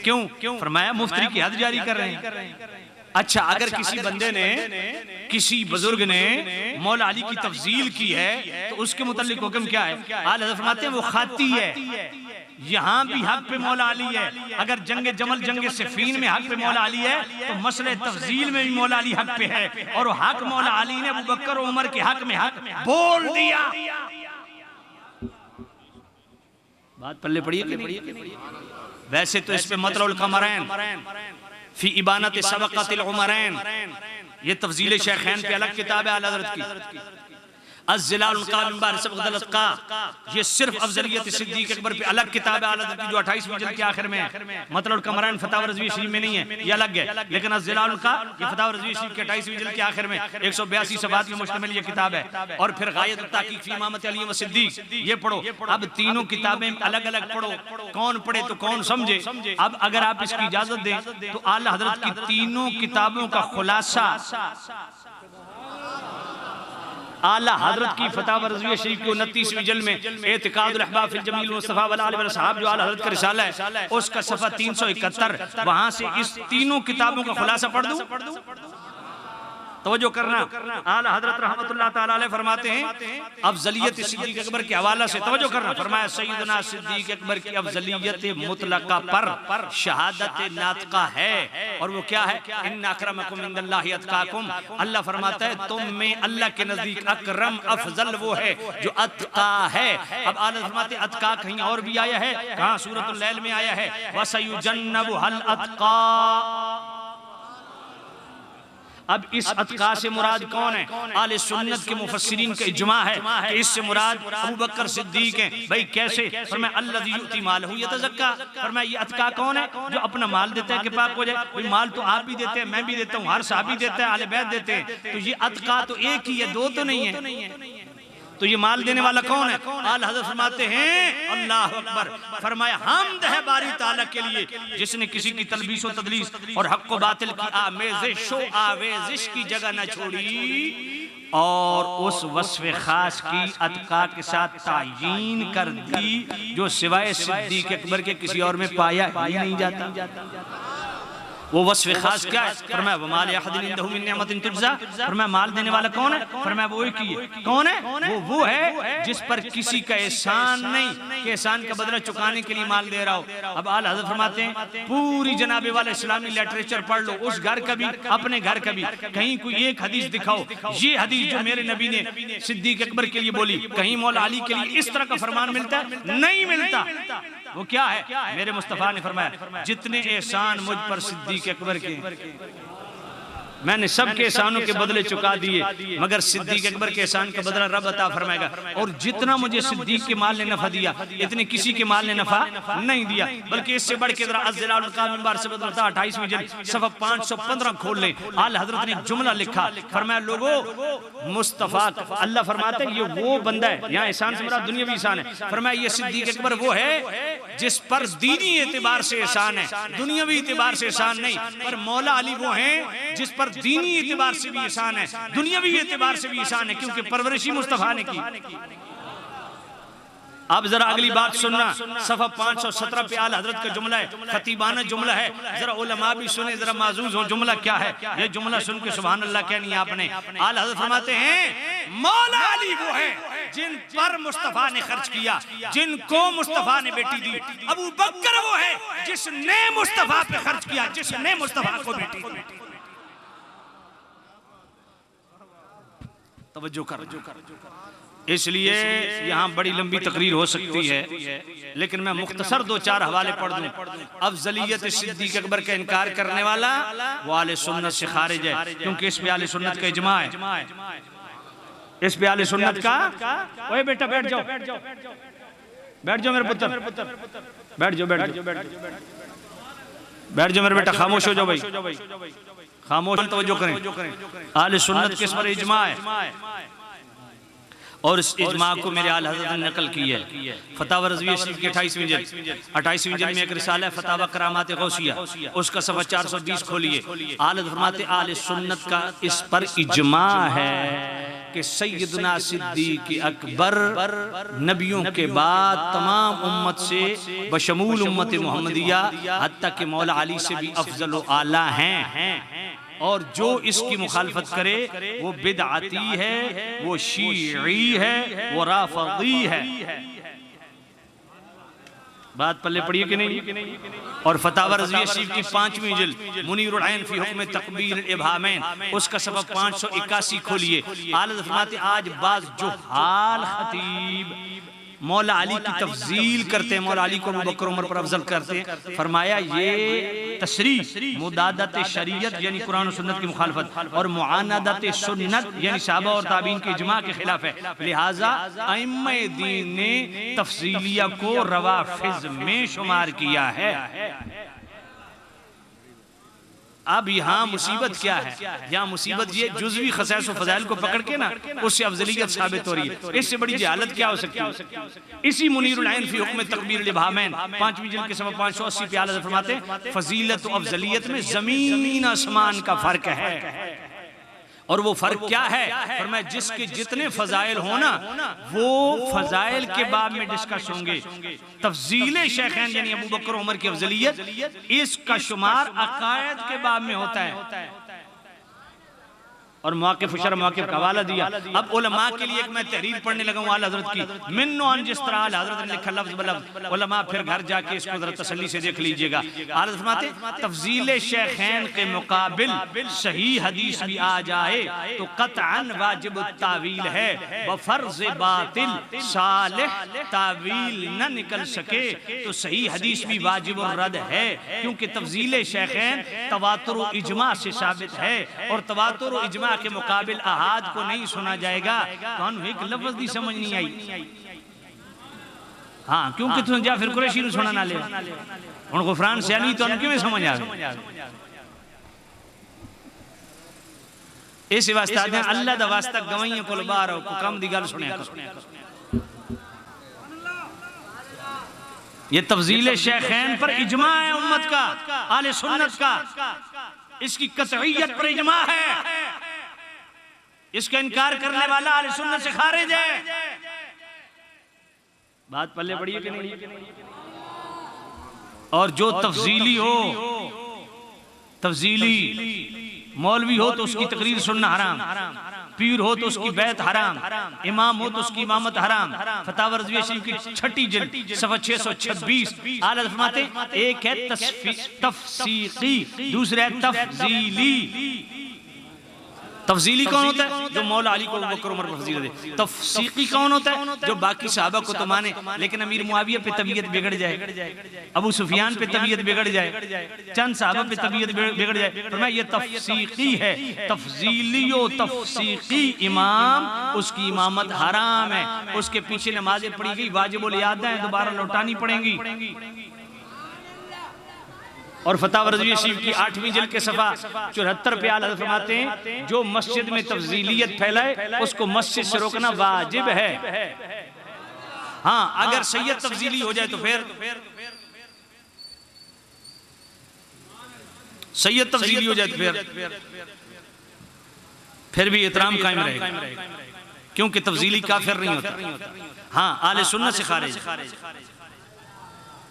क्यों? फरमाया मुफ्ती की हद जारी कर रहे हैं। अच्छा, अगर किसी बंदे ने, किसी बुजुर्ग ने मौला अली की तफजील की है तो उसके मुतालिक हुक्म क्या है? आला फरमाते हैं वो खाती है, यहाँ भी हक पे मौला अली है। अगर जंगे जमल जंगे सिफीन में हक पे मौला अली है तो मसले तफजील में भी मौला अली हक पे है। और हक मौला अली ने अबू बकर और उमर के हक में हक बोल दिया। बात पल्ले पड़ी है कि? वैसे तो इस पे मतलुल कमरैन फी इबानत सबक़तिल उमरैन, ये तफजील शेखैन पे अलग किताब है आला हज़रत की। अज़्ज़लालुल कामिल बार सब कुदरत का ये सिर्फ अफजलियत सिद्दीक अकबर पे अलग किताब है आला हज़रत की जो 28वें जल्द के आखिर में है। मतलब कमरान फतावा रज़वी शरीफ में नहीं है, ये अलग है। लेकिन अज़्ज़लालुल का ये फतावा रज़वी शरीफ के 28वें जल्द के आखिर में 182 सफ़हात में मुश्तमिल ये किताब है। और फिर गायत तहक़ीक़ फी इमामत अली व सिद्दीक ये पढ़ो। अब तीनों किताबें अलग अलग पढ़ो, कौन पढ़े तो कौन समझे। अब अगर आप इसकी इजाजत दें तो आला हज़रत की तीनों किताबों का खुलासा आला हजरत की फतावा रज़विया शरीफ की 29वीं जल्द में एतिकादुल अहबाब फिल जमील मुस्तफा वल आल वल सहाब जो आला हजरत का रिसाला है उसका सफ़ा 371, वहां से इस तीनों किताबों का खुलासा पढ़ दूं। तवज्जो करना, आला हजरत रहमतुल्लाह ताला अलैह फरमाते हैं अफजलियत सिद्दीक अकबर के हवाला से तवज्जो करना। फरमाया सैयदना सिद्दीक अकबर की अफजलियत मुतलका पर शहादत नातका है, और वो क्या है? इन्ना अकरमकुम इंदल्लाहि अतकाकुम। अल्लाह फरमाता है तुम में अल्लाह के नजदीक अकरम अफजल वो है जो अतका है। अब आला फरमाते अतका कहीं और भी आया है, कहां? सूरतुल लैल में आया है वसयुजन्नबुहल अतका। अब इस अतका से मुराद कौन है? आले सुन्नत के मुफस्सिरीन का इज्मा है कि इससे मुराद अबू बकर सिद्दीक हैं। भाई कैसे? फरमाया अल्लज़ी युती मालहु यतज़क्का। फरमाया ये अतका कौन है? जो अपना माल देता है कि पाक हो जाए। भाई माल तो आप भी देते हैं, मैं भी देता हूँ, हर सहाबी देता है, आले बैत देते हैं। तो ये अतका तो एक ही है, दो तो नहीं है। तो ये माल देने वाला कौन है? आला हज़रत फरमाते हैं अल्लाह अकबर। फरमाया हम्द है बारी ताला के लिए जिसने किसी की तलबीस व तदलीस और हक व बातिल की आमेज़िश व आवेज़िश की जगह न छोड़ी और उस वस्फ़ खास की अतका के साथ तायीन कर दी जो सिवाय सिद्दीक अकबर के किसी और में पाया ही नहीं जाता। वो वस्फ़ खास क्या है? फरमाया वमाल अहदिन इंदहु मिन निअमतिन तुज्ज़ा, फरमाया माल देने वाला कौन है? फरमाया वो एक ही है। कौन है? वो है जिस पर किसी का एहसान नहीं कि एहसान का बदला चुकाने के लिए माल दे रहा हो। अब आला हज़रत फरमाते हैं पूरी जनाबे वाला इस्लामी लिटरेचर पढ़ लो, उस घर का भी अपने घर का भी, कहीं कोई एक हदीस दिखाओ, ये हदीस जो मेरे नबी ने सिद्दीक़ अकबर के लिए बोली, कहीं मौला अली के लिए इस तरह का फरमान मिलता है? नहीं मिलता। वो क्या है? मेरे मुस्तफ़ा ने फरमाया जितने एहसान मुझ पर सिद्दीक़ अकबर के, मैंने सबके एहसानों के बदले चुका दिए, मगर सिद्दीक़ अकबर के एहसान का बदला रब अता फरमाएगा। और जितना मुझे सिद्दीक़ के माल ने नफा दिया, इतने किसी के माल ने नफा नहीं दिया। बल्कि इससे बढ़ के जरा अज़्ज़लाल मिंबर से 28वीं जल्द सफ़ा 515 खोल लें। आला हज़रत ने एक जुमला लिखा, फरमाया लोगों मुस्तफ़ा, अल्लाह फरमाते हैं ये वो बंदा है, यहाँ एहसान से मुराद दुनियावी एहसान है। फरमाया ये सिद्दीक़ अकबर वो है जिस पर दीनी एतबार से एहसान है, दुनियावी एतबार से एहसान नहीं। पर मौला अली वो हैं जिस पर दीनी एतबार से भी एहसान है, दुनियावी एतबार से भी एहसान है, क्योंकि परवरिशी मुस्तफा ने की। अब जरा अगली बात सुनना, सफ़ा 517 पे आला हज़रत का जुमला है, खतीबाना जुमला है, जरा उलमा भी सुने, जरा माजूज हो जुमला क्या है। ये जुमला सुन के सुभान अल्लाह कहनी आपने। आला हज़रत फरमाते हैं मौला अली वो है जिन पर मुस्तफा ने खर्च किया, जिनको मुस्तफा ने बेटी दी। अबू बकर वो है जिसने मुस्तफा पे खर्च किया, जिसने मुस्तफा को बेटी दी। तवज्जो कर। इसलिए यहाँ बड़ी लंबी तकरीर हो सकती है, लेकिन मैं मुख्तसर 2-4 हवाले पढ़ दूं। अफजलियत सिद्दीक़ अकबर का इनकार करने वाला वो आले सुन्नत से खारिज है, क्योंकि इस पे आले सुन्नत का इजमा है। इस पे आले सुन्नत का, ओए बेटा बैठ जाओ, बैठ जाओ मेरे पुत्र, बैठ जाओ, बैठ जाओ, बैठ जाओ मेरे बेटा, खामोश हो जाओ भाई, खामोश, तवज्जो करें। आले सुन्नत किस पर इजमा है, और इस इजमा को मेरे आला हज़रत ने नकल की है। फतावा रज़विया शरीफ की 28वीं जल्द में एक रिसाला है फतावा करामात गौसिया, उसका सफ़ा 420 खोलिए। आला फरमाते आले सुन्नत का इस पर इजमा है कि सैयदना सिद्दीक़ अकबर नबियों के बाद तमाम उम्मत से बशमूल उम्मत मुहम्मदिया हत्ता के मौला अली से भी अफजल व आला हैं। और जो इसकी मुखालफत करे वो बिदअती है, वो शीई है, वो राफ़िदी है। बात पल्ले पड़ी कि नहीं? और फतावा रज़विया शरीफ की 5वीं जिल्द मुनीरुल ऐन फी हुक्म तक़बील इब्हामैन, उसका सफ़ा 581 खोलिए। आला फरमाते आज बाज़ जो हाल खतीब मौला अली की तफजील करते हैं, मौला अली को अबू बकर उमर पर अफजल करते हैं। फरमाया ये तशरीह मुदादत शरीयत यानी कुरान और सुन्नत की मुखालफत और मुआनदत सुन्नत यानी सहाबा और ताबीन के इजमा के खिलाफ है। लिहाजा अइम्मे दीन ने तफसीलिया को रवाफिज में शुमार किया है। अब यहाँ मुसीबत क्या है? यहाँ मुसीबत ये जुज़वी खसाइस व फ़ज़ाइल को पकड़ के ना उससे अफजलियत साबित हो रही है। इससे बड़ी जहालत क्या हो सकती है? इसी मुनीरुल ऐन फी हुक्म तक़बील इब्हामैन 5वीं जिल्द के सफ़ा 580 पे आला फरमाते हैं फजीलत व अफजलियत में ज़मीन आसमान का फ़र्क है। और वो फर्क क्या है? फरमाया जिसके जितने फजाइल हो ना वो फजाइल के बाब में डिस्कस होंगे। तफजील शेखैन यानी अबू बकर उमर की अफजलियत इसका शुमार अकायद के बाब में होता है। और मौक़िफ़ शरअ मौक़िफ़ का हवाला दिया। अब उलमा के लिए एक मैं तहरीर पढ़ने लगा हूँ आला हज़रत की, मिन्नो अन जिस तरह आला हज़रत ने लिखा लफ्ज़ बलफ्ज़, उलमा फिर घर जाके इसको ज़रा तसल्ली से देख लीजिएगा। आला फरमाते तफज़ील शेखैन के मुकाबिल सही हदीस भी आ जाए तो क़त्अन वाजिब तावील है, बफ़र्ज़ बातिल सालिह तावील न निकल सके तो सही हदीस भी वाजिब और रद्द है, क्योंकि तफज़ील शेखैन तवातुर व इजमा से साबित है और तवातुर व इजमा के मुकाबिल अहाद को नहीं सुना जाएगा। तो एक लफ्ज़ भी समझ नहीं आई। हाँ, क्योंकि तुम जा फिर कुरैशी ने सुना ना ले उन गुफरान से नहीं तो उनके में समझ आ गई। इस वास्ते ने अल्लाह दा वास्ता गवाइयां कोल बार को कम दी गल सुनिया करो। ये तफजील शेखैन पर इजमा है उम्मत का, आले सुन्नत का, इसकी कतईयत पर इजमा है। इसका इनकार करने वाला आले सुन्नत से खारिज है। बात पल्ले पड़ी है कि नहीं? और जो तफजीली हो तफजीली मौलवी हो तो उसकी तकरीर सुनना हराम, पीर हो तो उसकी बैत हराम, इमाम हो तो उसकी इमामत हराम। फतावा रज़विया शरीफ की छठी जिल्द सफ़ा 626। आला फरमाते एक है तफसीकी, दूसरा है तफजीली। तफजीली कौन होता है? जो मौला अली को अबू बकर उमर को फजीलत दे। तफसीकी कौन होता है? जो बाकी सहाबा को तो माने लेकिन अमीर मुआविया पे तबीयत बिगड़ जाए, अबू सुफियान पे तबीयत बिगड़ जाए, चंद सहाबा पे तबीयत बिगड़ जाए। फरमाया ये तफसीकी है। तफजीली और तफसीकी इमाम, उसकी इमामत हराम है। उसके पीछे नमाजें पढ़ी गई, वाजिबुल यादा है, दोबारा लौटानी पड़ेंगी। और फतावा रज़विया शरीफ की 8वीं जिल्द के सफ़ा 74 पे आला फरमाते हैं जो मस्जिद में तफजीलियत फैलाए उसको मस्जिद से रोकना वाजिब है। हाँ, अगर सैयद तफजीली हो जाए तो सैयद तफजीली हो जाए तो फिर भी एहतराम कायम रहेगा, क्योंकि तफजीली काफिर नहीं होता। हाँ, आले सुन्नत से खारिज।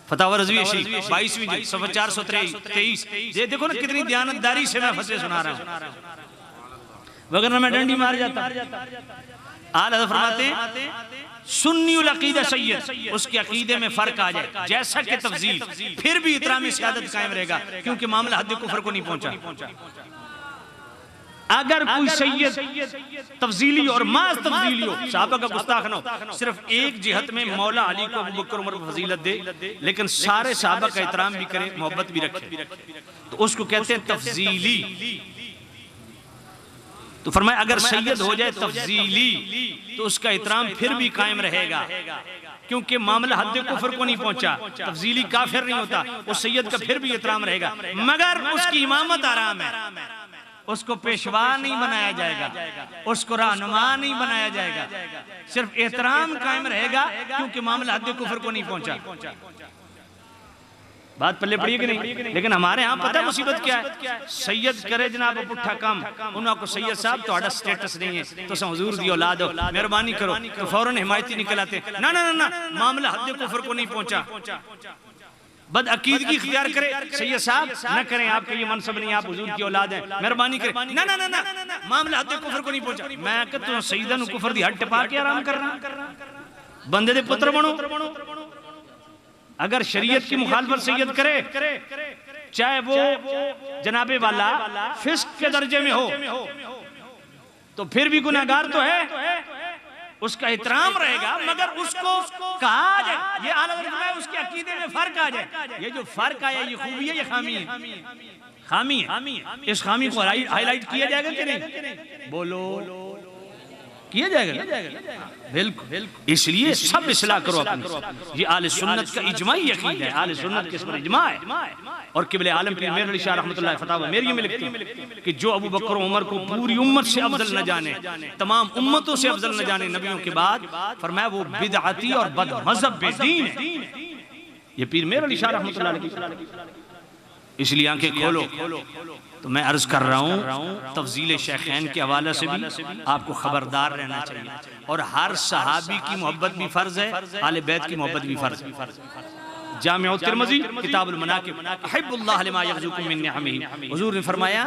फतावा रज़विया शरीफ 22वीं जिल्द सफ़ा 423। ये देखो ना कितनी दयानतदारी से मैं फतवे सुना रहा हूँ, वगरना मैं डंडी मार जाता। आला फरमाते हैं सुन्नी अकीदा सैयद, उसके अकीदे में फर्क आ जाए जैसा कि तफजील, फिर भी इतराम सियादत कायम रहेगा, क्योंकि मामला हद कुफर को नहीं पहुंचा। अगर कोई सैयद तफजीली और माज तफजीली हो, साहबा का गुस्ताख न हो, सिर्फ एक जिहत में मौला अली को अबू बकर उमर को फजीलत दे लेकिन सारे साहबा का एहतराम भी करे, मोहब्बत भी रखे, तो उसको कहते हैं तफजीली। तो फरमाया अगर सैयद हो जाए तफजीली तो उसका एहतराम फिर भी कायम रहेगा, क्योंकि मामला हद कुफर को नहीं पहुंचा। तफजीली काफिर नहीं होता, उस सैयद का फिर भी एहतराम रहेगा, मगर उसकी इमामत आराम है, उसको पेशवा नहीं बनाया जाएगा, उसको रहनुमा नहीं बनाया जाएगा, सिर्फ एहतराम कायम रहेगा, क्योंकि मामला हद कुफर को नहीं पहुंचा। बात पल्ले पड़ी कि नहीं? लेकिन हमारे यहाँ पता मुसीबत क्या है? सैयद करे जनाब पुट्ठा काम, उनको सैयद साहब तो स्टेटस नहीं है तो हुजूर दी औलाद हो, मेहरबानी करो, तो फौरन हिमायती निकल आते। ना ना ना, मामला हद कुफर को नहीं पहुंचा। बद अकीदगी इख्तियार करे सैयद साहब, न करें, आपके ये मनसब नहीं, आप हुजूर की औलाद हैं, मेहरबानी करें। ना ना ना ना, मामला हद कुफर को नहीं पहुंचा। मैं कहता हूं सैयदन कुफर दी हट टपा के आराम कर रहा, बंदे दे पुत्र बनो। अगर शरीयत की मुखालफत सैयद करे, चाहे वो जनाबे वाला फिस्क के दर्जे में हो, तो फिर भी गुनाहगार तो है, उसका एहतराम रहेगा, मगर उसको कहा जाए ये आला है, उसके अकीदे में फर्क आ जाए। ये जो फर्क आया ये खूबी है, ये खामी है, खामी है। इस खामी को हाईलाइट किया जाएगा कि नहीं? बोलो, किया जाएगा। बिल्कुल, इसलिए सब इस्लाह करो अपनी। ये आले सुन्नत का इजमाई यकीन है, आले सुन्नत के इस पर इजमा है। और किबले आलम पीर मेहर अली शाह रहमतुल्लाह फतावा मेरी में लिखते हैं कि जो अबू बकर उमर को पूरी उम्मत से अफजल न जाने, तमाम उम्मतों से अफजल न जाने नबियों के बाद, फरमाया वो बिदअती और बदमज़हब बेदीन है। ये पीर मेहर अली शाह रहमतुल्लाह अलैह। इसलिए आंखें खोलो। तो मैं अर्ज कर रहा हूँ तफजील शेखैन के हवाले से भी आपको खबरदार रहना चाहिए, और हर सहाबी की मोहब्बत भी फर्ज है, आले बैत की मोहब्बत भी फर्ज है। जामिअ तिरमिज़ी किताबुल मनाक़िब अहिब्बुल्लाह लिमा यग़ज़ुकुम मिन निअमिही, हुज़ूर ने फरमाया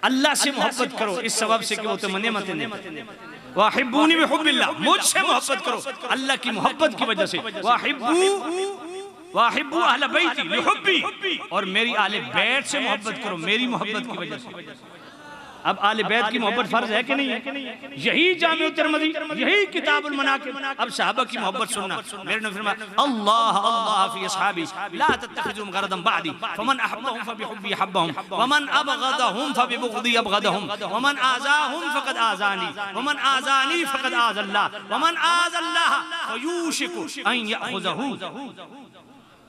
अल्लाह से मोहब्बत करो इस सबब से कि वो तुम्हें नेमतें देता है। वअहिब्बूनी बिहुब्बिल्लाह, मुझसे मोहब्बत करो अल्लाह की मोहब्बत की वजह से। वअहिब्बू अहले बैती लिहुब्बी, और मेरी आले बैत से मोहब्बत करो मेरी मोहब्बत की वजह से। अब आले बैत की मोहब्बत फर्ज है कि नहीं है? यही जामिअ तिरमिज़ी, यही किताबुल मनाक़िब। अब सहाबा की मोहब्बत सुनना, मेरे नबी फरमाया अल्लाह अल्लाह फी असहाबी ला तत्तखिज़ुहुम गरदन बअदी फमन अहब्बहुम फबिहुब्बी अहब्बहुम वमन अबग़दहुम फबिबग़दी अबग़दहुम वमन आज़ाहुम फ़क़द आज़ानी वमन आज़ानी फ़क़द आज़ल्लाह वमन आज़ल्लाह फयूशिकु अन यअख़ुज़हु।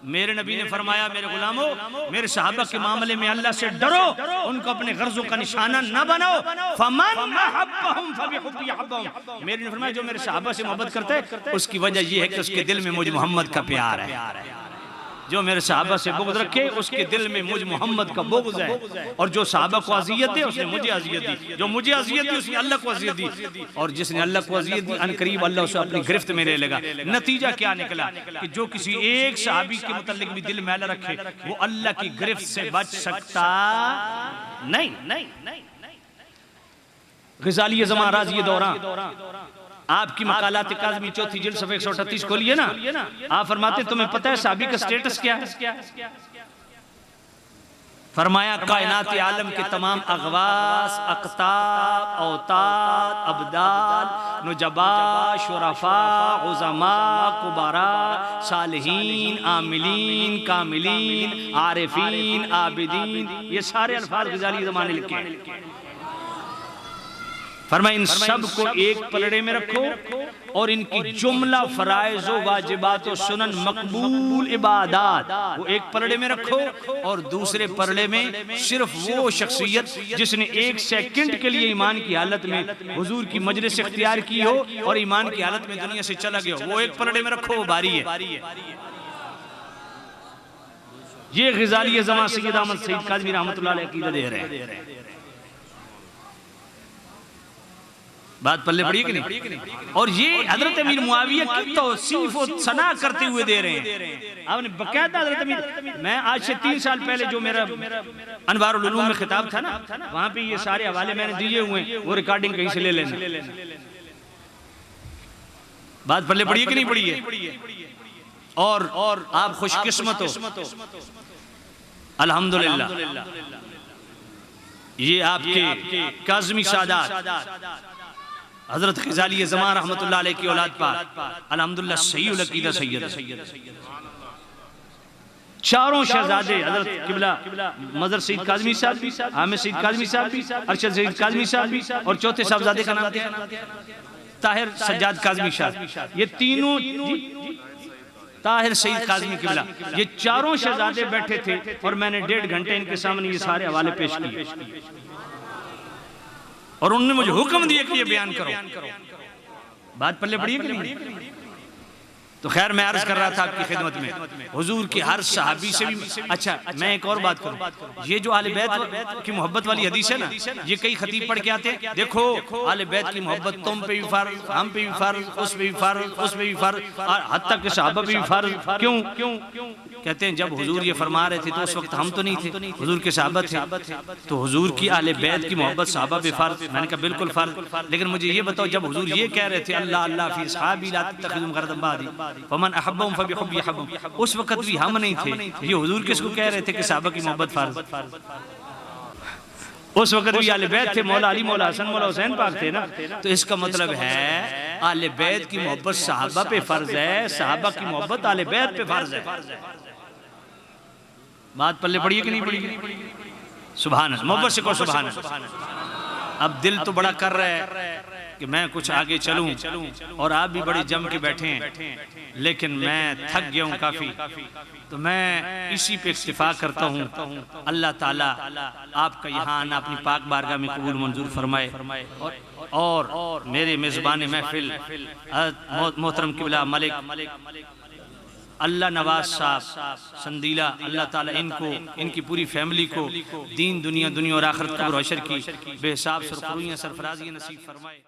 मेरे नबी ने फरमाया मेरे गुलामों, मेरे सहाबा के मामले में अल्लाह से डरो, उनको अपने गर्जों का निशाना न बनाओ। फमन अहब्बहुम फबिहुब्बी अहब्बहुम, मेरे ने फरमाया जो मेरे सहाबा से मोहब्बत करता है उसकी वजह यह है कि उसके दिल में मुझ मोहम्मद का प्यार है। जो मेरे सहाबा से बुग़्ज़ रखे उसके दिल में मुझ मोहम्मद का बुग़्ज़ है, और जो सहाबा को अज़ियत दे उसने मुझे अज़ियत दी, जो मुझे अज़ियत दी उसने अल्लाह को अज़ियत दी, और जिसने अल्लाह को अज़ियत दी अनकरीब अल्लाह उसे अपनी गिरफ्त में ले लेगा। नतीजा क्या निकला कि जो किसी एक सहाबी के मुतल्लिक भी दिल मैला रखे वो अल्लाह की गिरफ्त से बच सकता नहीं। ग़ज़ाली ज़मां राज़ी दौरान आपकी मकालात काज़मी चौथी जिल्द सफ़े 138 खोलिए ना, आप फरमाते तुम्हें पता है सहाबी का स्टेटस क्या है? फरमाया कायनात आलम के तमाम अगवास, अक़ताब, औताद, अब्दाल, नुजबा, शुरफा, उज़मा, कुबरा, सालिहीन, आमिलीन, कामिलीन, आरिफीन, आबिदीन, ये सारे अल्फाज ग़ज़ाली ज़माने लिखे हैं। फरमाया इन सब को एक पलड़े में रखो और इनकी जुमला फराइज़ व वाजिबात व सुनन मकबूल इबादात वो एक पलड़े में रखो, और दूसरे पलड़े में सिर्फ वो शख्सियत जिसने एक सेकंड के लिए ईमान की हालत में हुजूर की मजलिस इख्तियार की हो और ईमान की हालत में दुनिया से चला गया हो, वो एक पलड़े में रखो, वो बारी है। ये ग़ज़ाली ज़मां सैयद अहमद सईद काज़मी रहमतुल्लाह अलैह अक़ीदा दे रहे हैं। बात पल्ले पड़ी कि नहीं? और ये हजरत अमीर मुआविया की तौसीफ और सना करते हुए दे रहे हैं। आपने बकायदा हजरत अमीर, मैं आज से 3 साल पहले जो मेरा अनवारुल उलूम में खिताब था ना, वहां पे ये सारे हवाले मैंने दिए हुए हैं, वो रिकॉर्डिंग कहीं से ले लेना। बात पल्ले पड़ी है कि नहीं पड़ी है? और आप खुशकिस्मत हो, अल्हम्दुलिल्लाह, ये आपके काज़मी सादात हजरत ग़ज़ाली ज़मां रहमतुल्लाह अलैह की औलाद पाक अल्हम्दुलिल्लाह सहीहुल अक़ीदा सैयद चारों शहजादे हजरत किबला मदर सईद काज़मी साहब, आमिर सईद काज़मी साहब, अरशद सईद काज़मी साहब, और चौथे साहबजादे का नाम ताहिर सज्जाद काज़मी साहब। ये तीनों ताहिर सईद काज़मी किबला, ये चारों शहजादे बैठे थे और मैंने 1.5 घंटे इनके सामने ये सारे हवाले पेश किए और उन्होंने मुझे हुक्म दिया कि ये बयान करो। बात पल्ले पड़ी है कि नहीं? तो खैर मैं अर्ज कर रहा था आपकी खिदमत में हुजूर की हर सहाबी से भी अच्छा, मैं एक और बात करूं, ये जो आले बैत की मोहब्बत वाली हदीस है ना, ये कई खतीब पढ़ के आते हैं, देखो आले बैत की मोहब्बत तुम पे भी फर्ज, हम पे भी फर्ज, उस पे भी फर्ज, उस पे भी फर्ज, और हत्ता के सहाबा पे भी फर्ज। क्यों? कहते हैं जब हुजूर ये फरमा रहे थे तो उस वक्त हम तो नहीं थे, हुजूर के सहाबा थे, तो हुजूर की आले बैत की मोहब्बत सहाबा पे फर्ज। मैंने कहा बिल्कुल फर्ज, लेकिन मुझे ये बताओ जब हुजूर ये कह रहे थे अल्लाह अल्लाह फी असहाबी ला तत्तखिज़ू गरदन बादी फमन अहब्बहुम फबिहुब्बी अहब्बहुम, उस वक्त भी हम नहीं थे। ये हुजूर किसको कह रहे थे कि सहाबा की मोहब्बत फर्ज? उस वक्त भी आले बैत थे, मौला अली, मौला हसन, मौला हुसैन पाक थे ना। तो इसका मतलब है आले बैत की मोहब्बत सहाबा पे फर्ज है, सहाबा की मोहब्बत आले बैत पे फर्ज है। बात पल्ले पड़ी है कि नहीं पड़ी? सुभान अल्लाह, मोहब्बत से को सुभान अल्लाह। अब दिल तो बड़ा कर रहा है कि मैं कुछ आगे चलूं और आप भी बड़े जम के बैठे हैं, लेकिन मैं थक गया हूं काफी, तो मैं इसी पे इक्तिफा करता हूं। अल्लाह ताला आपका यहाँ आना अपनी पाक बारगाह में कबूल मंजूर फरमाए, और मेरे मेज़बान महफिल मोहतरम किबला मलिक अल्लाह नवाज साहब संदीला, अल्लाह ताला इनको, इनकी पूरी फैमिली को दीन दुनिया और आखिरत कब्र हशर की बेहिसाब सरफराजियां नसीब फरमाए।